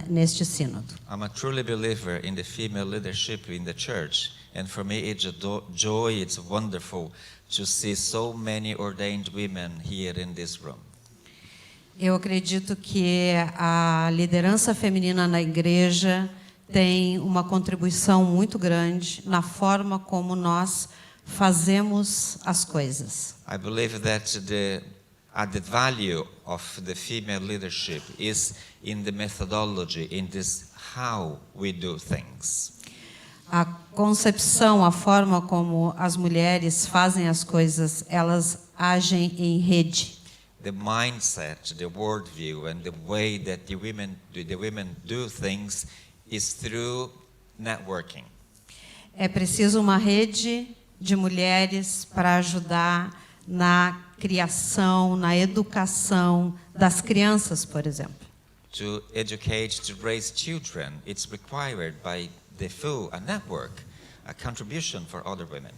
neste sínodo. I'm a truly believer in the female leadership in the church, and for me it's a joy, it's wonderful to see so many ordained women here in this room. Eu acredito que a liderança feminina na igreja tem uma contribuição muito grande na forma como nós fazemos as coisas. I believe that the added value of the female leadership is in the methodology, in this how we do things. A concepção, a forma como as mulheres fazem as coisas, elas agem em rede. The mindset, the worldview, and the way that the women do things is through networking. É preciso uma rede de mulheres para ajudar na criação, na educação das crianças, por exemplo. To educate, to raise children, it's required by the full a network, a contribution for other women.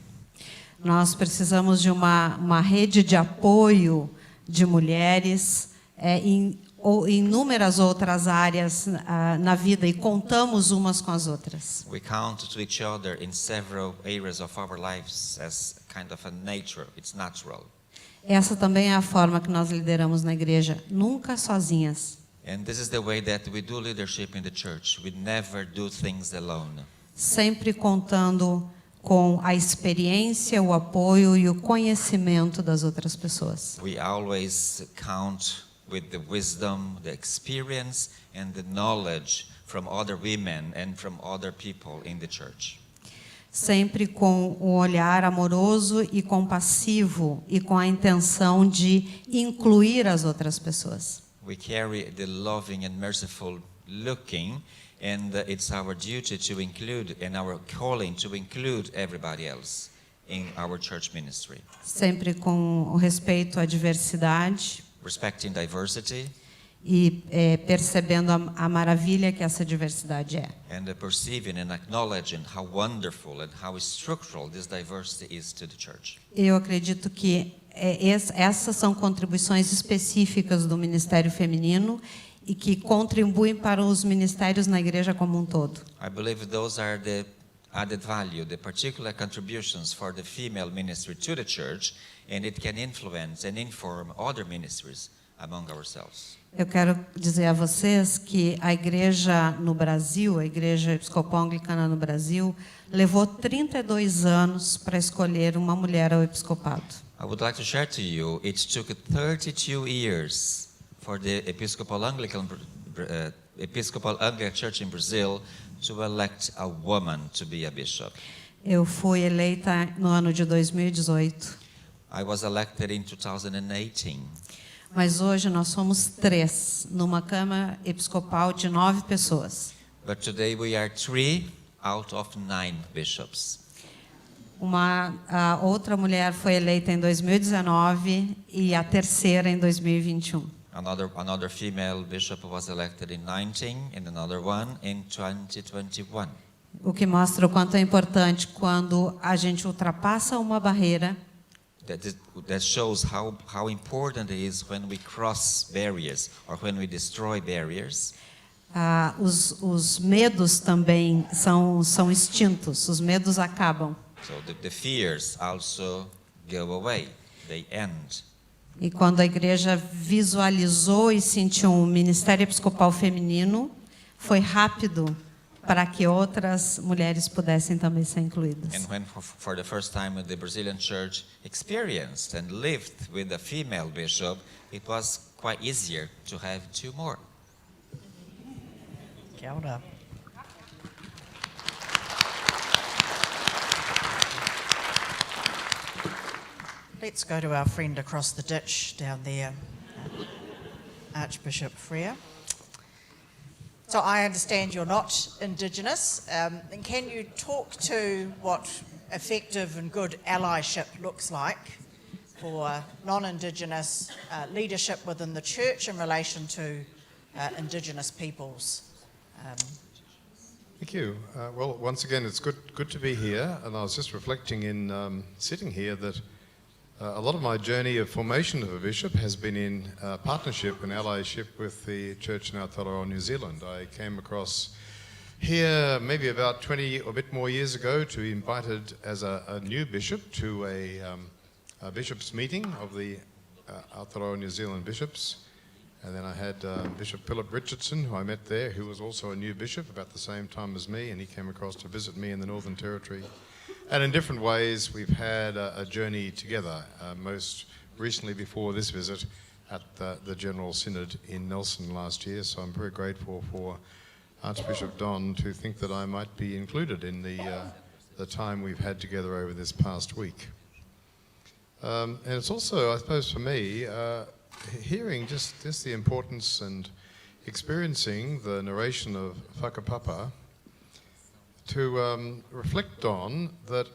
Nós precisamos de uma rede de apoio de mulheres em inúmeras outras áreas na vida e contamos umas com as outras. We count to each other in several areas of our lives as kind of a nature, it's natural. Essa também é a forma que nós lideramos na igreja, nunca sozinhas. And this is the way that we do leadership in the church. We never do things alone. Sempre contando com a experiência, o apoio e o conhecimento das outras pessoas. We always count with the wisdom, the experience and the knowledge from other women and from other people in the church. Sempre com um olhar amoroso e compassivo e com a intenção de incluir as outras pessoas. We carry the loving and merciful looking, and it's our duty to include and our calling to include everybody else in our church ministry. Sempre com o respeito à diversidade. Respecting diversity. E percebendo a maravilha que essa diversidade é. And perceiving and acknowledging how wonderful and how structural this diversity is to the church. Eu acredito que essas são contribuições específicas do ministério feminino e que contribuem para os ministérios na igreja como um todo. I believe those are the added value, the particular contributions for the female ministry to the church, and it can influence and inform other ministries among ourselves. Eu quero dizer a vocês que a igreja no Brasil, a igreja Episcopal anglicana no Brasil, levou 32 anos para escolher uma mulher ao episcopado. I would like to share to you, it took 32 years for the Episcopal Anglican Church in Brazil to elect a woman to be a bishop. Eu fui eleita no ano de 2018. I was elected in 2018. Mas hoje nós somos 3, numa Câmara Episcopal de 9 pessoas. But today we are 3 out of 9 bishops. A outra mulher foi eleita em 2019 e a terceira em 2021. Another female bishop was elected in 19 and another one in 2021. O que mostra o quanto é importante quando a gente ultrapassa uma barreira. That shows how important it is when we cross barriers or when we destroy barriers. Os medos também são extintos, os medos acabam. So the fears also go away, they end. E quando a igreja visualizou e sentiu um ministério episcopal feminino, foi rápido para que outras mulheres pudessem também ser incluídas. And when for the first time the Brazilian church experienced and lived with a female bishop, it was quite easier to have 2 more. Kia ora. Let's go to our friend across the ditch down there, Archbishop Frere. So I understand you're not Indigenous. And can you talk to what effective and good allyship looks like for non-Indigenous leadership within the church in relation to Indigenous peoples? Thank you. Well, once again, it's good to be here. And I was just reflecting in sitting here that a lot of my journey of formation of a bishop has been in partnership and allyship with the church in Aotearoa, New Zealand. I came across here maybe about 20 or a bit more years ago to be invited as a new bishop to a bishop's meeting of the Aotearoa, New Zealand bishops. And then I had Bishop Philip Richardson, who I met there, who was also a new bishop about the same time as me, and he came across to visit me in the Northern Territory. And in different ways, we've had a journey together, most recently before this visit at the General Synod in Nelson last year. So I'm very grateful for Archbishop Don to think that I might be included in the time we've had together over this past week. And it's also, I suppose for me, hearing just the importance and experiencing the narration of Whakapapa, to reflect on that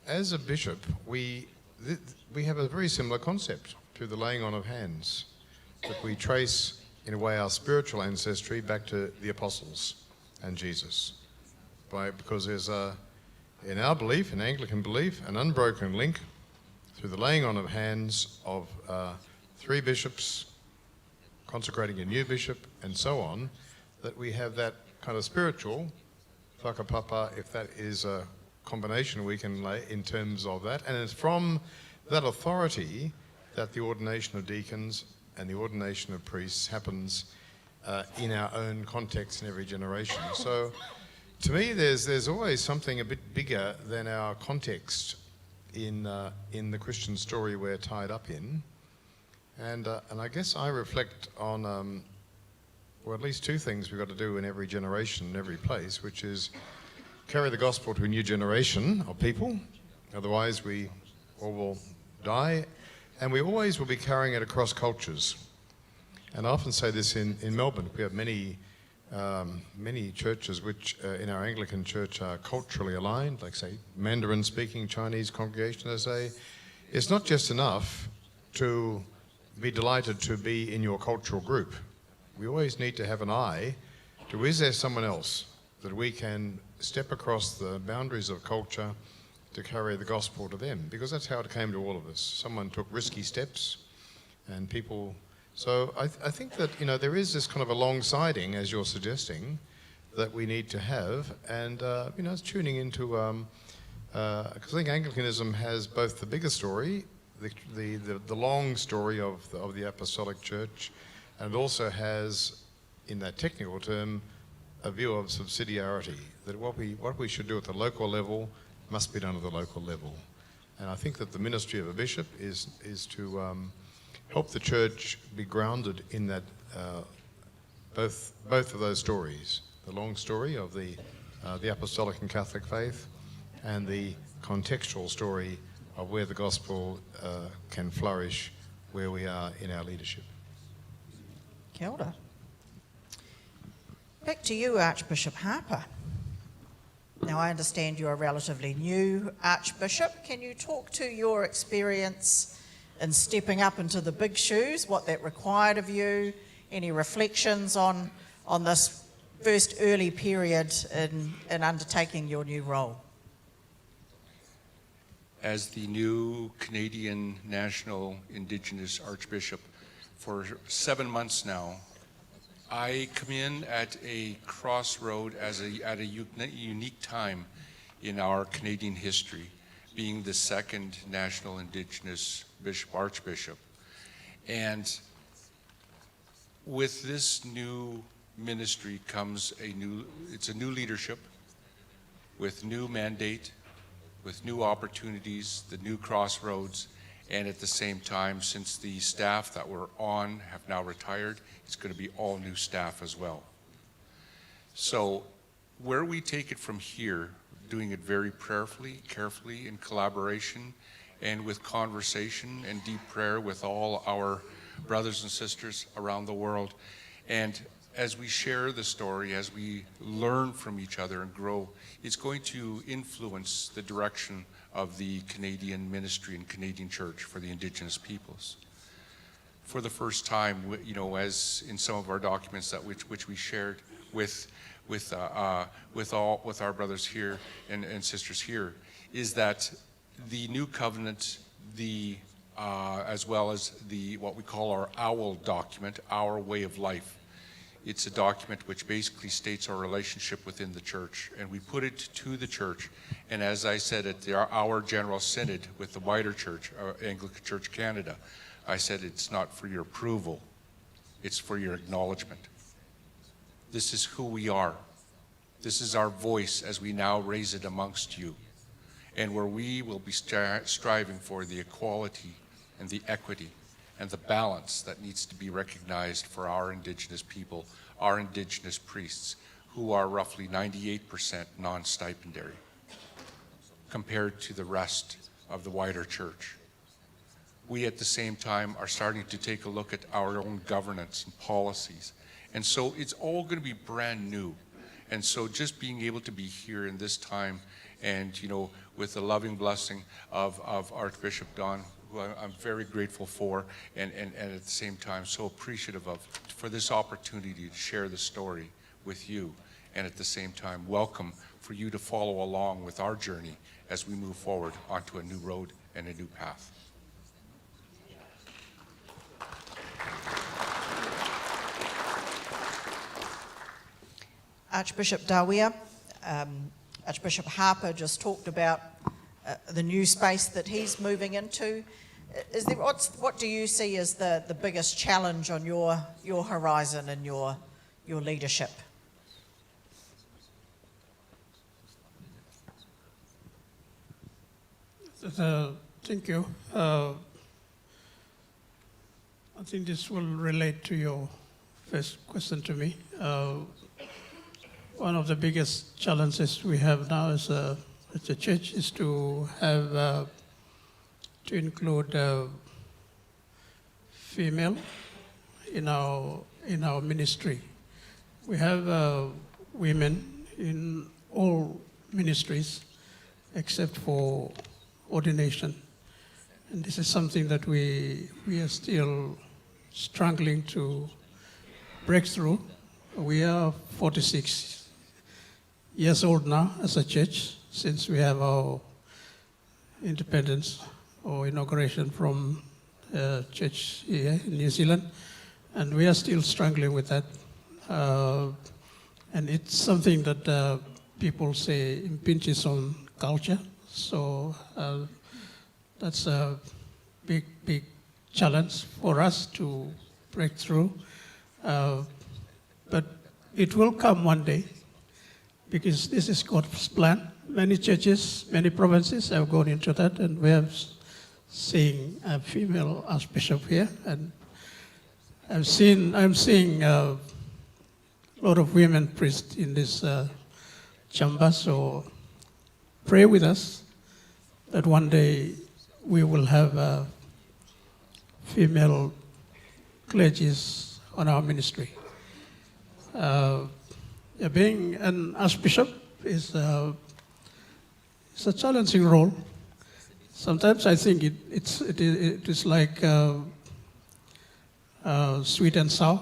as a bishop, we have a very similar concept to the laying on of hands, that we trace, in a way, our spiritual ancestry back to the apostles and Jesus. Because there's, in our belief, in Anglican belief, an unbroken link through the laying on of hands of 3 bishops, consecrating a new bishop, and so on, that we have that kind of spiritual whakapapa, if that is a combination we can lay in terms of that. And it's from that authority that the ordination of deacons and the ordination of priests happens in our own context in every generation. So to me, there's always something a bit bigger than our context in the Christian story we're tied up in. And I guess I reflect on well, at least 2 things we've got to do in every generation, in every place, which is carry the gospel to a new generation of people. Otherwise, we all will die. And we always will be carrying it across cultures. And I often say this in Melbourne. We have many churches which in our Anglican church are culturally aligned, like, say, Mandarin-speaking Chinese congregation. I say, it's not just enough to be delighted to be in your cultural group. We always need to have an eye to, is there someone else that we can step across the boundaries of culture to carry the gospel to them? Because that's how it came to all of us. Someone took risky steps and people... So I think that, there is this kind of alongside-ing, as you're suggesting, that we need to have. And, it's tuning into... because I think Anglicanism has both the bigger story, the long story of the Apostolic Church, and it also has, in that technical term, a view of subsidiarity, that what we should do at the local level must be done at the local level. And I think that the ministry of a bishop is to help the church be grounded in that both of those stories, the long story of the apostolic and Catholic faith, and the contextual story of where the gospel can flourish where we are in our leadership. Kia ora. Back to you, Archbishop Harper. Now, I understand you're a relatively new Archbishop. Can you talk to your experience in stepping up into the big shoes, what that required of you, any reflections on this first early period in undertaking your new role? As the new Canadian National Indigenous Archbishop for 7 months now, I come in at a crossroad at a unique time in our Canadian history, being the second National Indigenous Archbishop. And with this new ministry comes it's a new leadership with new mandate, with new opportunities, the new crossroads, and at the same time, since the staff that were on have now retired, it's going to be all new staff as well. So where we take it from here, doing it very prayerfully, carefully, in collaboration, and with conversation and deep prayer with all our brothers and sisters around the world. And as we share the story, as we learn from each other and grow, it's going to influence the direction of the Canadian ministry and Canadian church for the Indigenous peoples. For the first time, you know, as in some of our documents that which we shared with our brothers here and sisters here, is that the new covenant, as well as what we call our OWL document, Our Way of Life. It's a document which basically states our relationship within the church, and we put it to the church. And as I said at our General Synod with the wider church, Anglican Church Canada, I said it's not for your approval, it's for your acknowledgement. This is who we are. This is our voice as we now raise it amongst you, and where we will be striving for the equality and the equity and the balance that needs to be recognized for our Indigenous people, our Indigenous priests, who are roughly 98% non-stipendary compared to the rest of the wider church. We at the same time are starting to take a look at our own governance and policies. And so it's all going to be brand new. And so just being able to be here in this time and, you know, with the loving blessing of Archbishop Don, who I'm very grateful for, and at the same time so appreciative of, for this opportunity to share the story with you, and at the same time welcome for you to follow along with our journey as we move forward onto a new road and a new path. Archbishop Dawia, Archbishop Harper just talked about the new space that he's moving into. Is there, what do you see as the biggest challenge on your horizon and your leadership? Thank you. I think this will relate to your first question to me. One of the biggest challenges we have now as a church is to have to include female in our ministry. We have women in all ministries except for ordination, and this is something that we are still struggling to break through. We are 46 years old now as a church since we have our independence or inauguration from church here in New Zealand, and we are still struggling with that. And it's something that people say impinges on culture, so that's a big challenge for us to break through. But it will come one day, because this is God's plan. Many churches, many provinces have gone into that, and we have seen a female archbishop here, and I'm seeing a lot of women priests in this chamber, so pray with us that one day we will have female clergies on our ministry. Being an archbishop is a challenging role. Sometimes I think it is like sweet and sour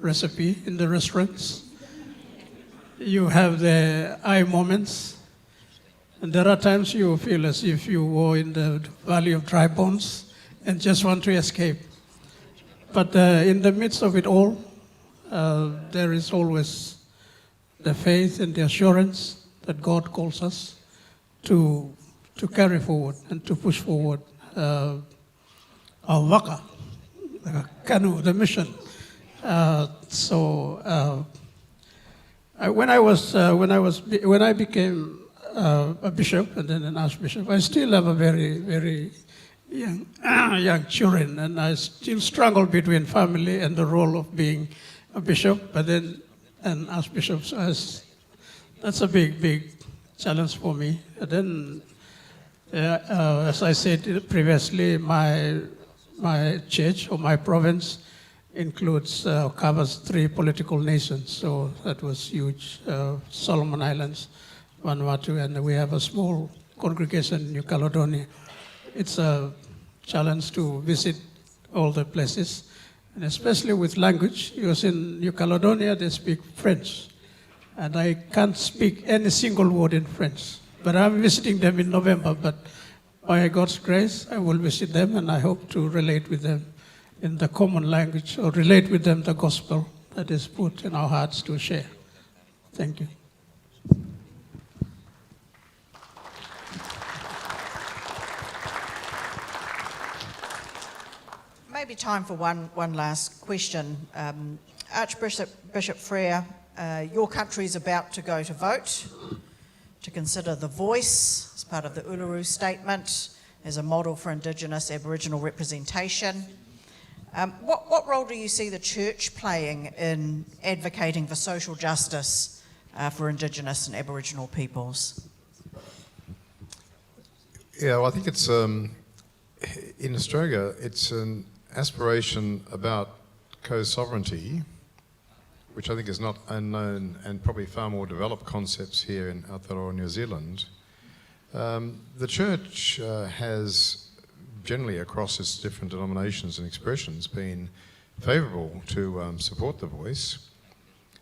recipe in the restaurants. You have the eye moments, and there are times you feel as if you were in the valley of dry bones and just want to escape. But in the midst of it all, there is always the faith and the assurance that God calls us to carry forward and to push forward our waka, the kanu, the mission. When I became a bishop and then an archbishop, I still have a very, very young children, and I still struggle between family and the role of being a bishop, but then an archbishop. So that's a big challenge for me. And then, as I said previously, my church or my province includes, covers 3 political nations, so that was huge. Solomon Islands, Vanuatu, and we have a small congregation in New Caledonia. It's a challenge to visit all the places, and especially with language, because in New Caledonia they speak French, and I can't speak any single word in French. But I'm visiting them in November, but by God's grace, I will visit them, and I hope to relate with them in the common language, or relate with them the gospel that is put in our hearts to share. Thank you. Maybe time for one last question. Archbishop Frere, your country is about to go to vote to consider the voice as part of the Uluru Statement as a model for Indigenous Aboriginal representation. What role do you see the church playing in advocating for social justice for Indigenous and Aboriginal peoples? Yeah, well, I think it's, in Australia, it's an aspiration about co-sovereignty, which I think is not unknown and probably far more developed concepts here in Aotearoa, New Zealand. The church has generally across its different denominations and expressions been favourable to support the voice.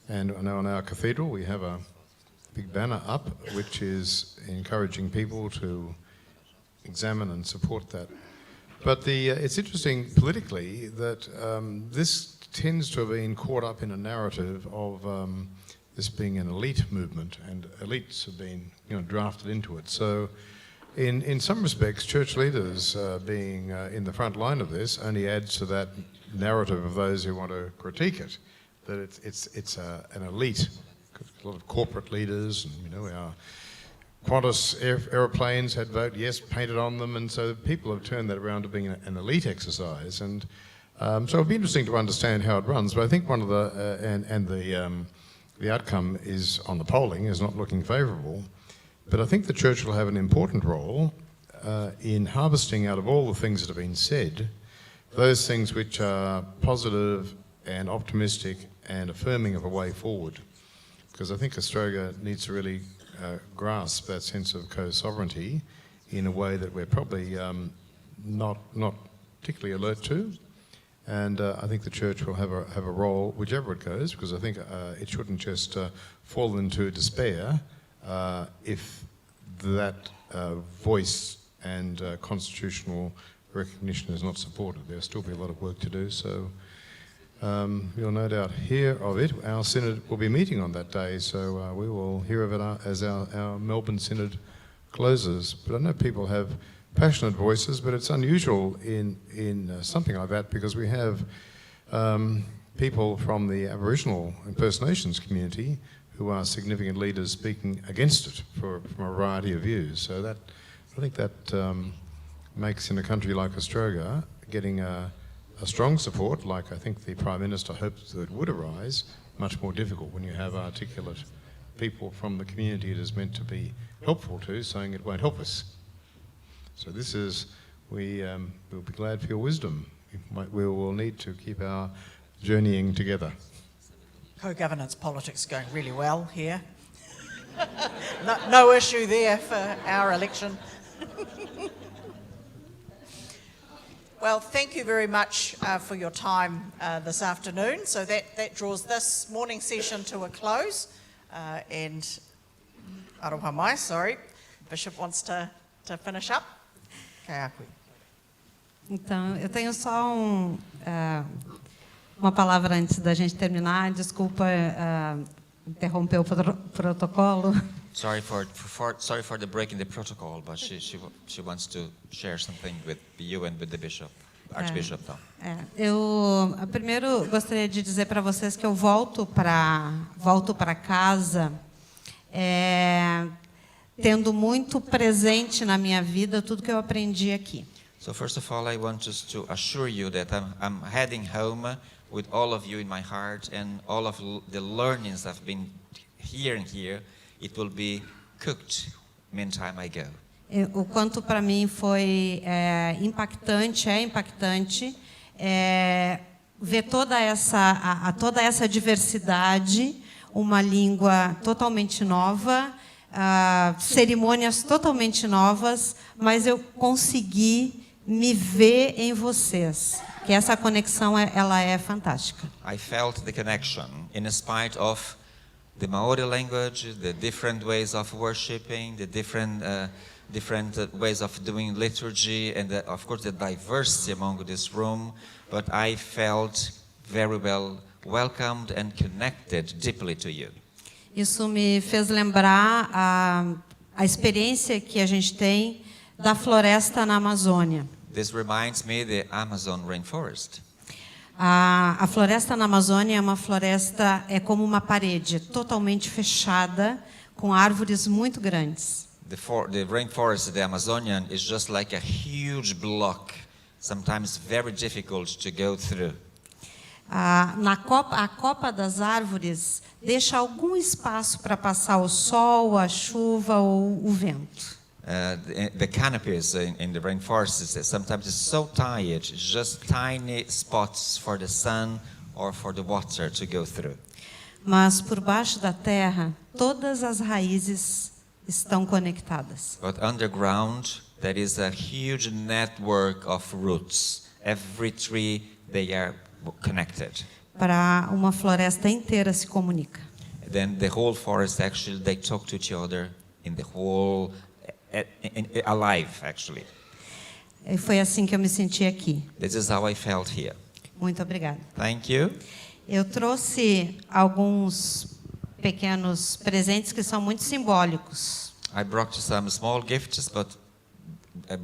And I know in our cathedral we have a big banner up which is encouraging people to examine and support that. But it's interesting politically that this tends to have been caught up in a narrative of this being an elite movement, and elites have been drafted into it. So in some respects, church leaders being in the front line of this only adds to that narrative of those who want to critique it, that it's an elite. A lot of corporate leaders, and our Qantas aeroplanes had vote yes painted on them, and so people have turned that around to being an elite exercise. And so it'll be interesting to understand how it runs. But I think one of the outcome is on the polling is not looking favourable. But I think the church will have an important role in harvesting out of all the things that have been said, those things which are positive and optimistic and affirming of a way forward. Because I think Australia needs to really grasp that sense of co-sovereignty in a way that we're probably not particularly alert to. And I think the church will have a role, whichever it goes, because I think it shouldn't just fall into despair if that voice and constitutional recognition is not supported. There'll still be a lot of work to do, so you'll no doubt hear of it. Our synod will be meeting on that day, so we will hear of it as our Melbourne synod closes. But I know people have passionate voices, but it's unusual in something like that because we have people from the Aboriginal and First Nations community who are significant leaders speaking against it from a variety of views. So that I think that makes, in a country like Australia, getting a strong support, like I think the Prime Minister hopes that it would arise, much more difficult when you have articulate people from the community it is meant to be helpful to, saying it won't help us. So this is, we'll be glad for your wisdom. We will need to keep our journeying together. Co-governance politics going really well here. No issue there for our election. Well, thank you very much for your time this afternoon. So that draws this morning session to a close. And aroha mai, sorry, Bishop wants to finish up. Kai akui. Então, eu tenho só uma palavra antes da gente terminar. Desculpa interromper o protocolo. Sorry for the break in the protocol, but she wants to share something with you and with the bishop, Archbishop. Eu primeiro gostaria de dizer para vocês que eu volto para casa tendo muito presente na minha vida tudo que eu aprendi aqui. So first of all, I want just to assure you that I'm heading home with all of you in my heart, and all of the learnings I've been hearing here, it will be cooked meantime I go. O quanto para mim foi impactante ver toda essa diversidade, uma língua totalmente nova, cerimônias totalmente novas, mas eu consegui me ver em vocês, que essa conexão ela é fantástica. I felt the connection in spite of the Maori language, the different ways of worshiping, the different ways of doing liturgy, and of course the diversity among this room. But I felt very well welcomed and connected deeply to you. Isso me fez lembrar a experiência que a gente tem da floresta na Amazônia. This reminds me the Amazon rainforest. A floresta na Amazônia é uma floresta, como uma parede totalmente fechada, com árvores muito grandes. The rainforest of the Amazonian is just like a huge block, sometimes very difficult to go through. A copa das árvores deixa algum espaço para passar o sol, a chuva ou o vento. The canopies in the rainforest sometimes is so tight, just tiny spots for the sun or for the water to go through. Mas por baixo da terra, todas as raízes estão conectadas. But underground, there is a huge network of roots. Every tree, they are connected. Para uma floresta inteira se comunica. Then the whole forest actually they talk to each other in the whole alive actually. E foi assim que eu me senti aqui. This is how I felt here. Muito obrigada. Thank you. Eu trouxe alguns pequenos presentes que são muito simbólicos. I brought some small gifts, but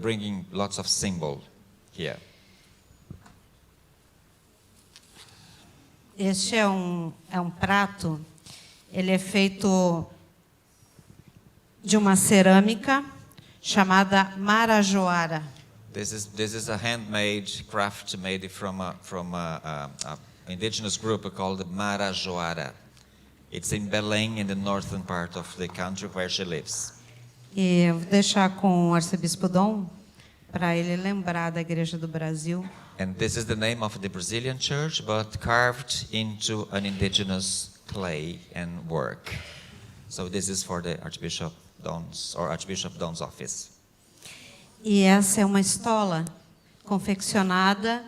bringing lots of symbol here. Este é um prato. Ele é feito de uma cerâmica chamada marajoara. This is a handmade craft made from a indigenous group called Marajoara. It's in Belém, in the northern part of the country where she lives. E eu vou deixar com o arcebispo Dom para ele lembrar da Igreja do Brasil. And this is the name of the Brazilian church, but carved into an indigenous clay and work. So this is for the Archbishop Don's office. E essa é uma estola confeccionada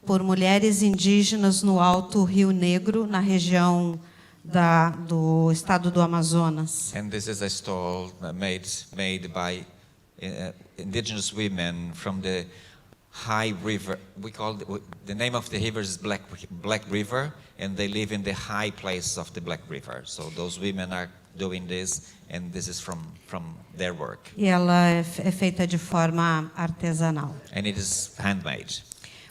por mulheres indígenas no Alto Rio Negro, na região do estado do Amazonas. And this is a stole made by indigenous women from the high river. We call the name of the river is Black River, and they live in the high place of the Black River. So those women are doing this, and this is from their work. E ela é feita de forma artesanal. And it is handmade,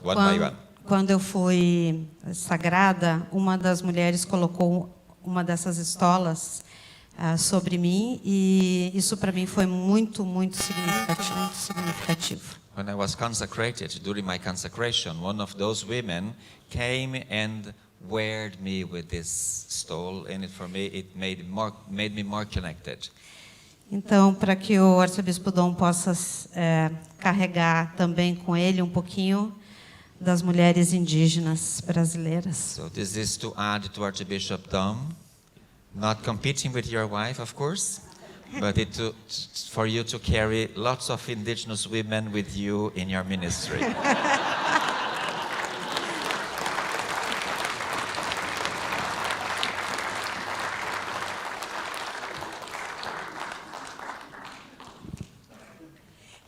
one by one. Quando eu fui sagrada, uma das mulheres colocou uma dessas estolas sobre mim, e isso para mim foi muito significativo. When I was consecrated, during my consecration, one of those women came and wired me with this stole, and for me it made me more connected. Então, para que o arcebispo Dom possa carregar também com ele um pouquinho das mulheres indígenas brasileiras. So this is to add to Archbishop Dom, not competing with your wife, of course, but for you to carry lots of indigenous women with you in your ministry.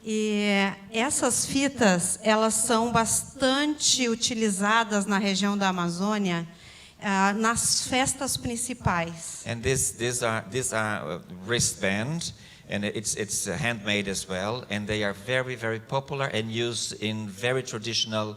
E essas fitas, elas são bastante utilizadas na região da Amazônia, nas festas principais. And these are wristband, and it's handmade as well, and they are very, very popular and used in very traditional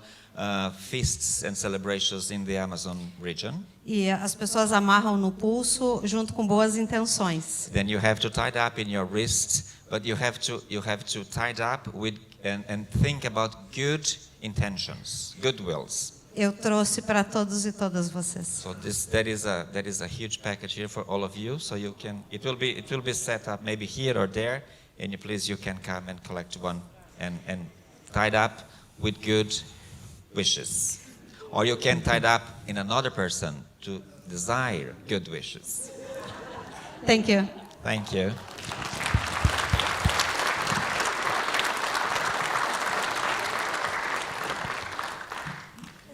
feasts and celebrations in the Amazon region. E as pessoas amarram no pulso junto com boas intenções. Then you have to tie it up in your wrist, but you have to tie it up with and think about good intentions, good wills. Eu trouxe para todos e todas vocês. So that is a huge package here for all of you. So you can it will be set up maybe here or there, and you can come and collect one and tied up with good wishes, or you can tie it up in another person to desire good wishes. Thank you. Thank you.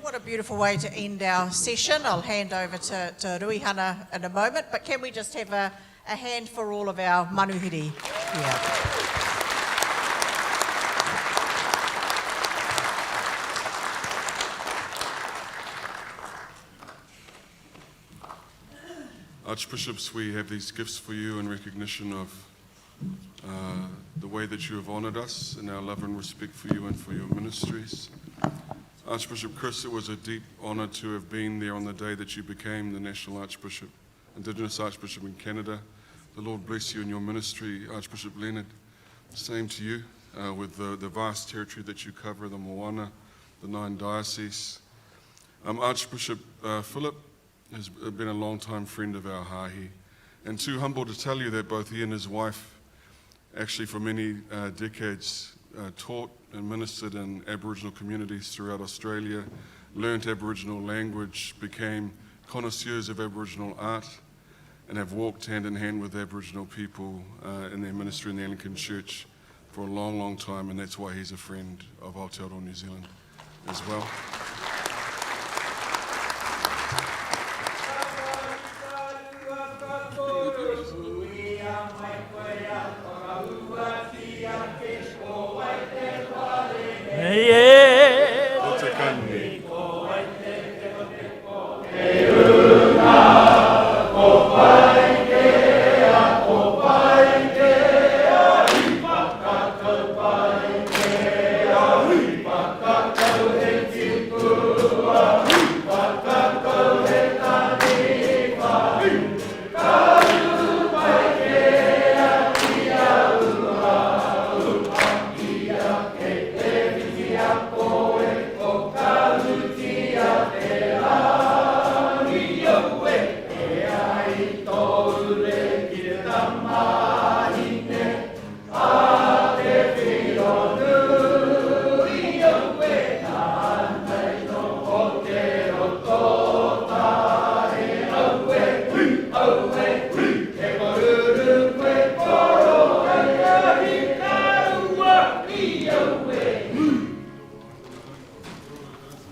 What a beautiful way to end our session. I'll hand over to Rui Hana in a moment, but can we just have a hand for all of our manuhiri here? Archbishops, we have these gifts for you in recognition of the way that you have honoured us and our love and respect for you and for your ministries. Archbishop Chris, it was a deep honour to have been there on the day that you became the National Archbishop, Indigenous Archbishop in Canada. The Lord bless you in your ministry, Archbishop Leonard. Same to you, with the vast territory that you cover, the Moana, the 9 dioceses. Archbishop Philip has been a long-time friend of our hahi, and too humble to tell you that both he and his wife actually for many decades taught and ministered in Aboriginal communities throughout Australia, learnt Aboriginal language, became connoisseurs of Aboriginal art, and have walked hand in hand with Aboriginal people in their ministry in the Anglican Church for a long, long time, and that's why he's a friend of Aotearoa New Zealand as well.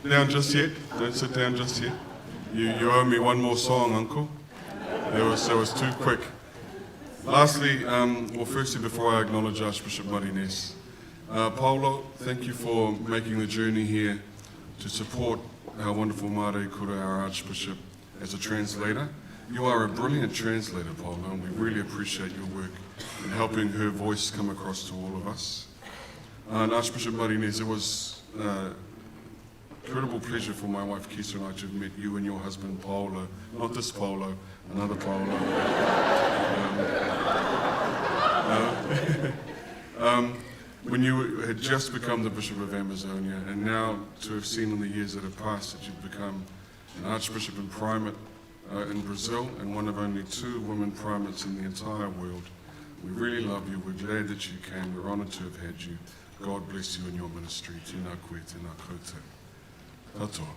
Down just yet. Don't sit down just yet. You owe me one more song, Uncle. That was too quick. Lastly, firstly, before I acknowledge Archbishop Marines, Paulo, thank you for making the journey here to support our wonderful Māori Kura, our Archbishop, as a translator. You are a brilliant translator, Paulo, and we really appreciate your work in helping her voice come across to all of us. And Archbishop Marines, it was incredible pleasure for my wife Kisa and I to have met you and your husband Paulo, not this Paulo, another Paulo. When you had just become the Bishop of Amazonia, and now to have seen in the years that have passed that you've become an Archbishop and Primate in Brazil, and one of only 2 women primates in the entire world. We really love you. We're glad that you came. We're honoured to have had you. God bless you in your ministry. Tēnā koe, tēnā koutou. Katoa.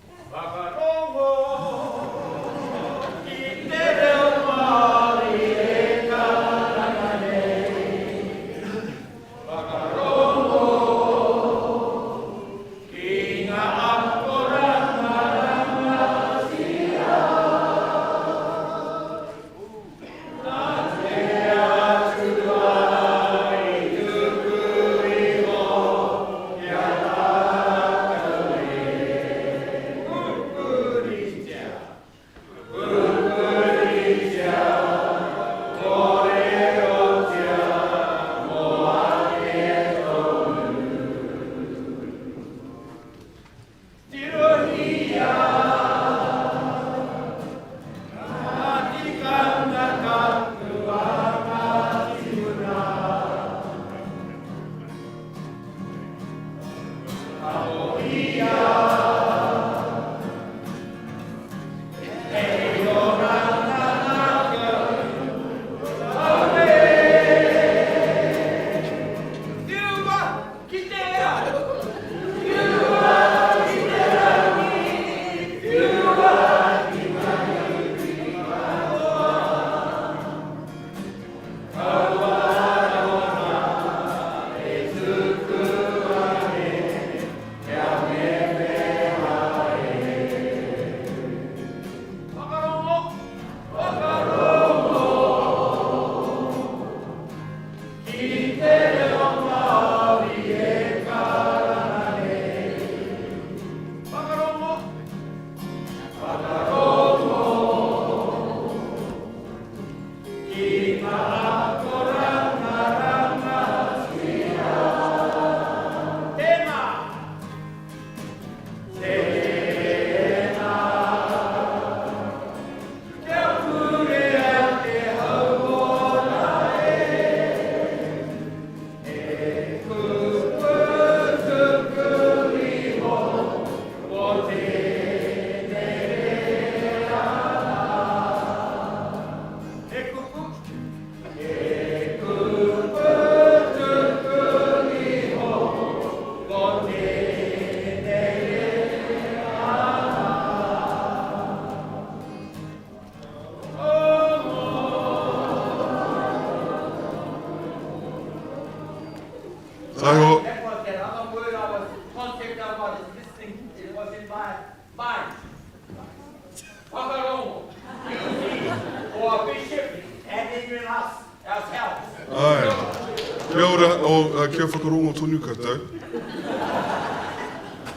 Kia ora, kia whakarongo tonu koutou.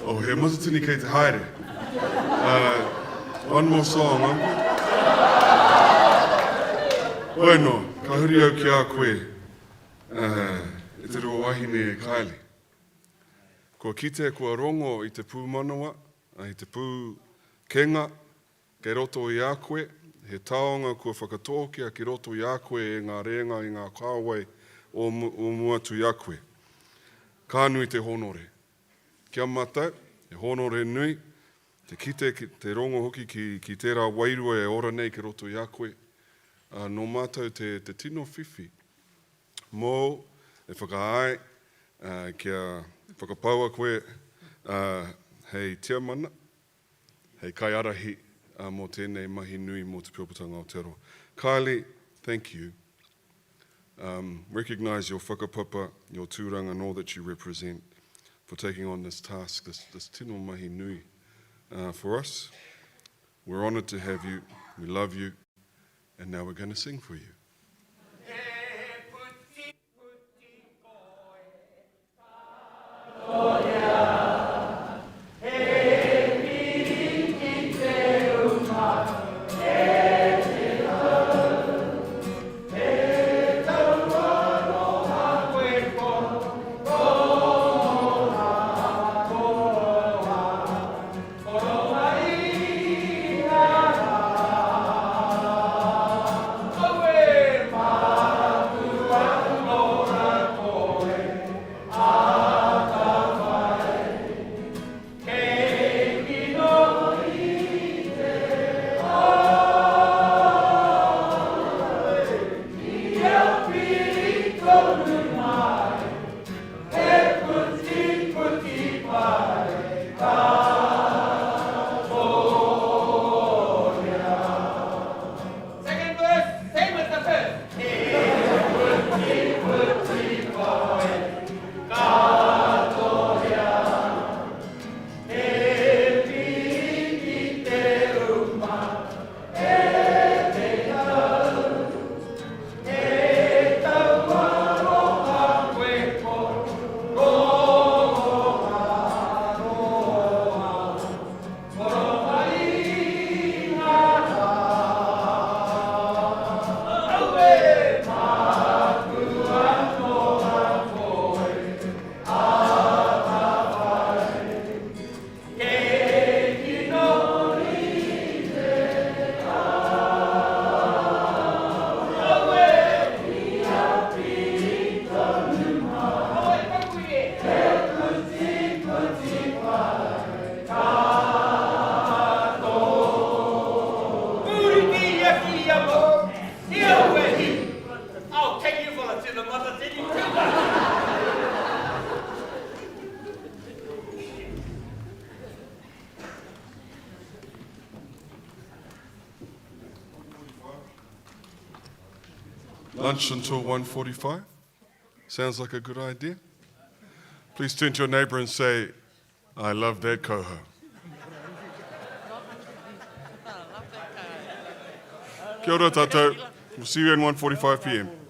Oh, he matatini kei te haere. One more song, uncle. Bueno, ka huri au ki a koe. E te roa wahine e Kaili. Kua kite kua rongo I te pū manawa, I te pū kenga, kei roto I a koe. He taonga kua whakatōkia ki roto I a koe e ngā renga I ngā kāwai o muatu I a koe. Ka nui te honore. Kia matau, e honore nui, te kite te rongo hoki ki tērā wairua e ora nei ki roto I a koe. No mātou te tino whiwhi. Mō, e whakaai, kia whakapaua koe, hei tiamana, hei kai arahi, mō tēnei mahi nui mō te Piopoutanga Aotearoa. Kylie, thank you. Recognise your whakapapa, your tūranga and all that you represent for taking on this task, this tino mahi nui for us. We're honoured to have you, we love you, and now we're going to sing for you. Away! Lunch until 1:45. Sounds like a good idea. Please turn to your neighbour and say, I love that koha. Kia ora tātou. We'll see you at 1:45 p.m.